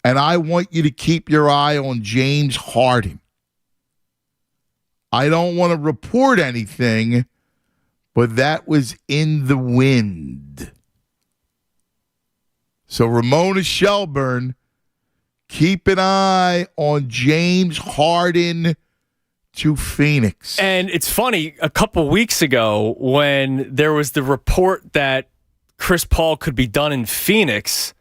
And I want you to keep your eye on James Harden. I don't want to report anything, but that was in the wind. So Ramona Shelburne, keep an eye on James Harden to Phoenix. And it's funny, a couple weeks ago when there was the report that Chris Paul could be done in Phoenix,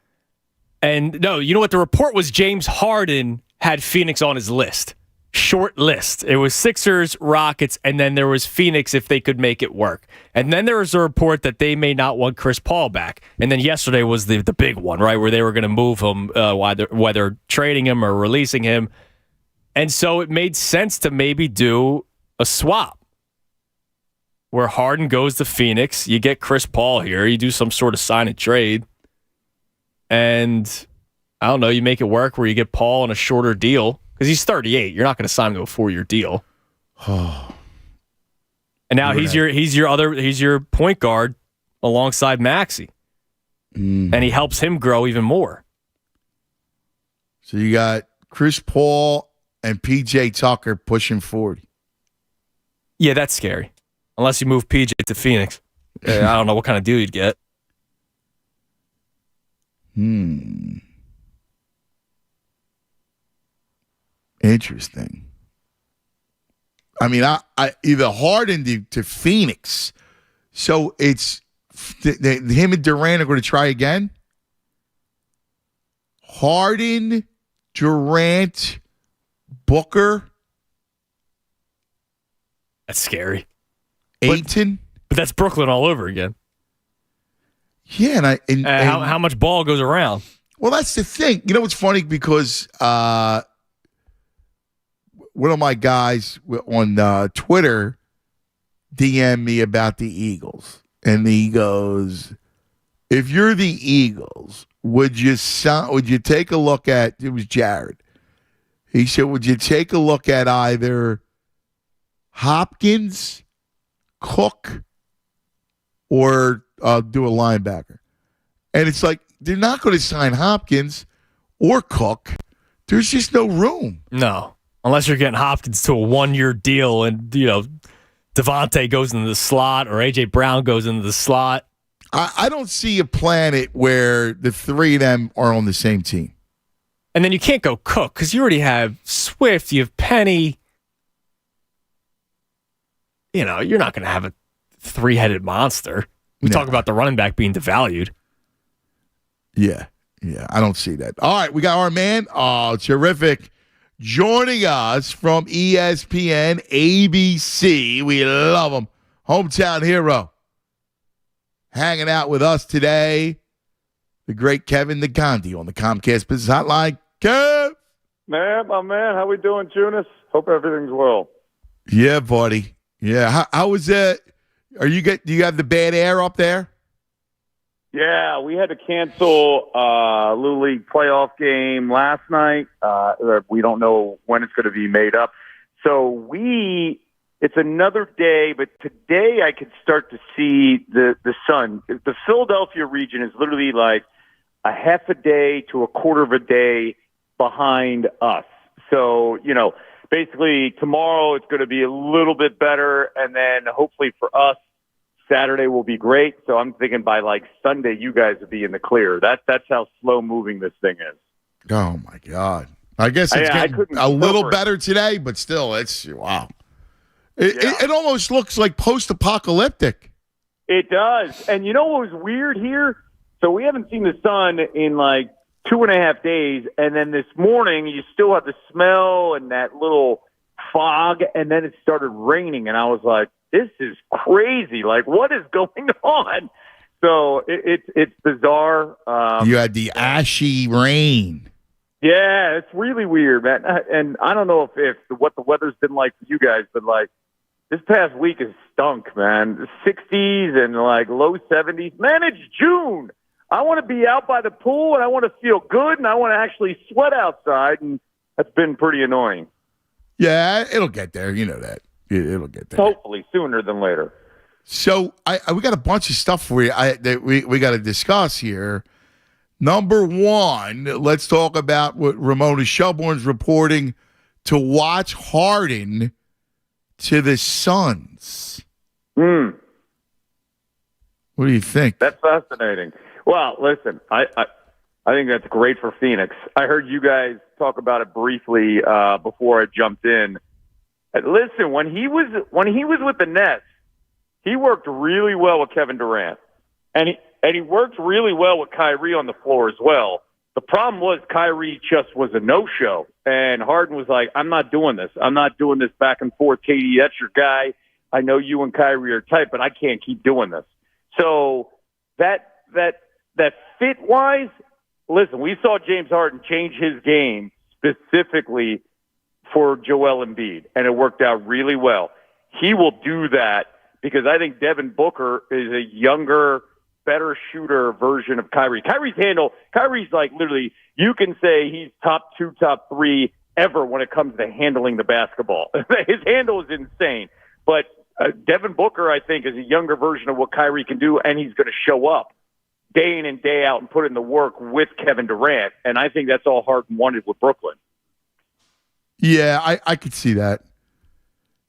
and no, you know what? The report was James Harden had Phoenix on his list. Short list. It was Sixers, Rockets, and then there was Phoenix if they could make it work. And then there was a report that they may not want Chris Paul back. And then yesterday was the big one, right, where they were going to move him, whether trading him or releasing him. And so it made sense to maybe do a swap where Harden goes to Phoenix. You get Chris Paul here. You do some sort of sign and trade. And I don't know, you make it work where you get Paul on a shorter deal. Because he's 38. You're not going to sign him to a 4-year deal. And now he's your point guard alongside Maxey. And he helps him grow even more. So you got Chris Paul and PJ Tucker pushing 40. Yeah, that's scary. Unless you move PJ to Phoenix. I don't know what kind of deal you'd get. Interesting. I mean, I either Harden to Phoenix. So it's him and Durant are going to try again. Harden, Durant, Booker. That's scary. Ayton. But that's Brooklyn all over again. Yeah, and how much ball goes around? Well, that's the thing. You know what's funny? Because one of my guys on Twitter DM'd me about the Eagles. And he goes, if you're the Eagles, would you take a look at, it was Jared. He said, would you take a look at either Hopkins, Cook, or do a linebacker? And it's like, they're not going to sign Hopkins or Cook. There's just no room. No. Unless you're getting Hopkins to a 1-year deal and, Devontae goes into the slot or A.J. Brown goes into the slot. I don't see a planet where the three of them are on the same team. And then you can't go Cook because you already have Swift, you have Penny. You're not going to have a three-headed monster. We talk about the running back being devalued. Yeah, I don't see that. All right, we got our man. Oh, terrific. Joining us from ESPN, ABC. We love him. Hometown hero. Hanging out with us today, the great Kevin Gandhi on the Comcast Business Hotline. Kev! Man, my man, how we doing, Jonas? Hope everything's well. Yeah, buddy. Yeah, how was it? Do you have the bad air up there? Yeah, we had to cancel Little League playoff game last night. We don't know when it's going to be made up. So it's another day, but today I could start to see the sun. The Philadelphia region is literally like a half a day to a quarter of a day behind us. So, basically tomorrow it's going to be a little bit better, and then hopefully for us, Saturday will be great. So I'm thinking by like Sunday, you guys will be in the clear. That's how slow moving this thing is. Oh my God. I guess it's getting a little better today, but still it's wow. It almost looks like post-apocalyptic. It does. And you know what was weird here? So we haven't seen the sun in like 2.5 days. And then this morning you still have the smell and that little fog. And then it started raining. And I was like, this is crazy. Like, what is going on? So it's bizarre. You had the ashy rain. Yeah, it's really weird, man. And I don't know if what the weather's been like for you guys, but like this past week has stunk, man. The 60s and like low 70s. Man, it's June. I want to be out by the pool, and I want to feel good, and I want to actually sweat outside, and that's been pretty annoying. Yeah, it'll get there. You know that. It'll get there. Hopefully sooner than later. So we got a bunch of stuff for you that we got to discuss here. Number one, let's talk about what Ramona Shelbourne's reporting to watch Harden to the Suns. What do you think? That's fascinating. Well, listen, I think that's great for Phoenix. I heard you guys talk about it briefly before I jumped in. Listen, when he was with the Nets, he worked really well with Kevin Durant, and he worked really well with Kyrie on the floor as well. The problem was Kyrie just was a no-show, and Harden was like, I'm not doing this. I'm not doing this back and forth. KD, that's your guy. I know you and Kyrie are tight, but I can't keep doing this. So that fit-wise, listen, we saw James Harden change his game specifically for Joel Embiid, and it worked out really well. He will do that because I think Devin Booker is a younger, better shooter version of Kyrie. Kyrie's like literally, you can say he's top 2, top 3 ever when it comes to handling the basketball. His handle is insane. But Devin Booker, I think, is a younger version of what Kyrie can do, and he's going to show up day in and day out and put in the work with Kevin Durant. And I think that's all Harden wanted with Brooklyn. Yeah, I could see that.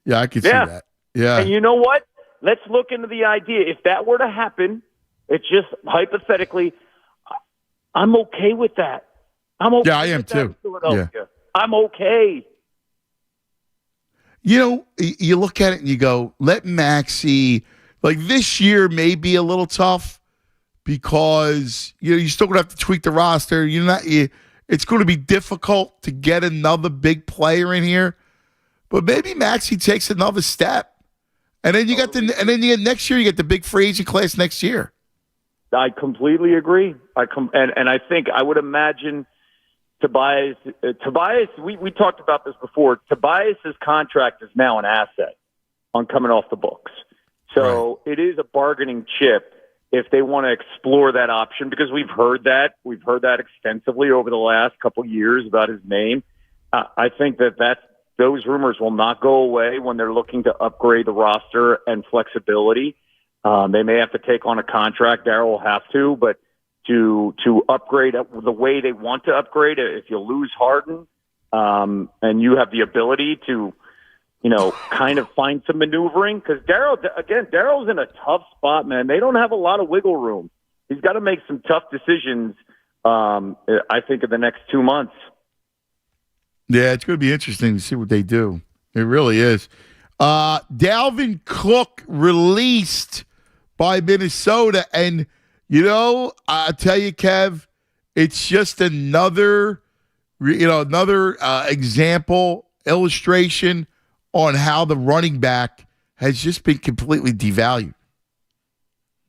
Yeah, I could see that. Yeah. And you know what? Let's look into the idea. If that were to happen, it's just hypothetically, I'm okay with that. I'm okay. Yeah, I am too. Philadelphia. Yeah. I'm okay. You know, you look at it and you go, let Maxey, like this year may be a little tough because, you're still going to have to tweak the roster. It's going to be difficult to get another big player in here, but maybe Maxey takes another step. And then you get next year, you get the big free agent class next year. I completely agree. And I think I would imagine Tobias, we talked about this before. Tobias's contract is now an asset on coming off the books. So It is a bargaining chip if they want to explore that option, because we've heard that extensively over the last couple of years about his name. I think those rumors will not go away when they're looking to upgrade the roster and flexibility. They may have to take on a contract. Daryl will have to, but to upgrade the way they want to upgrade it, if you lose Harden, and you have the ability to, kind of find some maneuvering, because Daryl's in a tough spot, man. They don't have a lot of wiggle room. He's got to make some tough decisions, I think, in the next 2 months. Yeah, it's going to be interesting to see what they do. It really is. Dalvin Cook released by Minnesota, and I tell you, Kev, it's just another example, illustration on how the running back has just been completely devalued.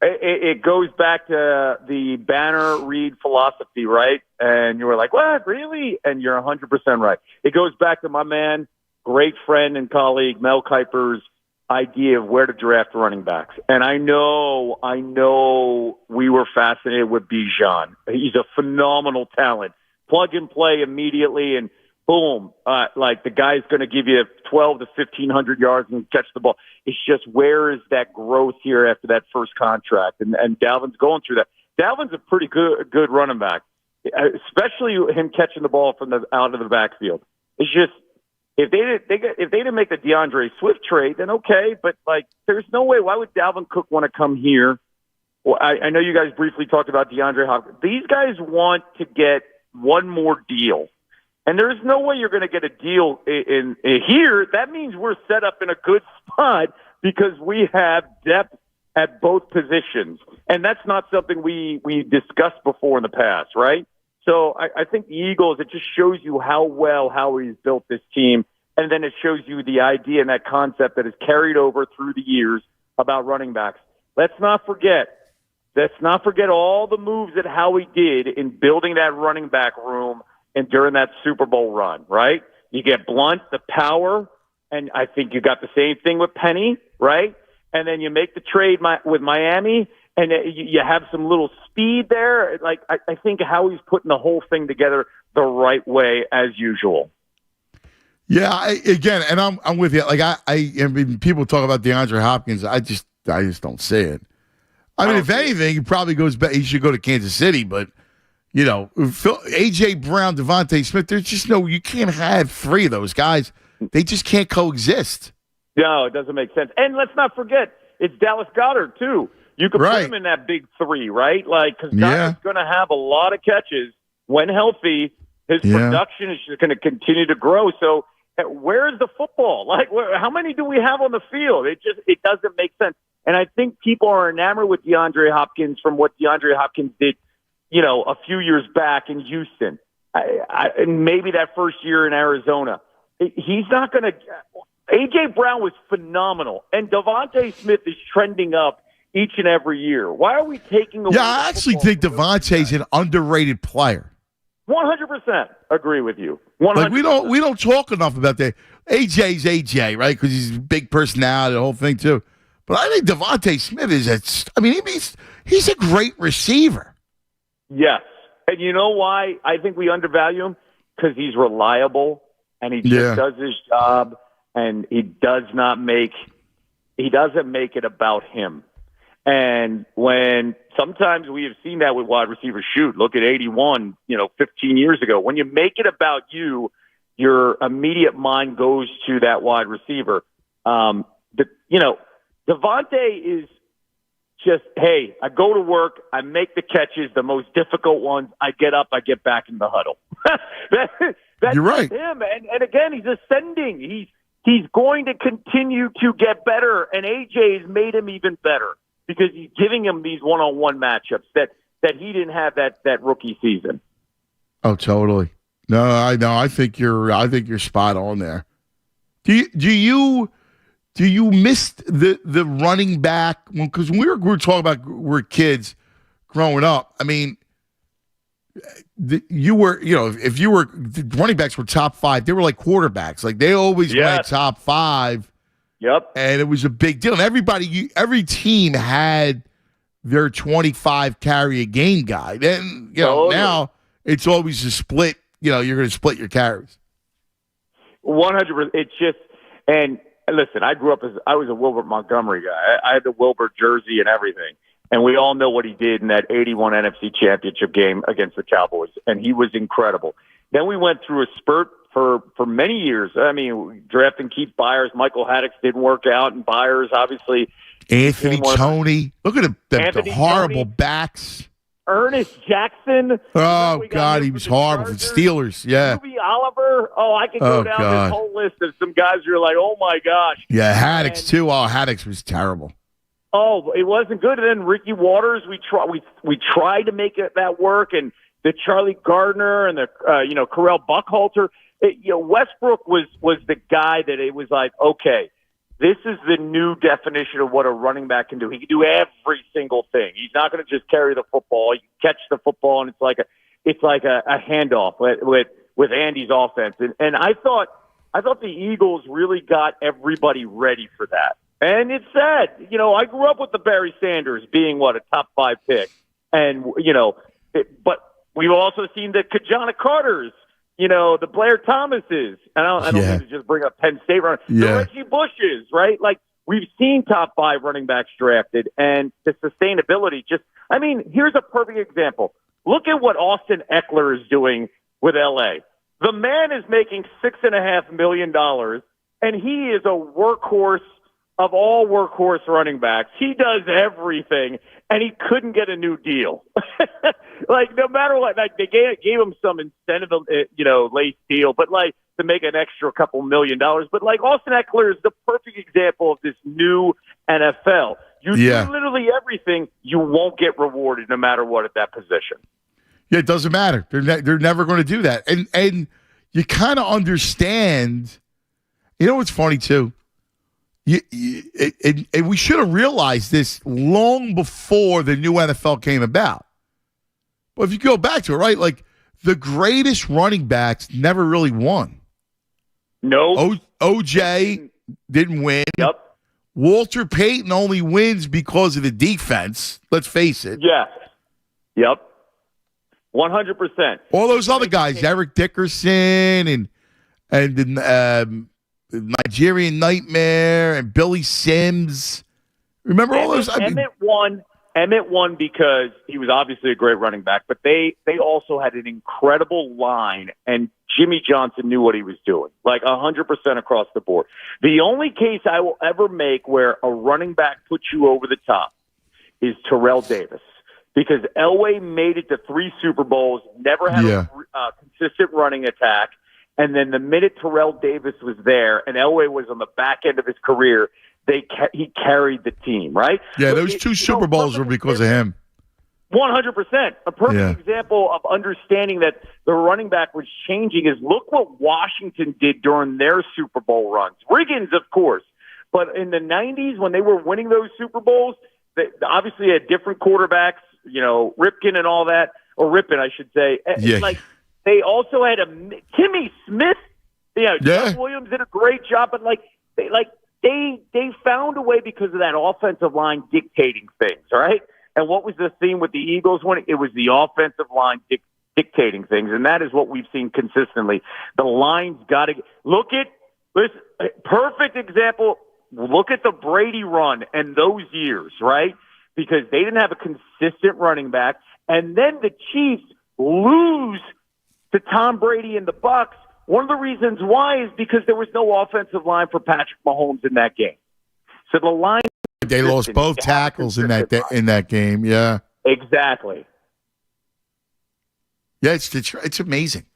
It goes back to the banner read philosophy, right? And you were like, what, really? And you're 100% right. It goes back to my man, great friend and colleague, Mel Kiper's idea of where to draft running backs. And I know we were fascinated with Bijan. He's a phenomenal talent. Plug and play immediately, and boom, like the guy's going to give you 12 to 1,500 yards and catch the ball. It's just, where is that growth here after that first contract? And Dalvin's going through that. Dalvin's a pretty good running back, especially him catching the ball from out of the backfield. It's just, if they didn't make the DeAndre Swift trade, then okay. But there's no way. Why would Dalvin Cook want to come here? Well, I know you guys briefly talked about DeAndre Hopkins. These guys want to get one more deal. And there's no way you're going to get a deal in here. That means we're set up in a good spot because we have depth at both positions. And that's not something we discussed before in the past, right? So I think the Eagles, it just shows you how well Howie's built this team. And then it shows you the idea and that concept that is carried over through the years about running backs. Let's not forget all the moves that Howie did in building that running back room and during that Super Bowl run, right? You get Blunt, the power, and I think you got the same thing with Penny, right? And then you make the trade with Miami, and you have some little speed there. Like I think Howie's putting the whole thing together the right way as usual. Yeah, I'm with you. Like I mean, people talk about DeAndre Hopkins. I just don't see it. I mean, if anything, he probably goes back. He should go to Kansas City, but AJ Brown, Devontae Smith. There's just you can't have three of those guys. They just can't coexist. No, it doesn't make sense. And let's not forget, it's Dallas Goedert too. You could put him in that big three, right? Like, because Goddard's going to have a lot of catches when healthy. His production is just going to continue to grow. So, where's the football? Like, how many do we have on the field? It doesn't make sense. And I think people are enamored with DeAndre Hopkins from what DeAndre Hopkins did, a few years back in Houston, and maybe that first year in Arizona. He's not going to. A.J. Brown was phenomenal, and Devontae Smith is trending up each and every year. Why are we taking away? Yeah, I actually think Devontae's an underrated player. 100% agree with you. 100%. Like we don't talk enough about that. AJ's AJ, right? Because he's a big personality, the whole thing too. But I think Devontae Smith he's a great receiver. Yes, and you know why I think we undervalue him? Because he's reliable and he just does his job, and he doesn't make it about him. And when sometimes we have seen that with wide receivers shoot, look at 81, 15 years ago. When you make it about you, your immediate mind goes to that wide receiver. Devontae is just, hey, I go to work, I make the catches, the most difficult ones, I get up, I get back in the huddle. That's You're right. him. And again, he's ascending. He's going to continue to get better, and AJ has made him even better because he's giving him these one-on-one matchups that he didn't have that rookie season. Oh, totally. No, I think you're spot on there. Do you miss the running back? Because we were talking about we're kids growing up. I mean, if running backs were top five, they were like quarterbacks. Like they always went top five. Yep. And it was a big deal. And every team had their 25 carry a game guy. And now it's always a split. You're going to split your carries. 100%. It's just, and listen, I grew up I was a Wilbert Montgomery guy. I had the Wilbert jersey and everything. And we all know what he did in that 81 NFC Championship game against the Cowboys. And he was incredible. Then we went through a spurt for many years. I mean, drafting Keith Byers, Michael Haddix didn't work out, and Byers obviously. Anthony Toney. Look at the horrible backs. Ernest Jackson. Oh, God, he was horrible for the Steelers. Yeah. Ruby Oliver. Oh, I can go down this whole list of some guys who are like, oh, my gosh. Yeah, Haddix, too. Oh, Haddix was terrible. Oh, it wasn't good. And then Ricky Waters, we tried to make that work, and the Charlie Gardner and the Correll Buckhalter. Westbrook was the guy that it was like, okay, this is the new definition of what a running back can do. He can do every single thing. He's not going to just carry the football. He can catch the football, and it's like a handoff with Andy's offense. And I thought the Eagles really got everybody ready for that. And it's sad. I grew up with the Barry Sanders being a top 5 pick, and but we've also seen the Kajana Carters. The Blair Thomases. I don't mean to just bring up Penn State runner. The Reggie Bushes, right? Like, we've seen top 5 running backs drafted, and the sustainability here's a perfect example. Look at what Austin Eckler is doing with L.A. The man is making $6.5 million, and he is a workhorse of all workhorse running backs. He does everything, and he couldn't get a new deal. Like, no matter what, they gave him some incentive, late deal, but to make an extra couple $1 million. But Austin Eckler is the perfect example of this new NFL. You do literally everything, you won't get rewarded no matter what at that position. Yeah, it doesn't matter. They're never going to do that. And you kind of understand. You know what's funny too? And we should have realized this long before the new NFL came about. But if you go back to it, right, like the greatest running backs never really won. No. OJ didn't win. Yep. Walter Payton only wins because of the defense. Let's face it. Yes. Yep. 100%. All those other guys, Eric Dickerson and the Nigerian Nightmare and Billy Sims. Remember all those? Emmett won because he was obviously a great running back, but they also had an incredible line, and Jimmy Johnson knew what he was doing, like 100% across the board. The only case I will ever make where a running back puts you over the top is Terrell Davis, because Elway made it to 3 Super Bowls, never had a consistent running attack, and then the minute Terrell Davis was there and Elway was on the back end of his career, he carried the team, right? Yeah, those 2 Super Bowls were because of him. 100%. A perfect example of understanding that the running back was changing is look what Washington did during their Super Bowl runs. Riggins, of course. But in the 90s, when they were winning those Super Bowls, they obviously had different quarterbacks, Ripken and all that, or Rippin, I should say. Yeah. Like, they also had Timmy Smith. Doug Williams did a great job, but they found a way because of that offensive line dictating things, right? And what was the theme with the Eagles when it was the offensive line dictating things, and that is what we've seen consistently. The line's got to look at this perfect example. Look at the Brady run and those years, right? Because they didn't have a consistent running back, and then the Chiefs lose to Tom Brady and the Bucks. One of the reasons why is because there was no offensive line for Patrick Mahomes in that game. So the line. They lost both tackles in that game. Yeah, exactly. Yeah, it's amazing,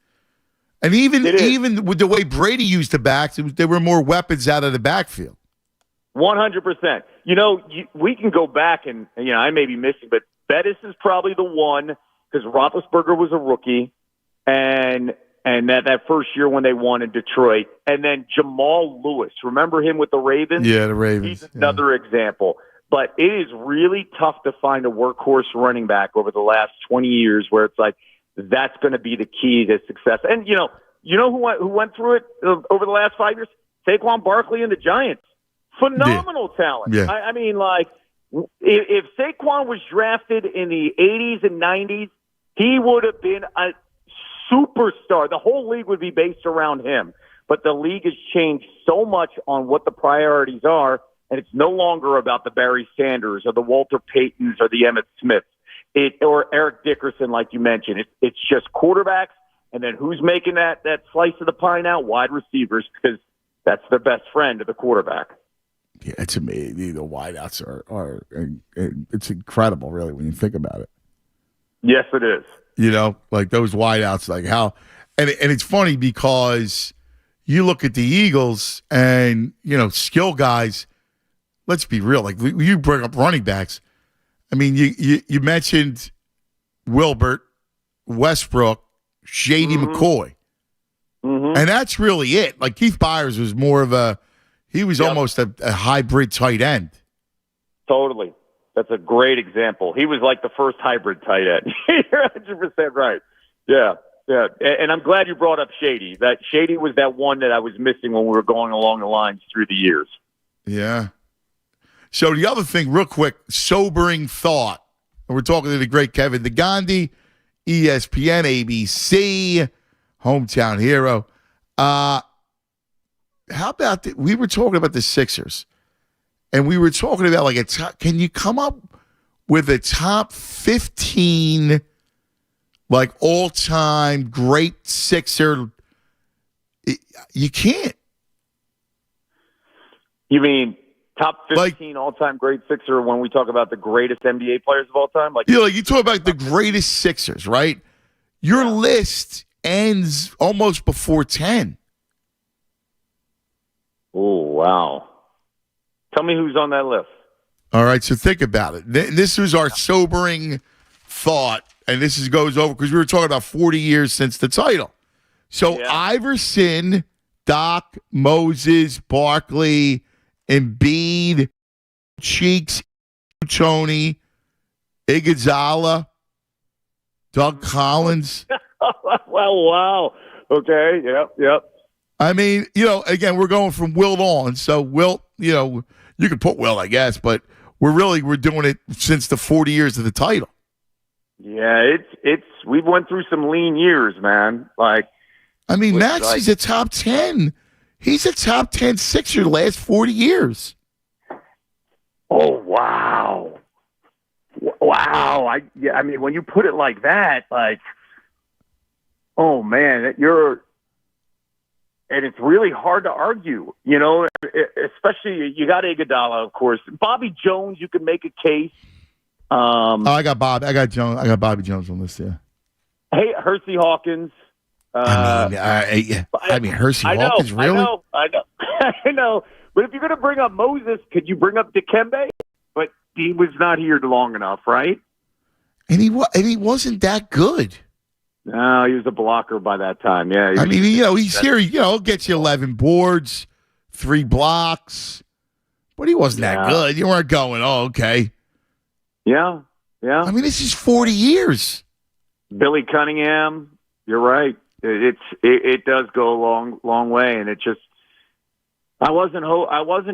and even with the way Brady used the backs, there were more weapons out of the backfield. 100%. We can go back and I may be missing, but Bettis is probably the one because Roethlisberger was a rookie, and that first year when they won in Detroit. And then Jamal Lewis. Remember him with the Ravens? Yeah, the Ravens. He's another example. But it is really tough to find a workhorse running back over the last 20 years where it's like that's going to be the key to success. And, who went through it over the last 5 years? Saquon Barkley and the Giants. Phenomenal talent. Yeah. I mean, if Saquon was drafted in the 80s and 90s, he would have been a superstar. The whole league would be based around him. But the league has changed so much on what the priorities are, and it's no longer about the Barry Sanders or the Walter Paytons or the Emmitt Smiths or Eric Dickerson, like you mentioned. It's just quarterbacks, and then who's making that slice of the pie now? Wide receivers, because that's the best friend of the quarterback. Yeah, it's amazing. The wideouts are it's incredible, really, when you think about it. Yes, it is. Those wideouts, like how, and it's funny because you look at the Eagles and, skill guys, let's be real, like you bring up running backs. I mean, you mentioned Wilbert, Westbrook, Shady McCoy. Mm-hmm. And that's really it. Like Keith Byers was more of almost a hybrid tight end. Totally. That's a great example. He was like the first hybrid tight end. You're 100% right. Yeah. And I'm glad you brought up Shady. That Shady was that one that I was missing when we were going along the lines through the years. Yeah. So the other thing, real quick, sobering thought. And we're talking to the great Kevin DeGandhi, ESPN, ABC, hometown hero. How about we were talking about the Sixers. And we were talking about can you come up with a top 15 all-time great Sixer? You can't. You mean top 15 all-time great Sixer when we talk about the greatest NBA players of all time? You talk about the greatest Sixers, right? Your list ends almost before 10. Oh, wow. Tell me who's on that list. All right, so think about it. This was our sobering thought, and this goes over because we were talking about 40 years since the title. So Iverson, Doc, Moses, Barkley, Embiid, Cheeks, Tony, Iguodala, Doug Collins. Well, wow. Okay. Yep. I mean, again, we're going from Wilt on. So Wilt, you could put Wilt, I guess, but we're doing it since the 40 years of the title. Yeah, we've went through some lean years, man. Maxey's a top 10. He's a top 10 Sixer the last 40 years. Oh, wow. Wow. When you put it like that, oh, man, and it's really hard to argue, especially you got Iguodala, of course. Bobby Jones, you can make a case. I got Bobby Jones on this, yeah. Hey, Hersey Hawkins. Hersey Hawkins, really? I know. But if you're going to bring up Moses, could you bring up Dikembe? But he was not here long enough, right? And he wasn't that good. No, he was a blocker by that time. Yeah. He's here. Gets you 11 boards, 3 blocks, but he wasn't that good. You weren't going, oh, okay. Yeah. This is 40 years. Billy Cunningham, you're right. It does go a long way, and it just. I wasn't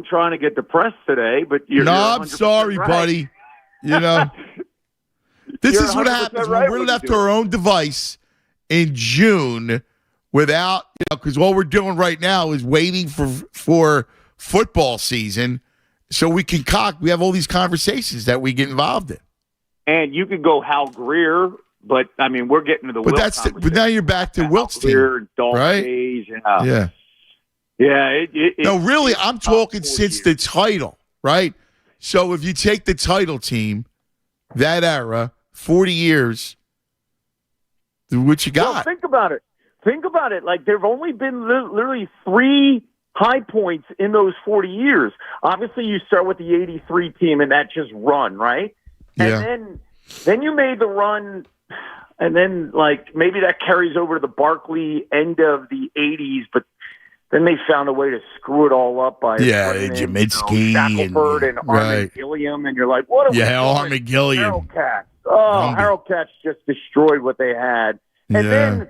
trying to get depressed today, but I'm sorry, right. Buddy. This is what happens when we're left to our own device in June without, because all we're doing right now is waiting for football season so we have all these conversations that we get involved in. And you could go Hal Greer, but we're getting to the Wilt conversation. But now you're back to Wilt's team, right? Days, yeah. Yeah. No, really, I'm talking since the title, right? So if you take the title team, that era, 40 years, what you got? Well, think about it. There have only been literally 3 high points in those 40 years. Obviously, you start with the 83 team and that just run, right? Yeah. And then you made the run, and then maybe that carries over to the Barkley end of the 80s, but then they found a way to screw it all up by Jaminski Shackelford and Armin Gilliam, and you're like, what? Armin Gilliam. Harold Katz. Harold Katz just destroyed what they had, and then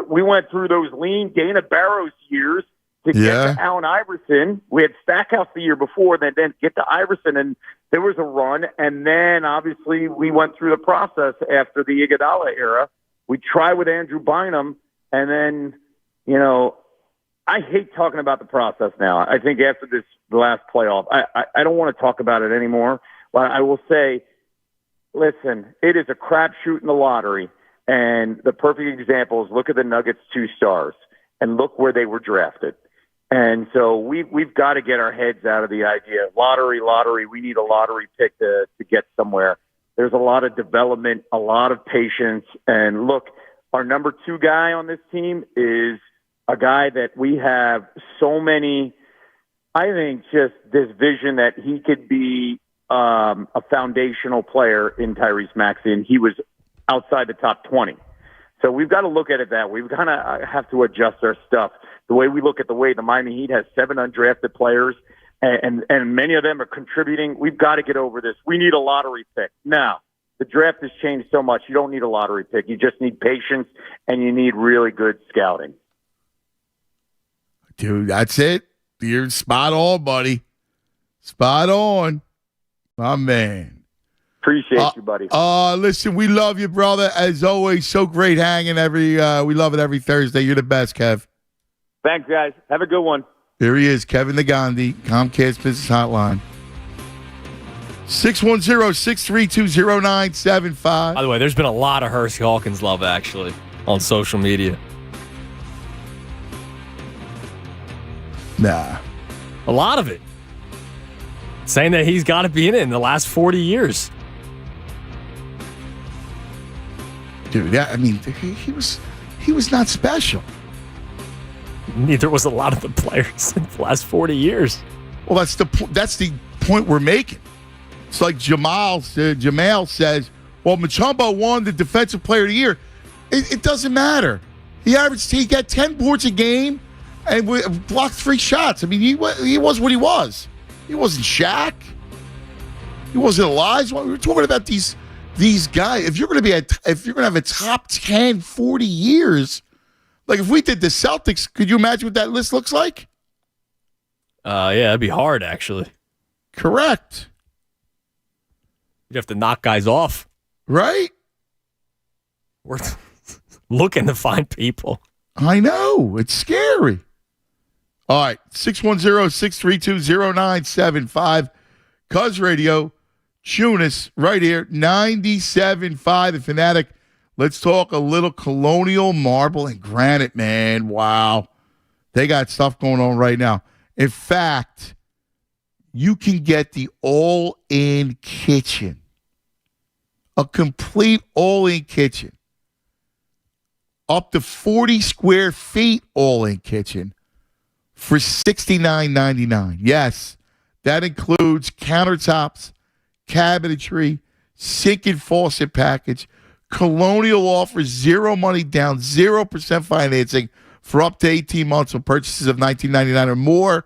we went through those lean Dana Barros years to get to Allen Iverson. We had Stackhouse the year before, then get to Iverson, and there was a run, and then obviously we went through the process after the Iguodala era. We tried with Andrew Bynum, and then I hate talking about the process now. I think after the last playoff, I don't want to talk about it anymore. But I will say, listen, it is a crapshoot in the lottery. And the perfect example is look at the Nuggets 2 stars and look where they were drafted. And so we've got to get our heads out of the idea of lottery. We need a lottery pick to get somewhere. There's a lot of development, a lot of patience. And look, our number 2 guy on this team is a guy that we have so many, I think, just this vision that he could be a foundational player in Tyrese Maxey, and he was outside the top 20. So we've got to look at it that way. We've kind of have to adjust our stuff. The way we look at the way the Miami Heat has 7 undrafted players, and many of them are contributing. We've got to get over this. We need a lottery pick. Now, the draft has changed so much. You don't need a lottery pick. You just need patience, and you need really good scouting. Dude, that's it. You're spot on, buddy. Spot on. My man. Appreciate you, buddy. Listen, we love you, brother. As always, so great hanging we love it every Thursday. You're the best, Kev. Thanks, guys. Have a good one. Here he is, Kevin the Gandhi, Comcast Business Hotline. 610-632-0975. By the way, there's been a lot of Hersey Hawkins love, actually, on social media. Nah. A lot of it. Saying that he's got to be in it in the last 40 years. Dude, he was not special. Neither was a lot of the players in the last 40 years. Well, that's the point we're making. It's like Jamal says, well, Mutombo won the Defensive Player of the Year. It doesn't matter. He got 10 boards a game and blocked 3 shots. I mean, he was what he was. He wasn't Shaq. He wasn't Elijah. We were talking about these these guys, if you're going to have a top 10, 40 years, like if we did the Celtics, could you imagine what that list looks like? Yeah, it'd be hard, actually. Correct. You'd have to knock guys off. Right? We're looking to find people. I know. It's scary. All right. 610-632-0975. Cuz Radio. Tunis right here. 97.5 The Fanatic. Let's talk a little Colonial Marble and Granite, man. Wow. They got stuff going on right now. In fact, you can get the all-in kitchen. A complete all-in kitchen. Up to 40 square feet all-in kitchen for $69.99. Yes, that includes countertops, cabinetry, sink and faucet package. Colonial offers zero money down, 0% financing for up to 18 months for purchases of $19.99 or more.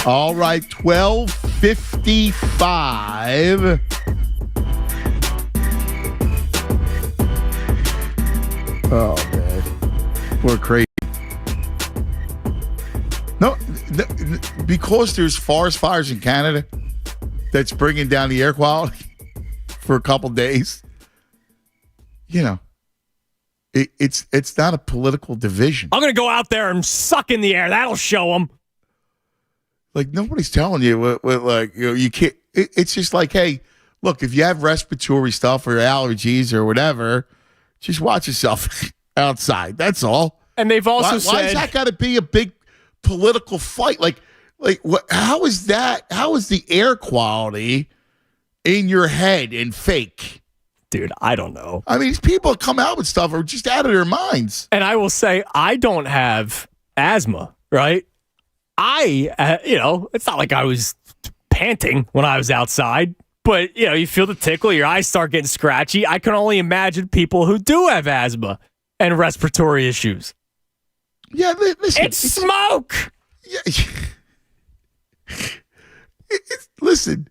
All right, 12:55. Oh, man. We're crazy. No, because there's forest fires in Canada that's bringing down the air quality for a couple days. You know, it's not a political division. I'm going to go out there and suck in the air. That'll show them. Like, nobody's telling you what like, you know, you can't. It's just like, hey, look, if you have respiratory stuff or allergies or whatever, just watch yourself outside. That's all. And they've also said, why has that got to be a big political fight? Like what? How is that? How is the air quality in your head and fake? Dude, I don't know. I mean, these people that come out with stuff are just out of their minds. And I will say, I don't have asthma, right? It's not like I was panting when I was outside, but, you feel the tickle, your eyes start getting scratchy. I can only imagine people who do have asthma and respiratory issues. Yeah, listen. It's smoke. Yeah. Listen,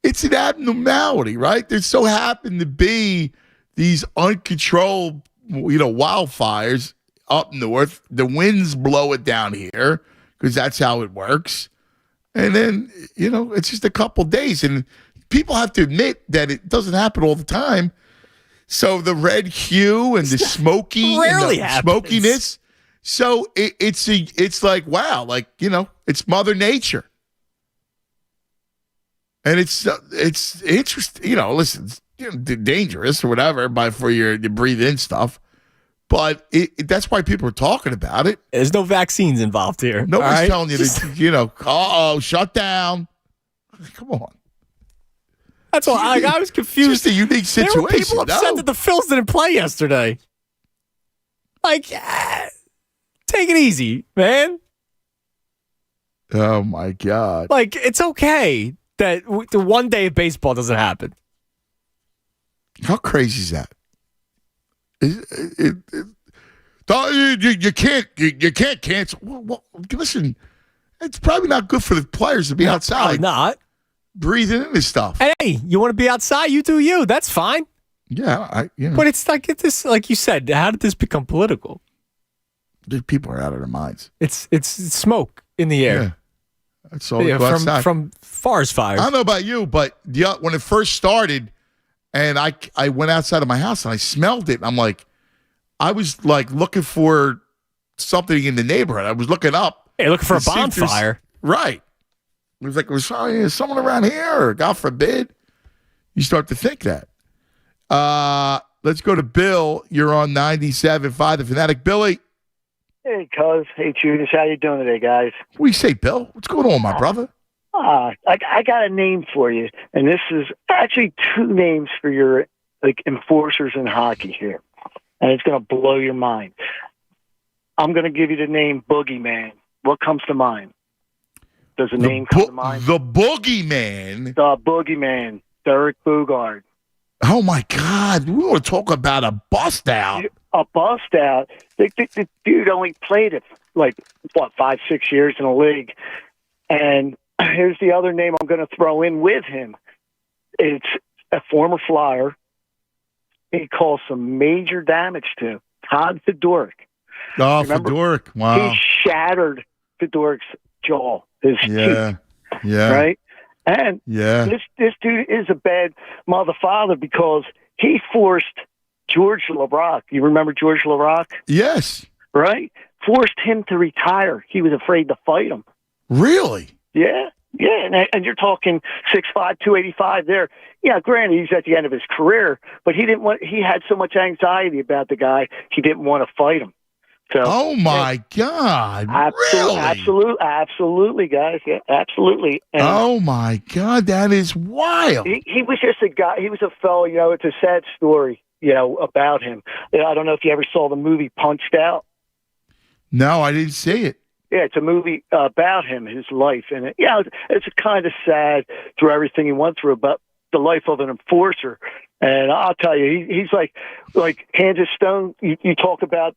it's an abnormality, right? There so happen to be these uncontrolled, wildfires up north. The winds blow it down here because that's how it works. And then, it's just a couple days. And people have to admit that it doesn't happen all the time. So the red hue and the smokiness. So it's like, wow, it's Mother Nature. And it's interesting, listen, it's dangerous or whatever for you breathe in stuff. But that's why people are talking about it. There's no vaccines involved here. Nobody's telling you to, shut down. Come on. That's why I was confused. It's just a unique situation. There were people upset that the Phils didn't play yesterday. Take it easy, man. Oh, my God. It's okay that the one day of baseball doesn't happen. How crazy is that? You can't cancel. Well, listen, it's probably not good for the players to be outside. Probably not. Breathing in this stuff. Hey, you want to be outside? You do you. That's fine. Yeah, But it's like you said. How did this become political? People are out of their minds. It's smoke in the air. Yeah. That's all. From forest fires. I don't know about you, but when it first started, and I went outside of my house and I smelled it, and I'm like, I was looking for something in the neighborhood. I was looking up. Hey, looking for a bonfire. Right. It was like, was someone around here, or God forbid. You start to think that. Let's go to Bill. You're on 97.5 The Fanatic. Billy. Hey, cuz. Hey, Judas. How you doing today, guys? What do you say, Bill? What's going on, my brother? I got a name for you, and this is actually two names for your enforcers in hockey here, and it's going to blow your mind. I'm going to give you the name Boogeyman. What comes to mind? Does a name come to mind? The Boogeyman? The Boogeyman, Derek Boogaard. Oh, my God. We want to talk about a bust out. A bust out. The dude only played it 5-6 years in the league. And here's the other name I'm going to throw in with him. It's a former Flyer. He caused some major damage to Todd Fedoruk. Oh, Fedoruk. Wow. He shattered Fedoruk's jaw, his tooth. Yeah. Right? And this dude is a bad mother father because he forced George Laraque. You remember George Laraque? Yes. Right? Forced him to retire. He was afraid to fight him. Really? Yeah. Yeah, and you're talking 6'5", 285 there. Yeah, granted, he's at the end of his career, but he had so much anxiety about the guy, he didn't want to fight him. So, oh, my God. Really? Absolutely, guys. Yeah, absolutely. And oh, my God. That is wild. He was just a guy. He was a fellow, it's a sad story, about him. I don't know if you ever saw the movie Punched Out. No, I didn't see it. Yeah, it's a movie about him, his life. And it's kind of sad through everything he went through, but the life of an enforcer. And I'll tell you, he's like Kansas Stone. You talk about,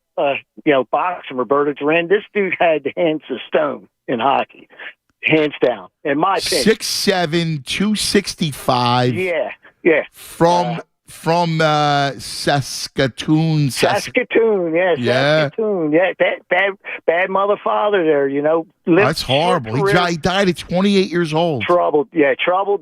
boxing, Roberto Duran. This dude had the hands of stone in hockey. hands down, in my opinion. 6'7", 265. Yeah. From Saskatoon. Saskatoon, yeah. Saskatoon, yeah. Bad mother father there, That's horrible. He died at 28 years old. Troubled,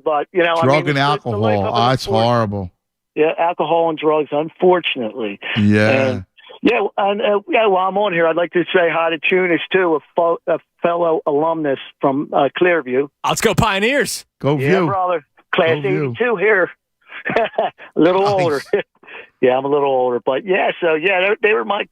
but, Drug and alcohol. That's horrible. Yeah, alcohol and drugs, unfortunately. Yeah. While I'm on here, I'd like to say hi to Tunis, too, a fellow alumnus from Clearview. Let's go Pioneers. Go View. Yeah, brother. Class 82 here. A little older. Yeah, I'm a little older. But, they were my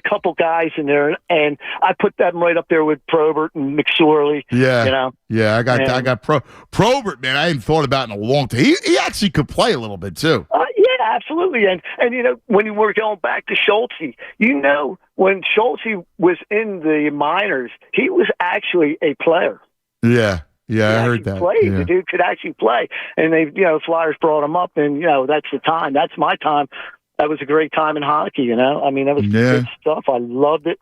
couple guys in there, and I put them right up there with Probert and McSorley. Yeah. Yeah, I got Probert, man, I hadn't thought about in a long time. He actually could play a little bit, too. Yeah, absolutely. And when you were going back to Schultze, when Schultze was in the minors, he was actually a player. Yeah, I heard that. The dude could actually play. And they, Flyers brought him up, and, that's the time. That's my time. That was a great time in hockey, I mean, that was good stuff. I loved it.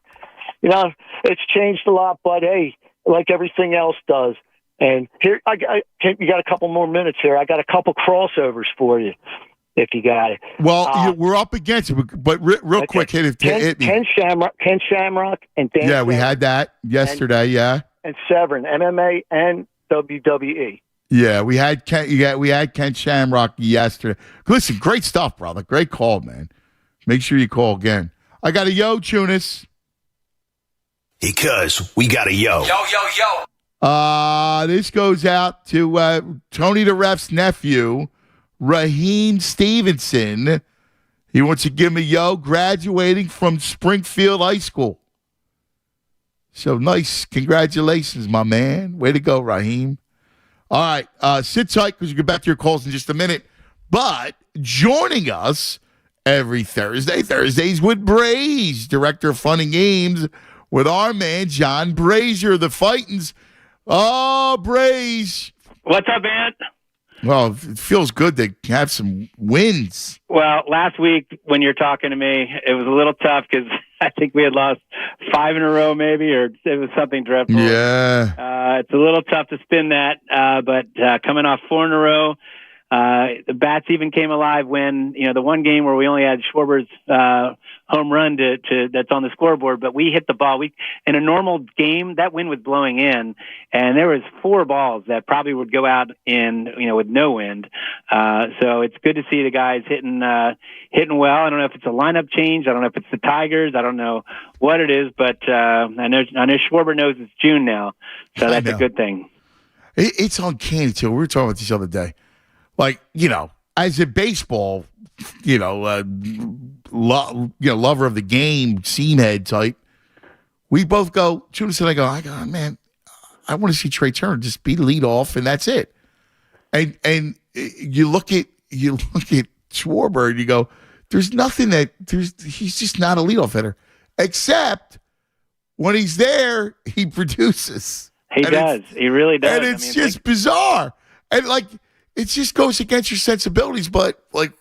It's changed a lot, but, hey, like everything else does. And here, you got a couple more minutes here. I got a couple crossovers for you, if you got it. Well, we're up against it, but real quick, hit me. Ken Shamrock, and Dan. Yeah, we had that yesterday. And Severin, MMA and WWE. Yeah, we had Ken Shamrock yesterday. Listen, great stuff, brother. Great call, man. Make sure you call again. I got a yo, Tunis. Because we got a yo. Yo. This goes out to Tony the Ref's nephew, Raheem Stevenson. He wants to give me yo, graduating from Springfield High School. So nice. Congratulations, my man. Way to go, Raheem. All right. Sit tight because we'll get back to your calls in just a minute. But joining us every Thursdays with Braze, director of fun and games, with our man, John Brazier, the Fightins. Oh, Braze. What's up, man? Well, it feels good to have some wins. Well, last week when you're talking to me, it was a little tough because I think we had lost 5 in a row maybe, or it was something dreadful. Yeah. It's a little tough to spin that, but coming off 4 in a row, the bats even came alive when, the one game where we only had Schwarber's home run to that's on the scoreboard, but we hit the ball. In a normal game, that wind was blowing in, and there was 4 balls that probably would go out in, with no wind. So it's good to see the guys hitting well. I don't know if it's a lineup change. I don't know if it's the Tigers. I don't know what it is, but I know Schwarber knows it's June now, so that's a good thing. It's uncanny too. We were talking about this the other day. Like, as a baseball, lover of the game, seam head type, we both go, Judas and I go, man, I want to see Trey Turner just be lead off, and that's it. And you look at Schwarber and you go, he's just not a leadoff hitter, except when he's there, he produces. He does. He really does. And it's just bizarre. And it just goes against your sensibilities, but what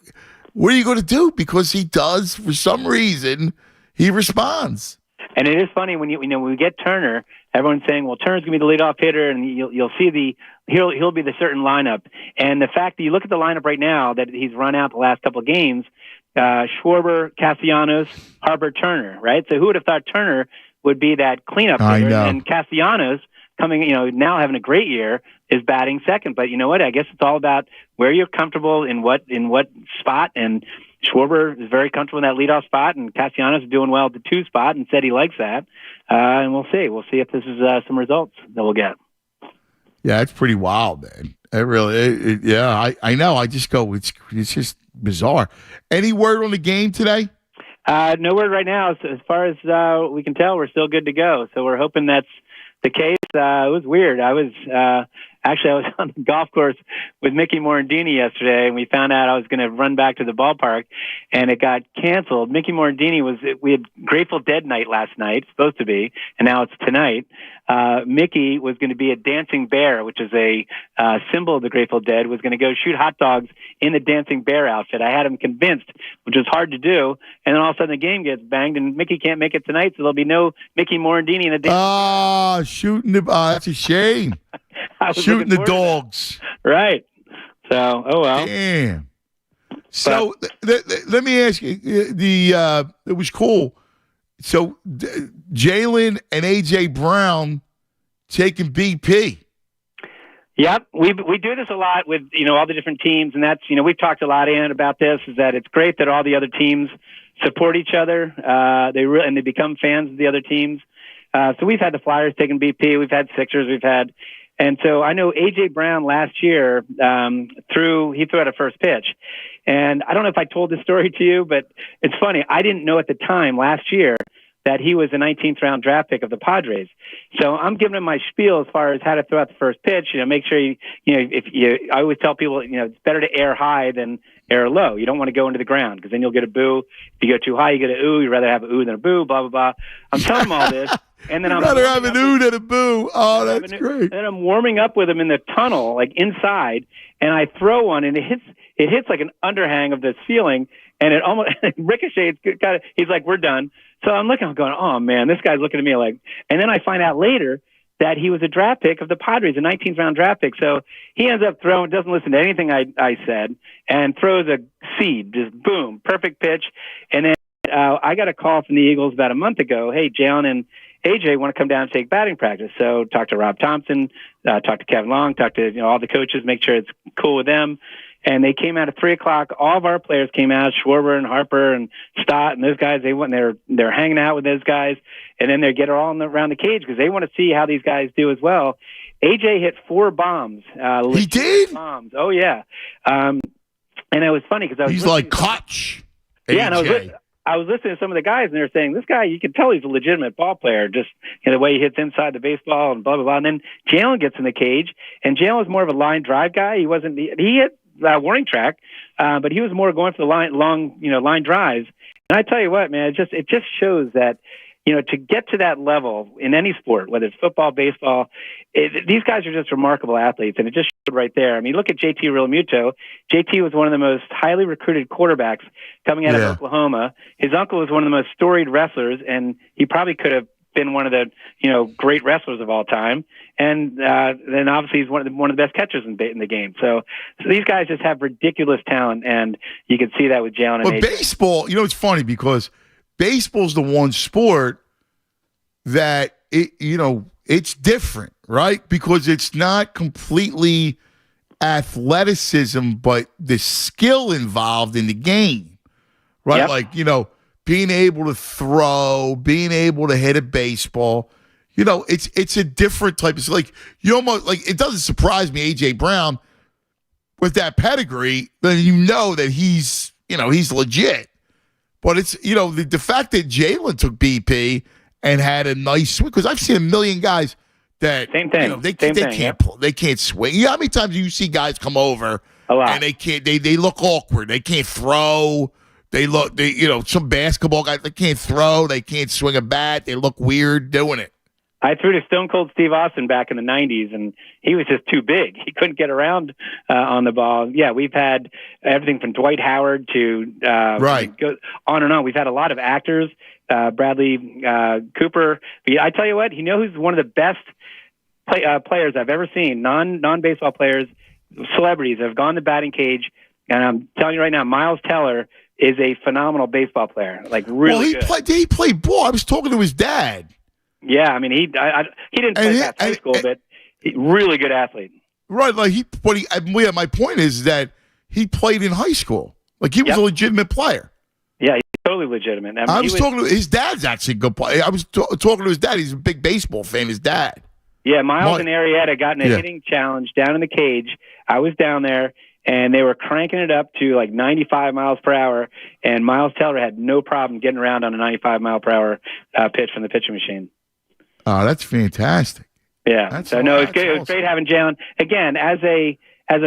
are you going to do? Because he does, for some reason, he responds. And it is funny when when we get Turner, everyone's saying, "Well, Turner's going to be the leadoff hitter, and you'll see he'll be the certain lineup." And the fact that you look at the lineup right now that he's run out the last couple of games, Schwarber, Castellanos, Harper, Turner, right? So who would have thought Turner would be that cleanup hitter? And Castellanos coming, now having a great year, is batting second. But you know what? I guess it's all about where you're comfortable in what spot. And Schwarber is very comfortable in that leadoff spot, and Castellanos is doing well at the 2 spot and said he likes that. And we'll see. We'll see if this is some results that we'll get. Yeah, it's pretty wild, man. It really, I know. I just go, it's just bizarre. Any word on the game today? No word right now. As far as we can tell, we're still good to go. So we're hoping that's the case. It was weird. I was on the golf course with Mickey Morandini yesterday, and we found out I was going to run back to the ballpark, and it got canceled. Mickey Morandini we had Grateful Dead night last night, supposed to be, and now it's tonight. Mickey was going to be a dancing bear, which is a symbol of the Grateful Dead, was going to go shoot hot dogs in the dancing bear outfit. I had him convinced, which was hard to do, and then all of a sudden the game gets banged, and Mickey can't make it tonight, so there'll be no Mickey Morandini in the dancing shooting the that's a shame. Shooting the dogs. Right. So, oh well. Damn. So let me ask you. It was cool. So Jalen and AJ Brown taking BP. Yep, we do this a lot with all the different teams, and that's we've talked a lot, Ian, about this. Is that it's great that all the other teams support each other. They become fans of the other teams. So we've had the Flyers taking BP, we've had Sixers, and so I know AJ Brown last year threw out a first pitch, and I don't know if I told this story to you, but it's funny. I didn't know at the time last year that he was a 19th round draft pick of the Padres. So I'm giving him my spiel as far as how to throw out the first pitch. Make sure I always tell people, it's better to air high than air low. You don't want to go into the ground because then you'll get a boo. If you go too high, you get an ooh. You'd rather have an ooh than a boo, blah, blah, blah. I'm telling him all this. And then I'm rather have an ooh than a boo. Oh, that's great. And then I'm warming up with him in the tunnel, like inside, and I throw one and it hits like an underhang of the ceiling, and it almost ricochets. He's like, we're done. So I'm going, oh man, this guy's looking at me like, and then I find out later that he was a draft pick of the Padres, a 19th round draft pick. So he ends up doesn't listen to anything I said, and throws a seed, just boom, perfect pitch. And then I got a call from the Eagles about a month ago. Hey, Jalen and AJ want to come down and take batting practice. So talk to Rob Thompson, talk to Kevin Long, talk to all the coaches, make sure it's cool with them. And they came out at 3:00. All of our players came out, Schwarber and Harper and Stott and those guys. They went and they're hanging out with those guys, and then they get all around the cage because they want to see how these guys do as well. AJ hit 4 bombs. He did? Bombs. Oh yeah. And it was funny because he's like Koch. Yeah, and I was listening to some of the guys, and they were saying this guy, you can tell he's a legitimate ball player, just the way he hits inside the baseball and blah blah blah. And then Jalen gets in the cage, and Jalen was more of a line drive guy. He wasn't. He hit warning track, but he was more going for the line drives. And I tell you what, man, it just shows that to get to that level in any sport, whether it's football, baseball, these guys are just remarkable athletes, and it just showed right there. I mean, look at JT Realmuto. JT was one of the most highly recruited quarterbacks coming out of Oklahoma. His uncle was one of the most storied wrestlers, and he probably could have been one of the great wrestlers of all time, and then obviously he's one of the best catchers in the game. So these guys just have ridiculous talent, and you can see that with Jalen. But baseball, it's funny because baseball's the one sport that it's different, right? Because it's not completely athleticism, but the skill involved in the game, right? Yep. Like being able to throw, being able to hit a baseball, it's a different type of you almost it doesn't surprise me AJ Brown with that pedigree, then that he's legit. But it's the fact that Jalen took BP and had a nice swing, because I've seen a million guys that same thing. They can't swing. How many times do you see guys come over a lot, and they can't they look awkward, they can't throw. Some basketball guys, they can't throw, they can't swing a bat, they look weird doing it. I threw to Stone Cold Steve Austin back in the 90s, and he was just too big. He couldn't get around on the ball. Yeah, we've had everything from Dwight Howard to go on and on. We've had a lot of actors, Bradley Cooper. I tell you what, who's one of the best players I've ever seen, non-baseball players, celebrities that have gone to the batting cage, and I'm telling you right now, Miles Teller is a phenomenal baseball player, really good. He played ball. I was talking to his dad. Yeah, I mean, he didn't play past high school, but really good athlete. Right, my point is that he played in high school. He was a legitimate player. Yeah, he's totally legitimate. I was talking to his dad's actually a good player. I was talking to his dad. He's a big baseball fan, his dad. Yeah, Miles and Arietta got in a hitting challenge down in the cage. I was down there, and they were cranking it up to 95 miles per hour, and Miles Teller had no problem getting around on a 95 mile per hour pitch from the pitching machine. Oh, that's fantastic. Yeah. It's good. It was great having Jalen. Again, as a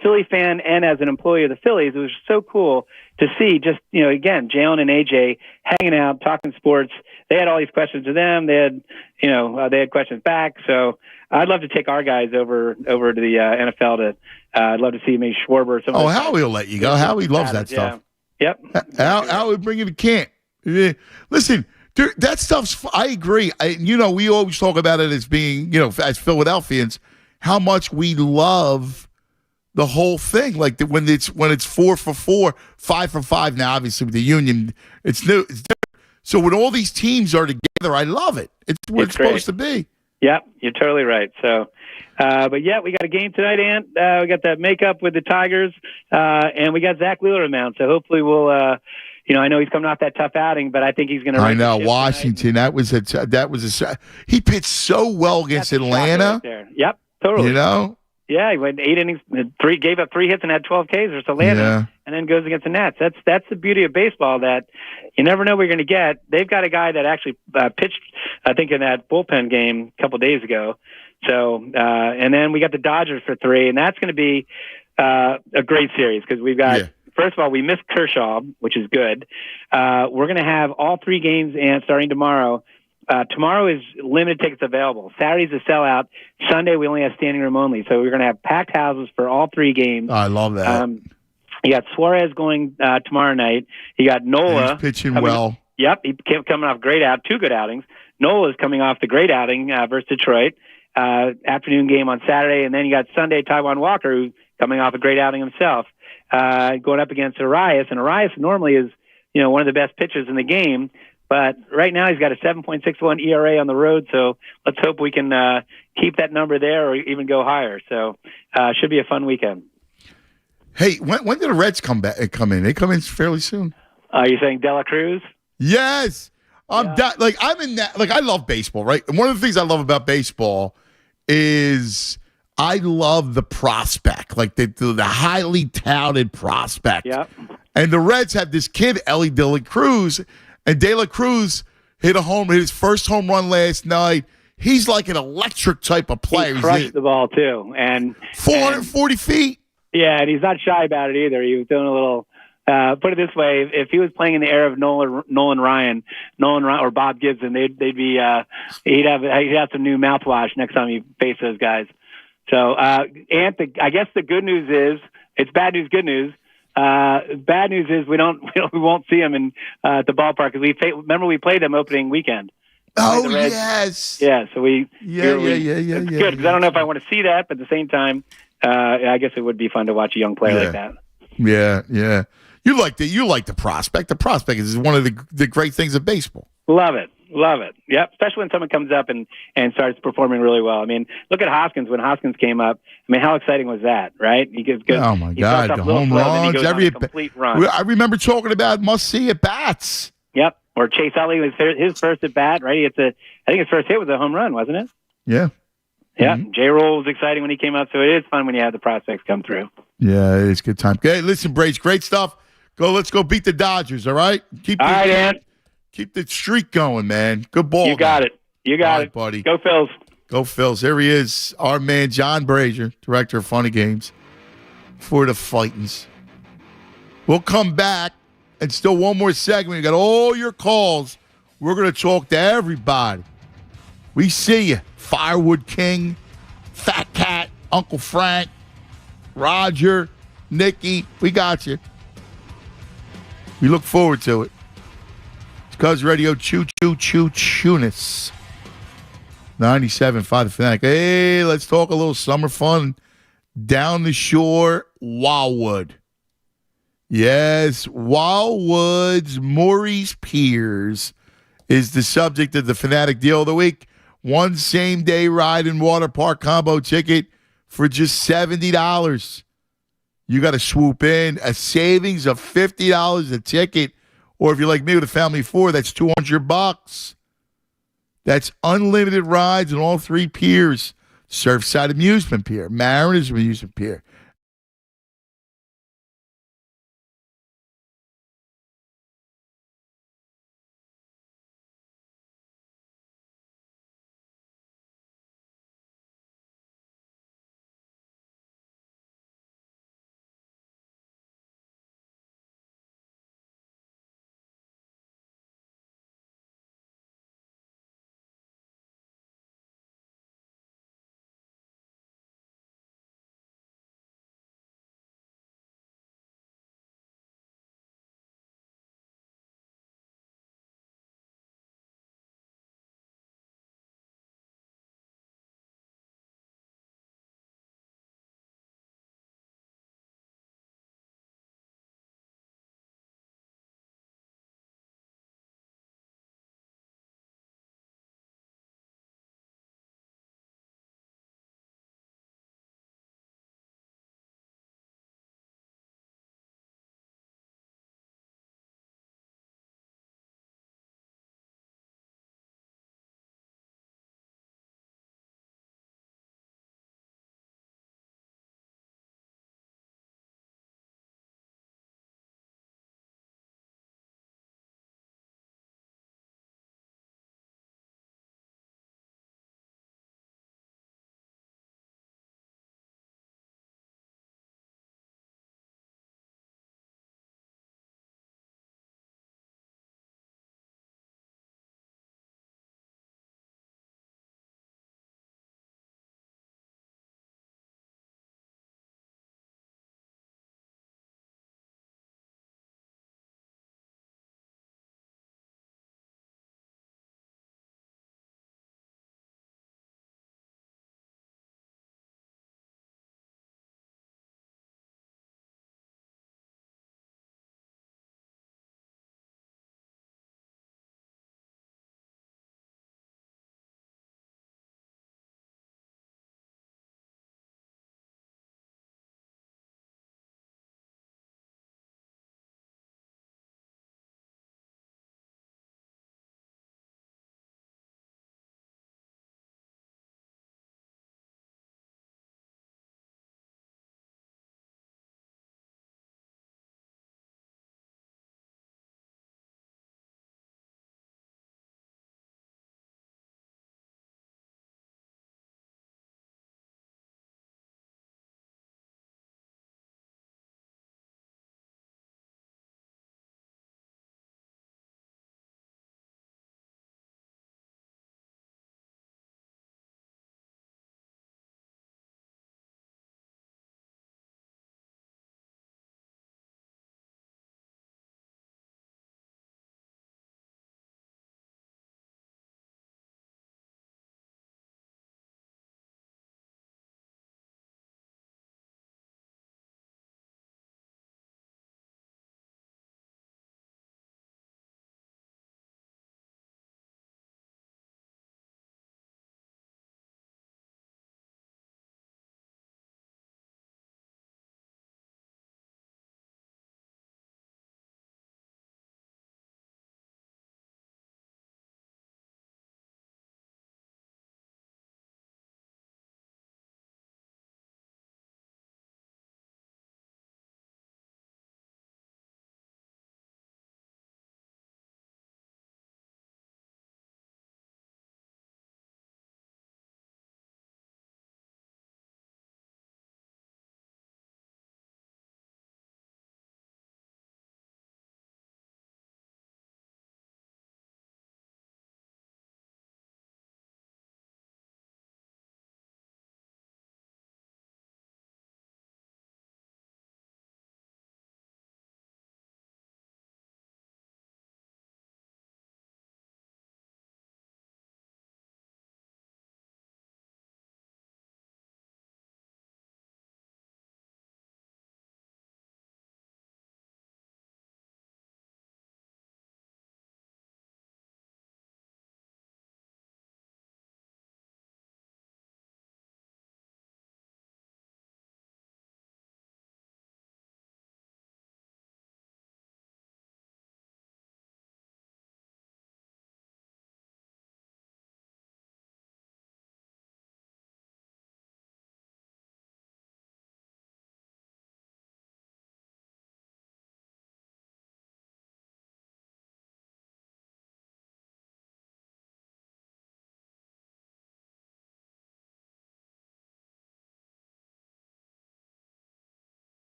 Philly fan and as an employee of the Phillies, it was so cool to see just, again, Jalen and AJ hanging out, talking sports. They had all these questions to them. They had, they had questions back. So I'd love to take our guys over to the NFL I'd love to see maybe Schwarber. Howie will let you go. Howie loves that stuff. Yeah. Yep. Howie bring you to camp. Listen, that stuff's, I agree. We always talk about it as being, as Philadelphians, how much we love the whole thing. Like when it's 4 for 4, 5 for 5. Now, obviously with the Union, it's new. It's different. So when all these teams are together, I love it. It's what it's supposed to be. Yep, you're totally right. So, but yeah, we got a game tonight, Ant. We got that makeup with the Tigers, and we got Zach Wheeler in mound. So hopefully we'll, I know he's coming off that tough outing, but I think he's going to. I know Washington. That was he pitched so well against Atlanta. Right there. Yep, totally. You know. Yeah, he went 8 innings, gave up 3 hits and had 12 Ks versus Atlanta, and then goes against the Nats. That's the beauty of baseball, that you never know what you're going to get. They've got a guy that actually pitched, I think, in that bullpen game a couple of days ago. So, and then we got the Dodgers for 3, and that's going to be a great series because we've got. Yeah. First of all, we missed Kershaw, which is good. We're going to have all 3 games and starting tomorrow. Tomorrow is limited tickets available. Saturday's a sellout. Sunday we only have standing room only. So we're going to have packed houses for all 3 games. Oh, I love that. You got Suarez going tomorrow night. You got Nola. He's pitching well. Yep, he coming off great 2 good outings. Nola's coming off the great outing versus Detroit. Afternoon game on Saturday, and then you got Sunday Taijuan Walker, who's coming off a great outing himself, going up against Arias. And Arias normally is one of the best pitchers in the game. But right now he's got a 7.61 ERA on the road, so let's hope we can keep that number there or even go higher. So should be a fun weekend. Hey, when did the Reds come in? They come in fairly soon. Are you saying De La Cruz? Yes. I'm in that. Like, I love baseball, right? And one of the things I love about baseball is I love the prospect, like the highly touted prospect. Yep. And the Reds have this kid, Ellie De La Cruz. And De La Cruz hit his first home run last night. He's like an electric type of player. He crushed the ball, too. And 440 feet. Yeah, and he's not shy about it either. He was doing a little, put it this way, if he was playing in the era of Nolan Ryan or Bob Gibson, they'd be, he'd have some new mouthwash next time he faced those guys. So, Ant, I guess the good news is, it's bad news, good news. Bad news is we won't see them in at the ballpark because remember we played them opening weekend. Oh yes, yeah. So yeah. It's good because I don't know if I want to see that, but at the same time, I guess it would be fun to watch a young player like that. Yeah. You like the prospect. The prospect is one of the great things of baseball. Love it. Yep. Especially when someone comes up and starts performing really well. I mean, look at Hoskins. When Hoskins came up, I mean, how exciting was that, right? He gets good. Oh my God, the home runs, every complete run. I remember talking about must-see at bats. Yep. Or Chase Utley was his first at bat, right? I think his first hit was a home run, wasn't it? Yeah. Yeah. Mm-hmm. J-Roll was exciting when he came up, so it is fun when you have the prospects come through. Yeah, it is a good time. Hey, listen, Brace, great stuff. Let's go beat the Dodgers, all right? Keep the streak going, man. Good ball. You got it. You got it, buddy. Go Phils. Go Phils. Here he is, our man John Brazier, director of Funny Games for the Fightins. We'll come back and still one more segment. You got all your calls. We're going to talk to everybody. We see you. Firewood King, Fat Cat, Uncle Frank, Roger, Nikki. We got you. We look forward to it. It's Cuz Radio Choo-Choo-Choo-Choo-ness. 97.5 The Fanatic. Hey, let's talk a little summer fun down the shore, Wildwood. Yes, Wildwood's Maurice Piers is the subject of the Fanatic Deal of the Week. One same-day ride and water park combo ticket for just $70. You got to swoop in. A savings of $50 a ticket. Or if you're like me with a family of 4, that's $200. That's unlimited rides on all 3 piers. Surfside Amusement Pier, Mariners Amusement Pier,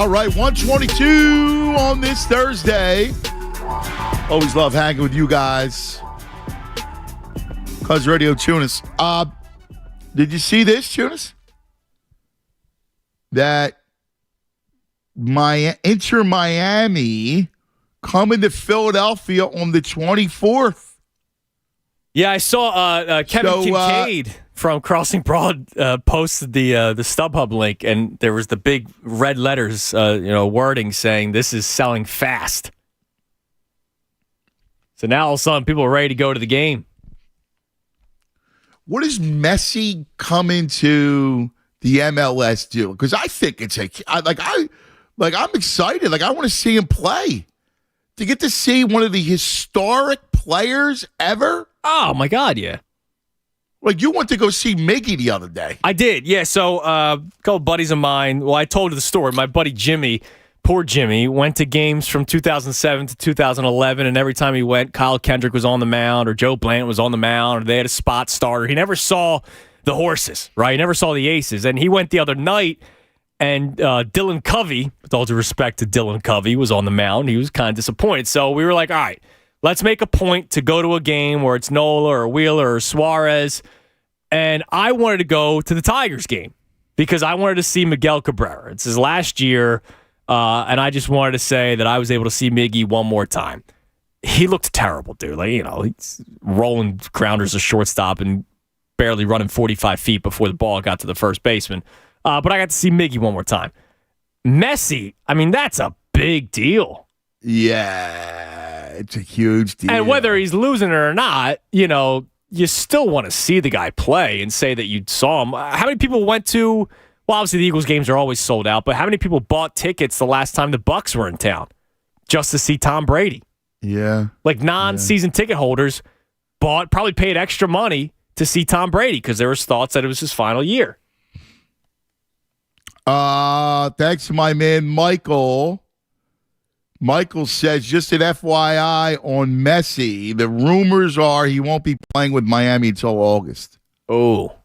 All right, 122 on this Thursday. Always love hanging with you guys. Cuz Radio Tunis. Did you see this, Tunis? That Inter Miami coming to Philadelphia on the 24th. Yeah, I saw Kevin Kincaid from Crossing Broad posted the StubHub link, and there was the big red letters, wording saying this is selling fast. So now all of a sudden people are ready to go to the game. What does Messi coming to the MLS do? Because I think it's I'm excited. Like, I want to see him play. To get to see one of the historic players ever. Oh my God, yeah. Like, you went to go see Miggy the other day. I did, yeah. So a couple buddies of mine, well, I told you the story. My buddy Jimmy, poor Jimmy, went to games from 2007 to 2011, and every time he went, Kyle Kendrick was on the mound, or Joe Blant was on the mound, or they had a spot starter. He never saw the horses, right? He never saw the aces. And he went the other night, and Dylan Covey, with all due respect to Dylan Covey, was on the mound. He was kind of disappointed. So we were like, all right, let's make a point to go to a game where it's Nola or Wheeler or Suarez. And I wanted to go to the Tigers game because I wanted to see Miguel Cabrera. It's his last year, and I just wanted to say that I was able to see Miggy one more time. He looked terrible, dude. Like, he's rolling grounders to shortstop and barely running 45 feet before the ball got to the first baseman. But I got to see Miggy one more time. Messi, I mean, that's a big deal. Yeah, it's a huge deal. And whether he's losing it or not, you still want to see the guy play and say that you saw him. How many people went to, well, obviously the Eagles games are always sold out, but how many people bought tickets the last time the Bucks were in town just to see Tom Brady? Yeah. Like non-season ticket holders probably paid extra money to see Tom Brady because there was thoughts that it was his final year. Thanks to my man Michael. Michael says, just an FYI on Messi, the rumors are he won't be playing with Miami until August. Oh,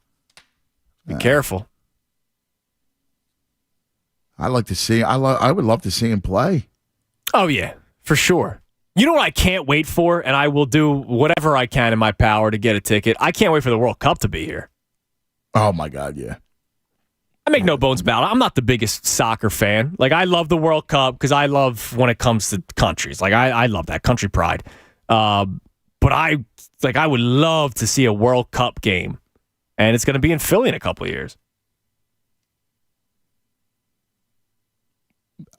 be careful. I'd like to see. I would love to see him play. Oh yeah, for sure. You know what I can't wait for, and I will do whatever I can in my power to get a ticket. I can't wait for the World Cup to be here. Oh my God, yeah. I make no bones about it. I'm not the biggest soccer fan. Like, I love the World Cup because I love when it comes to countries. Like, I love that country pride. But I would love to see a World Cup game, and it's going to be in Philly in a couple of years.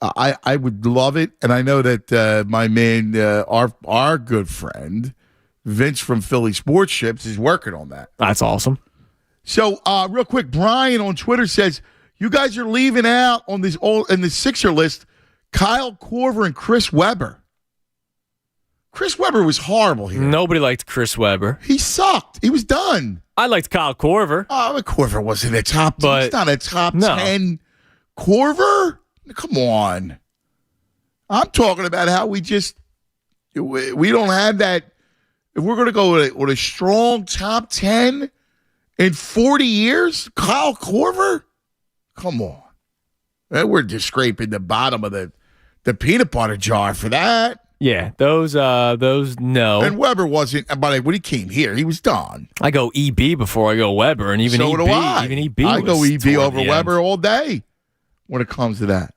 I would love it, and I know that my man, our good friend, Vince from Philly Sports Ships, is working on that. That's awesome. So, real quick, Brian on Twitter says, you guys are leaving out on this in the Sixer list, Kyle Korver and Chris Webber. Chris Webber was horrible here. Nobody liked Chris Webber. He sucked. He was done. I liked Kyle Korver. Oh, Korver wasn't a top 10. He's not a top 10. Korver? Come on. I'm talking about how we don't have that. If we're going to go with a strong top 10 in 40 years, Kyle Korver? Come on. We're just scraping the bottom of the peanut butter jar for that. Yeah, those no. And Weber wasn't, but when he came here, he was done. I go EB before I go Weber, and even so EB, do I. Even EB I go was EB over the Weber end. all day when it comes to that.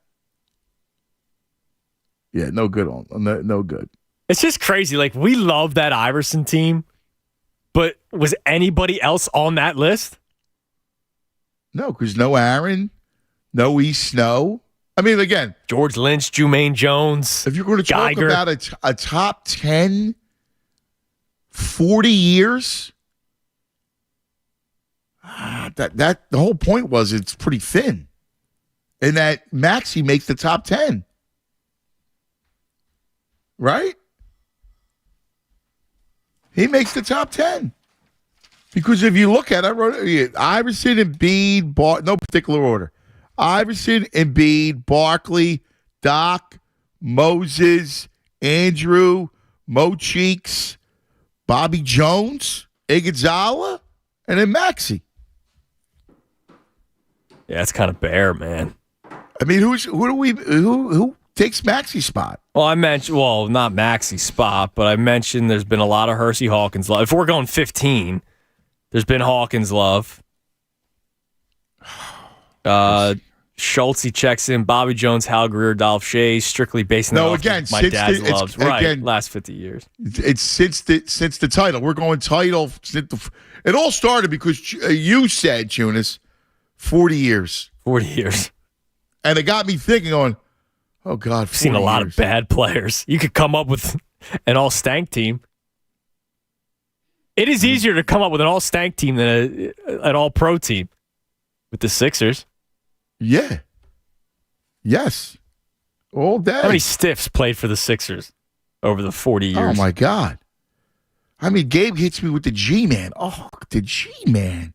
Yeah, no good on no good. It's just crazy. Like, we love that Iverson team, but was anybody else on that list? No, because no Aaron, no E. Snow. I mean, again, George Lynch, Jermaine Jones. If you're going to talk Geiger. about a top 10, 40 years, that the whole point was it's pretty thin, and that Maxey makes the top 10, right? He makes the top 10 because if you look at it, I wrote it, Iverson, Embiid, no particular order. Iverson, Embiid, Barkley, Doc, Moses, Andrew, Mo Cheeks, Bobby Jones, Iguodala, and then Maxey. Yeah, it's kind of bare, man. I mean, who takes Maxi's spot? Well, not Maxi's spot, but I mentioned there's been a lot of Hersey Hawkins love. If we're going 15, there's been Hawkins love. Schultze checks in. Bobby Jones, Hal Greer, Dolph Shea, strictly basing it off my dad's loves. Last 50 years. It's since the title. We're going title. It all started because you said, Tunis, 40 years. 40 years. And it got me thinking, going, oh, God, I've seen a lot of bad players. You could come up with an all-stank team. It is easier to come up with an all-stank team than an all-pro team with the Sixers. Yeah. Yes. All day. How many stiffs played for the Sixers over the 40 years? Oh, my God. I mean, Gabe hits me with the G-Man. Oh, the G-Man.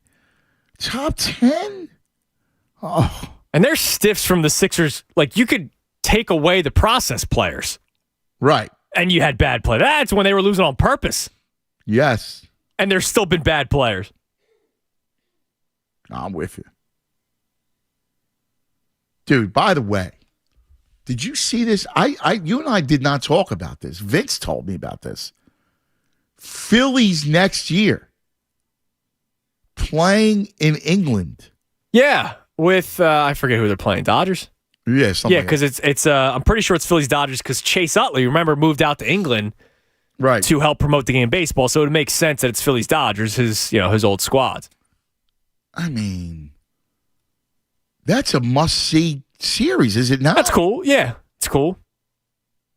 Top 10? Oh. And there's stiffs from the Sixers. Like, you could take away the process players. Right. And you had bad play. That's when they were losing on purpose. Yes. And there's still been bad players. I'm with you. Dude, by the way, did you see this? You and I did not talk about this. Vince told me about this. Phillies next year playing in England. Yeah, with I forget who they're playing. Dodgers? Yeah, because it's I'm pretty sure it's Phillies Dodgers because Chase Utley, remember, moved out to England to help promote the game of baseball. So it makes sense that it's Phillies Dodgers, his old squads. I mean, that's a must-see series, is it not? That's cool. Yeah, it's cool.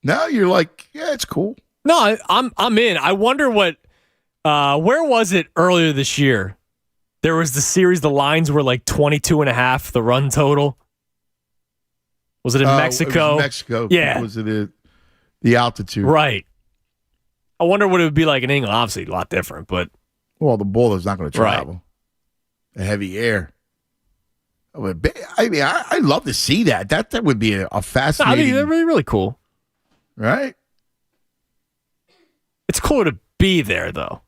Now you're like, yeah, it's cool. No, I'm in. I wonder what. Where was it earlier this year? There was the series. The lines were like 22.5. The run total. Was it in Mexico? It was Mexico. Yeah. Was it the altitude? Right. I wonder what it would be like in England. Obviously, a lot different, but well, the ball is not going to travel. Right. The heavy air. I mean, I'd love to see that. That would be a fascinating. I mean, they're really, really cool. Right? It's cooler to be there, though.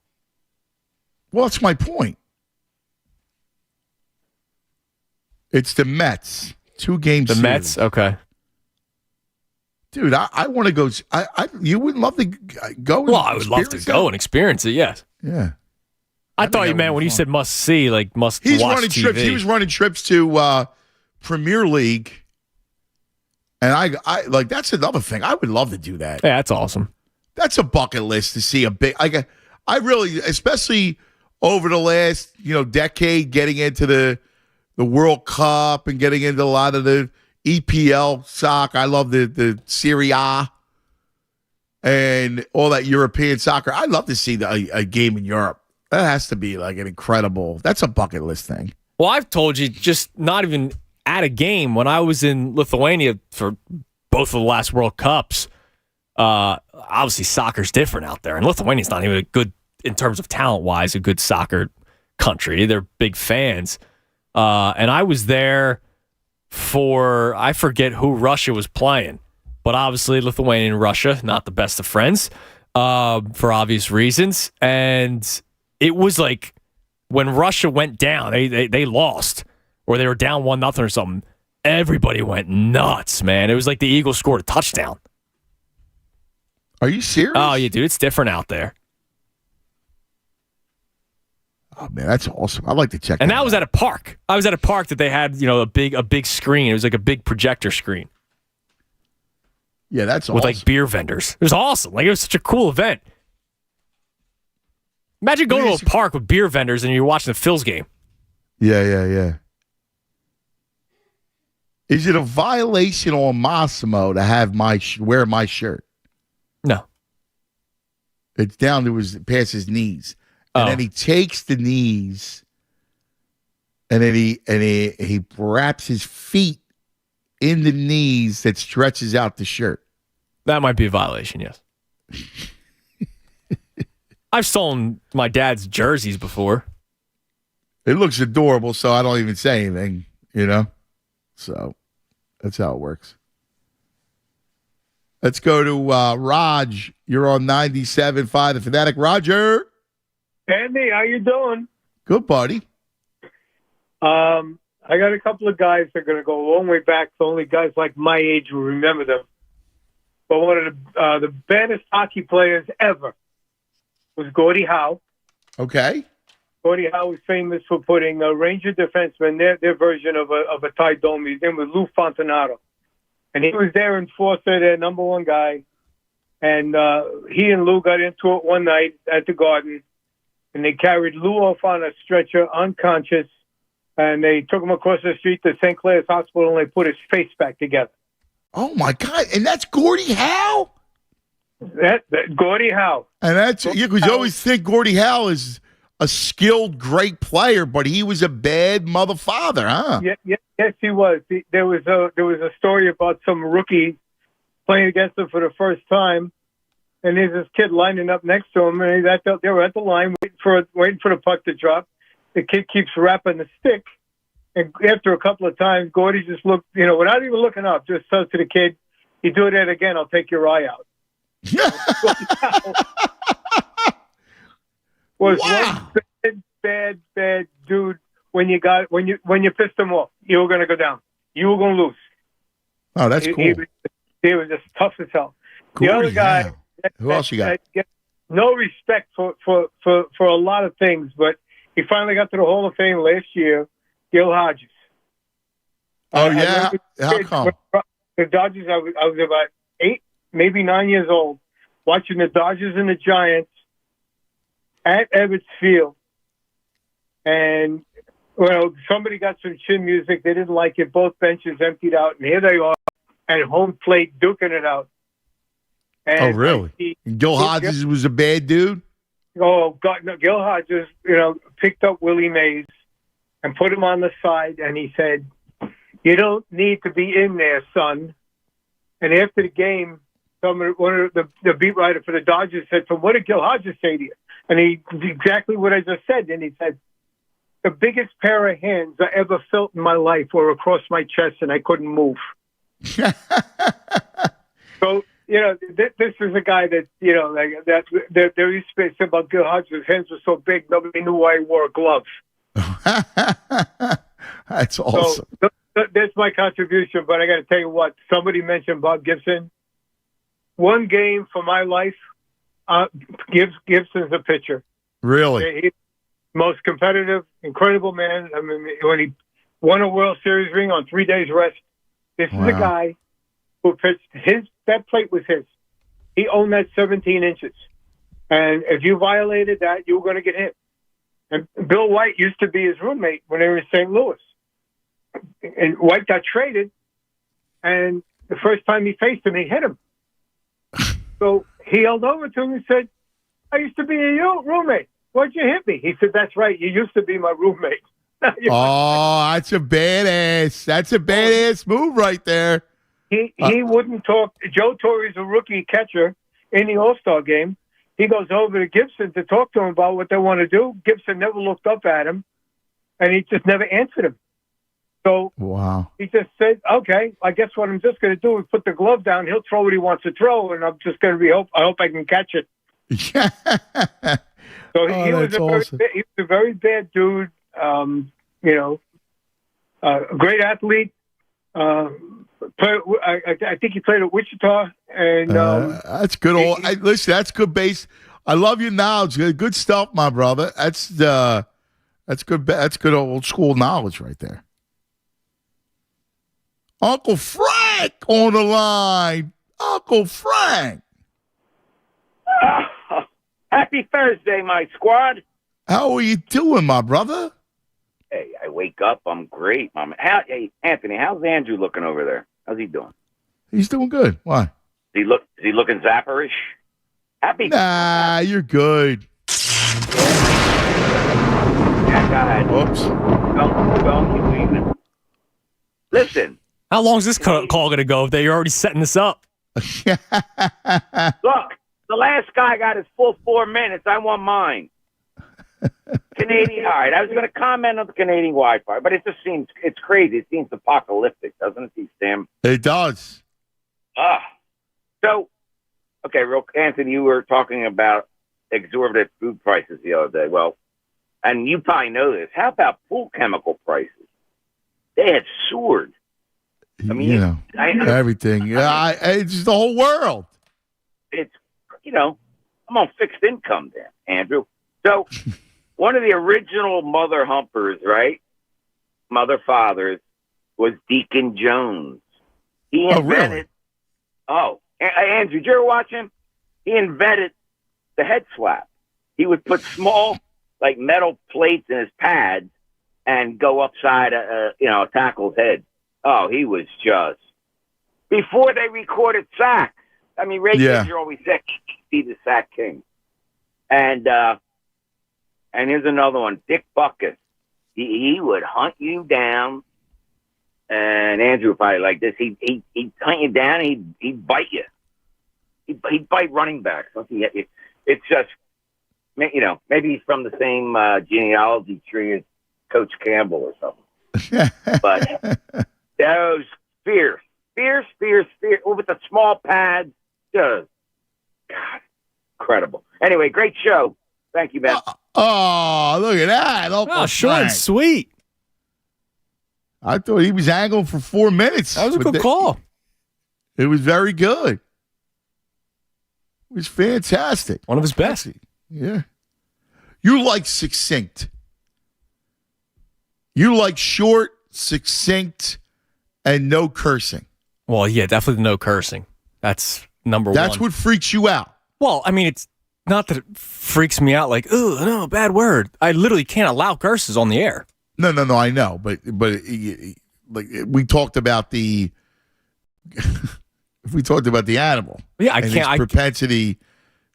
Well, that's my point. It's the Mets. 2 games. The Mets? Okay. Dude, I want to go. You would love to go. Well, I would love to go and experience it, yes. Yeah. I thought you meant when you said must see, like must He's watch running TV. trips. He was running trips to Premier League. And I like that's another thing. I would love to do that. Yeah, that's awesome. That's a bucket list to see a big. I really, especially over the last decade, getting into the World Cup and getting into a lot of the EPL soccer. I love the Serie A and all that European soccer. I'd love to see a game in Europe. That has to be like an incredible. That's a bucket list thing. Well, I've told you, just not even at a game. When I was in Lithuania for both of the last World Cups, obviously soccer's different out there. And Lithuania's not even a good, in terms of talent-wise, a good soccer country. They're big fans. And I was there for, I forget who Russia was playing. But obviously Lithuania and Russia, not the best of friends, for obvious reasons. And it was like when Russia went down, they lost, or they were down 1-0 or something. Everybody went nuts, man. It was like the Eagles scored a touchdown. Are you serious? Oh, yeah, dude. It's different out there. Oh, man, that's awesome. I'd like to check that out. And that was at a park. I was at a park that they had, a big screen. It was like a big projector screen. Yeah, that's awesome. With like beer vendors. It was awesome. Like, it was such a cool event. Imagine going to a park with beer vendors and you're watching the Phils game. Yeah. Is it a violation on Massimo to have wear my shirt? No. It's down to past his knees. And then he takes the knees and then he wraps his feet in the knees that stretches out the shirt. That might be a violation, yes. I've stolen my dad's jerseys before. It looks adorable, so I don't even say anything, So that's how it works. Let's go to Raj. You're on 97.5 The Fanatic. Roger. Andy, how you doing? Good, buddy. I I got a couple of guys that are going to go a long way back. So only guys like my age will remember them. But one of the baddest hockey players ever was Gordie Howe. Okay. Gordie Howe was famous for putting a Ranger defenseman, their version of a tie dome. His name was Lou Fontanato. And he was their enforcer, their number one guy. And he and Lou got into it one night at the Garden. And they carried Lou off on a stretcher, unconscious. And they took him across the street to St. Clair's Hospital, and they put his face back together. Oh, my God. And that's Gordie Howe? That Gordie Howe. And that's, because you always think Gordie Howe is a skilled, great player, but he was a bad mother father, huh? Yes, he was. There was a story about some rookie playing against him for the first time, and there's this kid lining up next to him, and they were at the line waiting for the puck to drop. The kid keeps wrapping the stick, and after a couple of times, Gordie just looked, without even looking up, just says to the kid, "You do that again, I'll take your eye out." Was one bad dude. When you pissed him off, you were going to go down. You were going to lose. Oh, that's cool. He was just tough as hell. Cool, the other guy. Who else you got? No respect for a lot of things, but he finally got to the Hall of Fame last year. Gil Hodges. Oh yeah. How come? The Dodgers. I was about 8, maybe 9 years old, watching the Dodgers and the Giants at Ebbets Field, and somebody got some chin music. They didn't like it. Both benches emptied out, and here they are at home plate duking it out. And really? Gil Hodges was a bad dude? Oh, God, no. Gil Hodges, picked up Willie Mays and put him on the side, and he said, "You don't need to be in there, son." And after the game, one of the beat writer for the Dodgers said, "So what did Gil Hodges say to you?" And he exactly what I just said. And he said, "The biggest pair of hands I ever felt in my life were across my chest, and I couldn't move." So, this is a guy that, there used to be something about Gil Hodges. His hands were so big, nobody knew why he wore a glove. That's awesome. So, that's my contribution, but I got to tell you what, somebody mentioned Bob Gibson. One game for my life, Gibson's a pitcher. Really? He's the most competitive, incredible man. I mean, when he won a World Series ring on 3 days rest, this is a guy who pitched that plate was his. He owned that 17 inches. And if you violated that, you were going to get hit. And Bill White used to be his roommate when they were in St. Louis. And White got traded, and the first time he faced him, he hit him. So he yelled over to him and said, "I used to be your roommate. Why'd you hit me?" He said, "That's right. You used to be my roommate." Oh, that's a badass. That's a badass move right there. He wouldn't talk. Joe Torre's a rookie catcher in the All-Star game. He goes over to Gibson to talk to him about what they want to do. Gibson never looked up at him, and he just never answered him. So he just said, "Okay, I guess what I'm just going to do is put the glove down. He'll throw what he wants to throw, and I'm just going to I hope I can catch it." Yeah. So he was a very bad dude. A great athlete. I think he played at Wichita, and that's good. Listen, that's good base. I love your knowledge. Good stuff, my brother. That's good. That's good old school knowledge right there. Uncle Frank on the line. Uncle Frank. Happy Thursday, my squad. How are you doing, my brother? Hey, I wake up. I'm great, Mama. Hey, Anthony, how's Andrew looking over there? How's he doing? He's doing good. Why? Is he looking zapperish? Happy? Nah, you're good. Yeah, go ahead. Whoops. Don't keep leaving. Listen. How long is this call going to go? You're already setting this up. Look, the last guy got his full 4 minutes. I want mine. Canadian. All right, I was going to comment on the Canadian Wildfire, but it just seems it's crazy. It seems apocalyptic, doesn't it, Sam? It does. So, okay, Anthony, you were talking about exorbitant food prices the other day. Well, and you probably know this. How about pool chemical prices? They had soared. I mean, everything. Yeah, it's just the whole world. It's, I'm on fixed income there, Andrew. So one of the original mother humpers, right? Mother fathers was Deacon Jones. He invented. Andrew, did you ever watch him? He invented the head slap. He would put small, like metal plates in his pads and go upside a tackle's head. Oh, he was just before they recorded sacks. I mean, Ray Fisher always said he's the sack king. And here's another one, Dick Buckus. He would hunt you down, and Andrew would probably like this. He'd hunt you down. And he'd bite you. He'd bite running backs. It's just, maybe he's from the same genealogy tree as Coach Campbell or something. But those fierce with the small pads. God, incredible. Anyway, great show. Thank you, man. Oh, look at that. Short and sweet. I thought he was angling for 4 minutes. That was a good call. It was very good. It was fantastic. One of his best. Yeah. You like succinct. You like short, succinct, and no cursing. Well, yeah, definitely no cursing. That's number one. That's what freaks you out. Well, I mean, it's not that it freaks me out like, oh, no, bad word. I literally can't allow curses on the air. No, I know. But like we talked about the animal. Yeah, I and can't. His propensity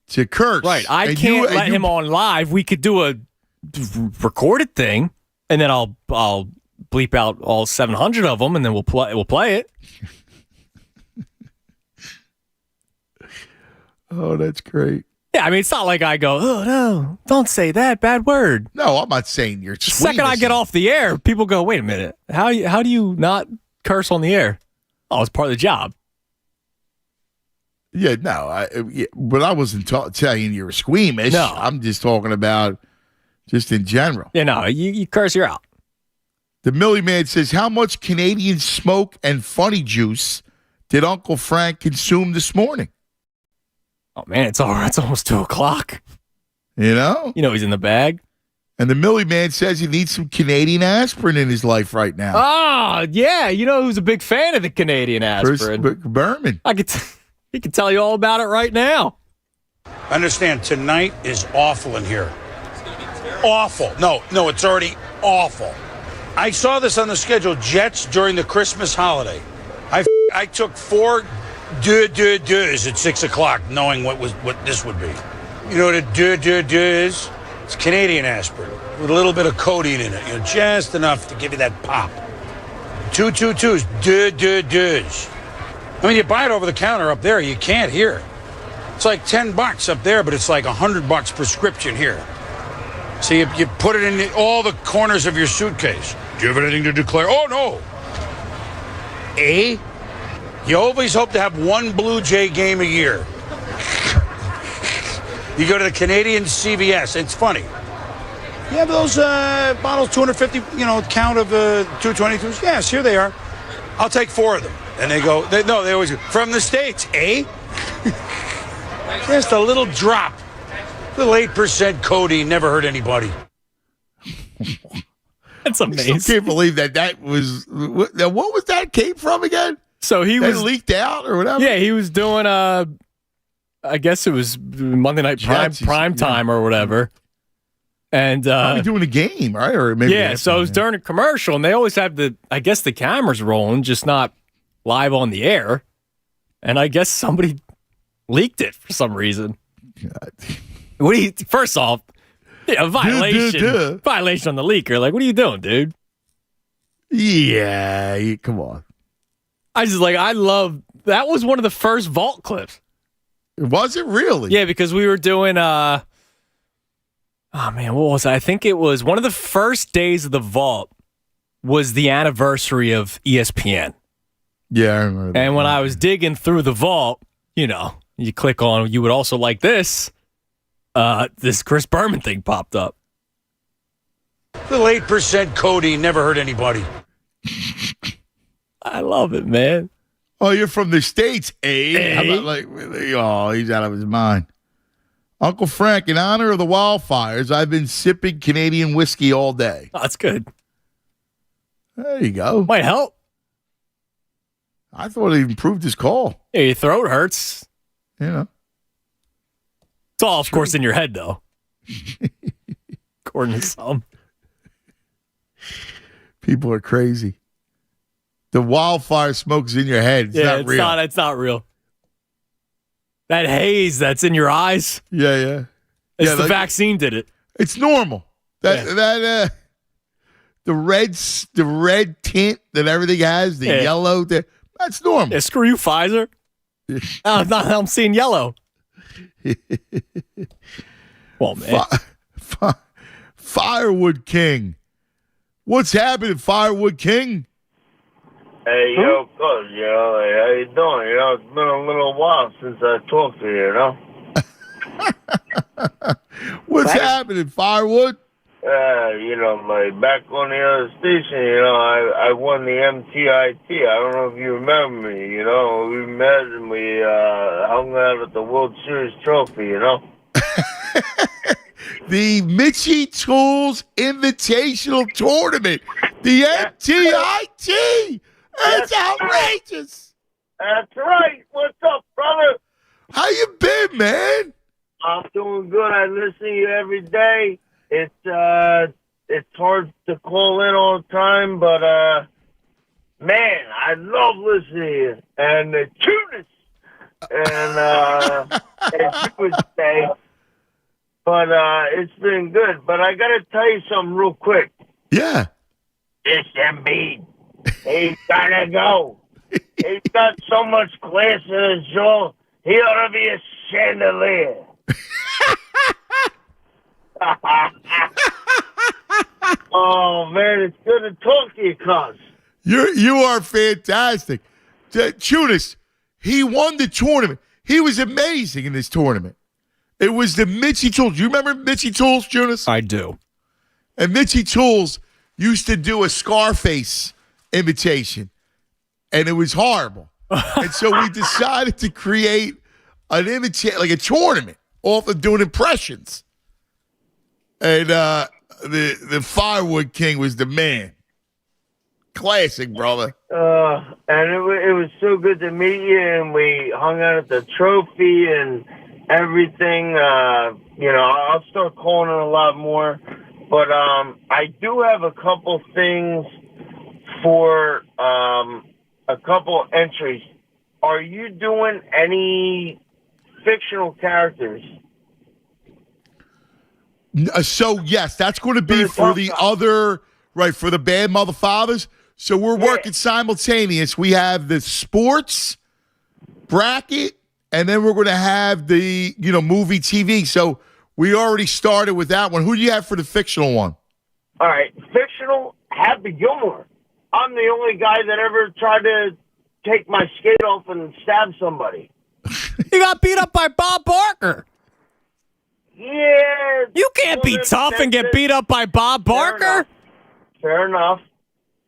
to curse. Right. I can't let him on live. We could do a recorded thing, and then I'll bleep out all 700 of them, and then we'll play it. Oh, that's great. Yeah, I mean, it's not like I go, oh, no, don't say that, bad word. No, I'm not saying you're The second I get off the air, people go, wait a minute, how do you not curse on the air? Oh, it's part of the job. Yeah, no, but I wasn't telling you were squeamish. No. I'm just talking about just in general. Yeah, no, you curse, you're out. The Millie Man says, how much Canadian smoke and funny juice did Uncle Frank consume this morning? Oh, man, it's almost 2 o'clock. You know? He's in the bag. And the Millie Man says he needs some Canadian aspirin in his life right now. Oh, yeah. Who's a big fan of the Canadian aspirin? Chris Berman. He can tell you all about it right now. Understand, tonight is awful in here. Awful. No, it's already awful. I saw this on the schedule, Jets during the Christmas holiday. I took 4 deux at 6 o'clock, knowing what this would be. You know what a deux is? It's Canadian aspirin with a little bit of codeine in it, just enough to give you that pop. 2 2s, deux. I mean, you buy it over the counter up there, you can't here. It's like $10 up there, but it's like $100 prescription here. So you put it in all the corners of your suitcase. Do you have anything to declare? Oh, no. You always hope to have one Blue Jay game a year. You go to the Canadian CVS. It's funny. You have those bottles, 250, count of 222s? Yes, here they are. I'll take 4 of them. And they go, they always go, from the States, Just a little drop. Little 8% codeine, never hurt anybody. That's amazing. I still can't believe that was, what was that came from again? So he was leaked out or whatever? Yeah, he was doing, I guess it was Monday Night prime time or whatever. And probably doing a game, right? Or maybe so it was during a commercial, and they always have the cameras rolling, just not live on the air. And I guess somebody leaked it for some reason. God. First off, violation. Violation on the leaker. Like, what are you doing, dude? Yeah, come on. I love, that was one of the first Vault clips. Was it really? Yeah, because we were doing, what was it? I think it was one of the first days of the Vault was the anniversary of ESPN. Yeah, I remember that. And when I was digging through the Vault, you click on, you would also like this, this Chris Berman thing popped up. Little 8% codeine, never hurt anybody. I love it, man. Oh, you're from the States, eh? How about he's out of his mind. Uncle Frank, in honor of the wildfires, I've been sipping Canadian whiskey all day. Oh, that's good. There you go. Might help. I thought he improved his call. Yeah, your throat hurts. You know. It's all, of course, in your head, though. According to some. People are crazy. The wildfire smoke's in your head. It's not real. It's not real. That haze that's in your eyes. Yeah. It's the vaccine did it. It's normal. The red tint that everything has, the yellow, that's normal. Yeah, screw you, Pfizer. I'm seeing yellow. Well, man. Firewood King. What's happening, Firewood King? Hey, yo, cuz, how you doing? It's been a little while since I talked to you, What's happening, Firewood? Back on the other station, I won the MTIT. I don't know if you remember me, we met and we hung out at the World Series trophy, The Mitchie Tools Invitational Tournament. The MTIT. That's outrageous. That's right. What's up, brother? How you been, man? I'm doing good. I listen to you every day. It's hard to call in all the time, but man, I love listening to you and the cuteness and as you would say. But it's been good. But I got to tell you something real quick. Yeah. It's Embiid. He's got to go. He's got so much class in his jaw. He ought to be a chandelier. Oh, man, it's good to talk to you, cuz. You are fantastic. Tunis, he won the tournament. He was amazing in this tournament. It was the Mitchie Tools. You remember Mitchie Tools, Tunis? I do. And Mitchie Tools used to do a Scarface invitation, and it was horrible. And so we decided to create an invitation, like a tournament, off of doing impressions. And the Firewood King was the man. Classic, brother. And it was so good to meet you, and we hung out at the trophy and everything. I'll start calling it a lot more. But I do have a couple things for a couple entries. Are you doing any fictional characters? So, yes, that's going to be for the other, right, for the Bad Mother Fathers. So we're working simultaneous. We have the sports bracket, and then we're going to have the, movie TV. So we already started with that one. Who do you have for the fictional one? All right, fictional, Happy Gilmore. I'm the only guy that ever tried to take my skate off and stab somebody. He got beat up by Bob Barker. Yeah. You can't be tough and get beat up by Bob Barker. Fair enough.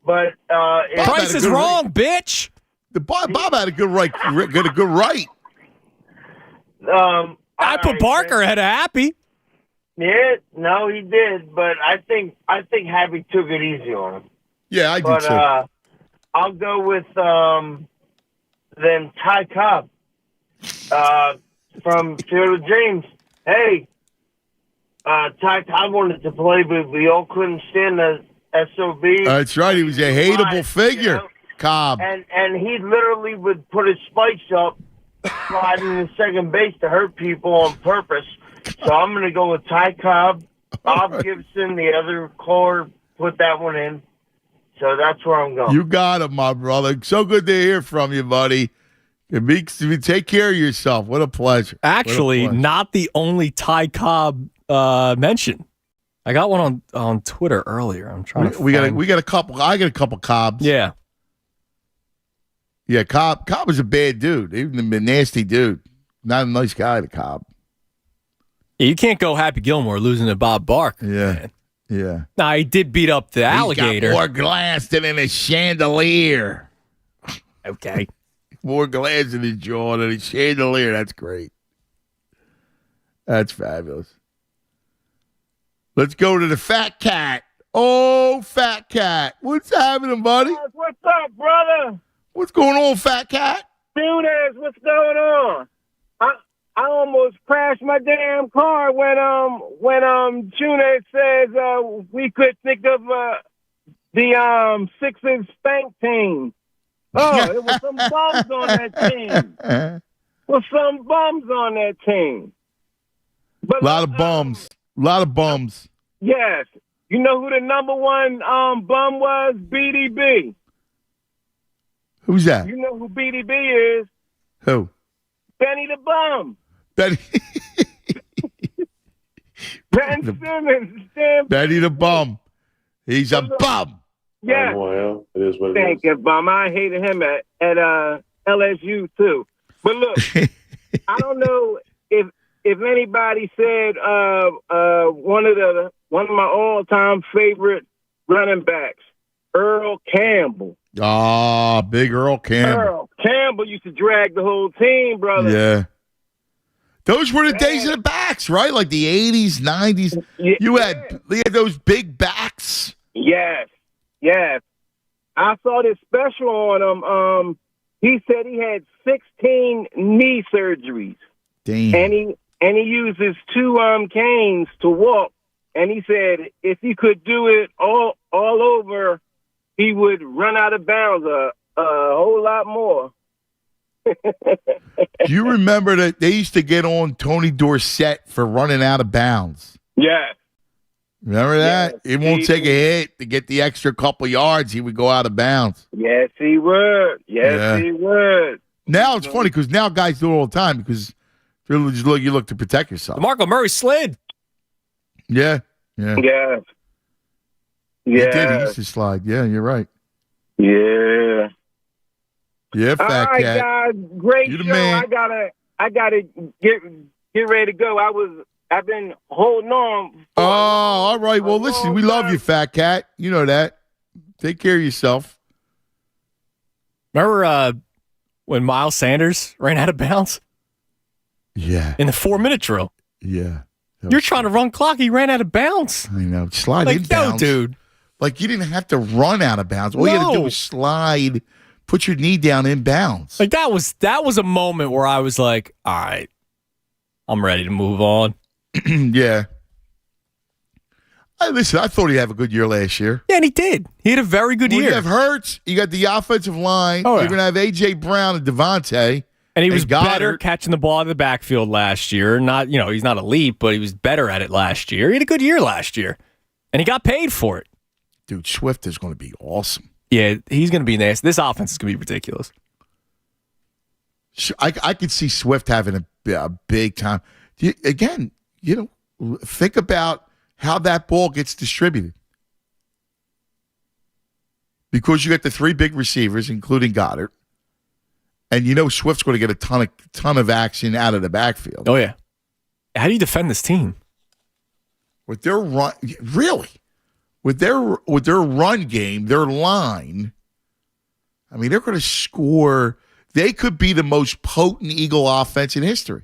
But Price is wrong, bitch. The Bob had a good right. Good right. I put Barker ahead of Happy. Yeah, no, he did, but I think Happy took it easy on him. Yeah, I do too. I'll go with then Ty Cobb from Field of Dreams. Hey, Ty Cobb wanted to play, but we all couldn't stand the SOB. That's right. He was a hateable figure, Cobb. And he literally would put his spikes up, sliding in second base to hurt people on purpose. So I'm going to go with Ty Cobb. Bob Gibson, the other caller, put that one in. So that's where I'm going. You got it, my brother. So good to hear from you, buddy. Take care of yourself. What a pleasure. Actually, not the only Ty Cobb mention. I got one on Twitter earlier. I'm trying to. We got a couple. I got a couple Cobbs. Yeah. Yeah, Cobb was a bad dude. Even a nasty dude. Not a nice guy, the Cobb. Yeah, you can't go Happy Gilmore losing to Bob Barker. Yeah. Man. Yeah. Now, he did beat up the alligator. He's got more glass than in a chandelier. Okay. More glass in his jaw than a chandelier. That's great. That's fabulous. Let's go to the Fat Cat. Oh, Fat Cat. What's happening, buddy? What's up, brother? What's going on, Fat Cat? Dudes, what's going on? I almost crashed my damn car when June says we could think of the Sixers spank team. Oh, it was some bums on that team. But, a lot of bums. Yes. You know who the number one bum was? BDB. Who's that? You know who BDB is? Who? Benny the Bum. Benny. Ben Simmons. Benny the Bum. He's a bum. Yeah. Well, it is what it Thank you, Bum. I hated him at LSU too. But look, I don't know if anybody said one of my all-time favorite running backs, Earl Campbell. Ah, big Earl Campbell. Earl Campbell used to drag the whole team, brother. Yeah. Those were the days of the backs, right? Like the 80s, 90s. You had those big backs. Yes. I saw this special on him. He said he had 16 knee surgeries. Damn. And he uses 2 canes to walk. And he said if he could do it all over, he would run out of bounds a whole lot more. Do you remember that they used to get on Tony Dorsett for running out of bounds? Yeah. Remember that? He won't take a hit to get the extra couple yards. He would go out of bounds. Yes, he would. He would. Now it's funny because now guys do it all the time because you look to protect yourself. DeMarco Murray slid. Yeah. He did. He used to slide. Yeah, you're right. Yeah. Yeah, Fat all right, Cat. guys, great You the show. man. I gotta get ready to go. I've been holding on. Oh, all right. Well, listen, we love you, Fat Cat. You know that. Take care of yourself. Remember when Miles Sanders ran out of bounds? Yeah. In the 4-minute drill. Yeah. You're trying to run clock. He ran out of bounds. I know. Slide like, in bounds. No, dude. Like, you didn't have to run out of bounds. All you had to do was slide, put your knee down in bounds. Like, that was a moment where I was like, all right, I'm ready to move on. Yeah. Listen, I thought he'd have a good year last year. Yeah, and he did. He had a very good year. You have Hurts. You got the offensive line. Oh, yeah. You're going to have A.J. Brown and Devontae. And he was Goddard. better catching the ball in the backfield last year. Not, he's not elite, but he was better at it last year. He had a good year last year. And he got paid for it. Dude, Swift is going to be awesome. Yeah, he's going to be nice. This offense is going to be ridiculous. I could see Swift having a big time. Again, think about how that ball gets distributed. Because you got the 3 big receivers, including Goddard. And Swift's going to get a ton of action out of the backfield. Oh, yeah. How do you defend this team? With their run, really? With their run game, their line, I mean, they're going to score. They could be the most potent Eagle offense in history.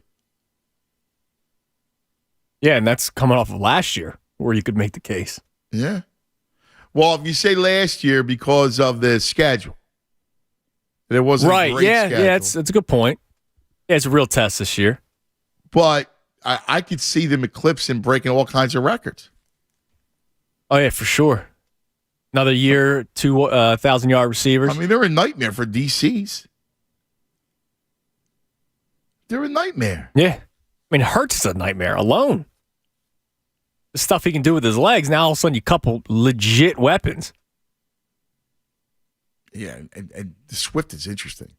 Yeah, and that's coming off of last year where you could make the case. Yeah. Well, if you say last year because of the schedule. There wasn't a great schedule. Yeah, it's a good point. Yeah, it's a real test this year. But I could see them eclipsing, breaking all kinds of records. Oh, yeah, for sure. Another year, 2 1,000-yard receivers. I mean, they're a nightmare for DCs. They're a nightmare. Yeah. I mean, Hurts is a nightmare alone. The stuff he can do with his legs, now all of a sudden you couple legit weapons. Yeah, and Swift is interesting.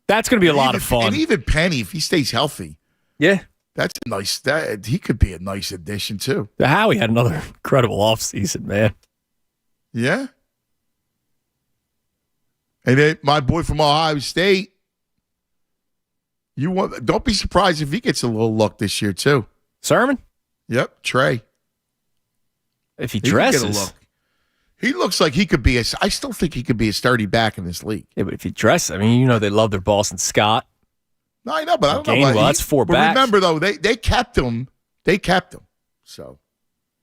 That's going to be a lot of fun. And even Penny, if he stays healthy. Yeah. That's a nice, he could be a nice addition, too. Howie had another incredible offseason, man. Yeah. And then my boy from Ohio State, don't be surprised if he gets a little luck this year, too. Sermon? Yep, Trey. If he dresses. He looks like he could be I still think he could be a sturdy back in this league. Yeah, but if he dresses, I mean, they love their Boston Scott. No, I know, but I don't know. Well, that's 4 backs. Remember, though, they kept him. They kept him. So,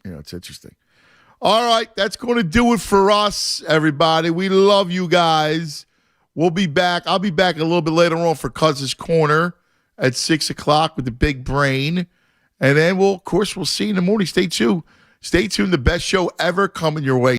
it's interesting. All right, that's going to do it for us, everybody. We love you guys. We'll be back. I'll be back a little bit later on for Cuz's Corner at 6 o'clock with the big brain. And then, we'll see you in the morning. Stay tuned. The best show ever coming your way.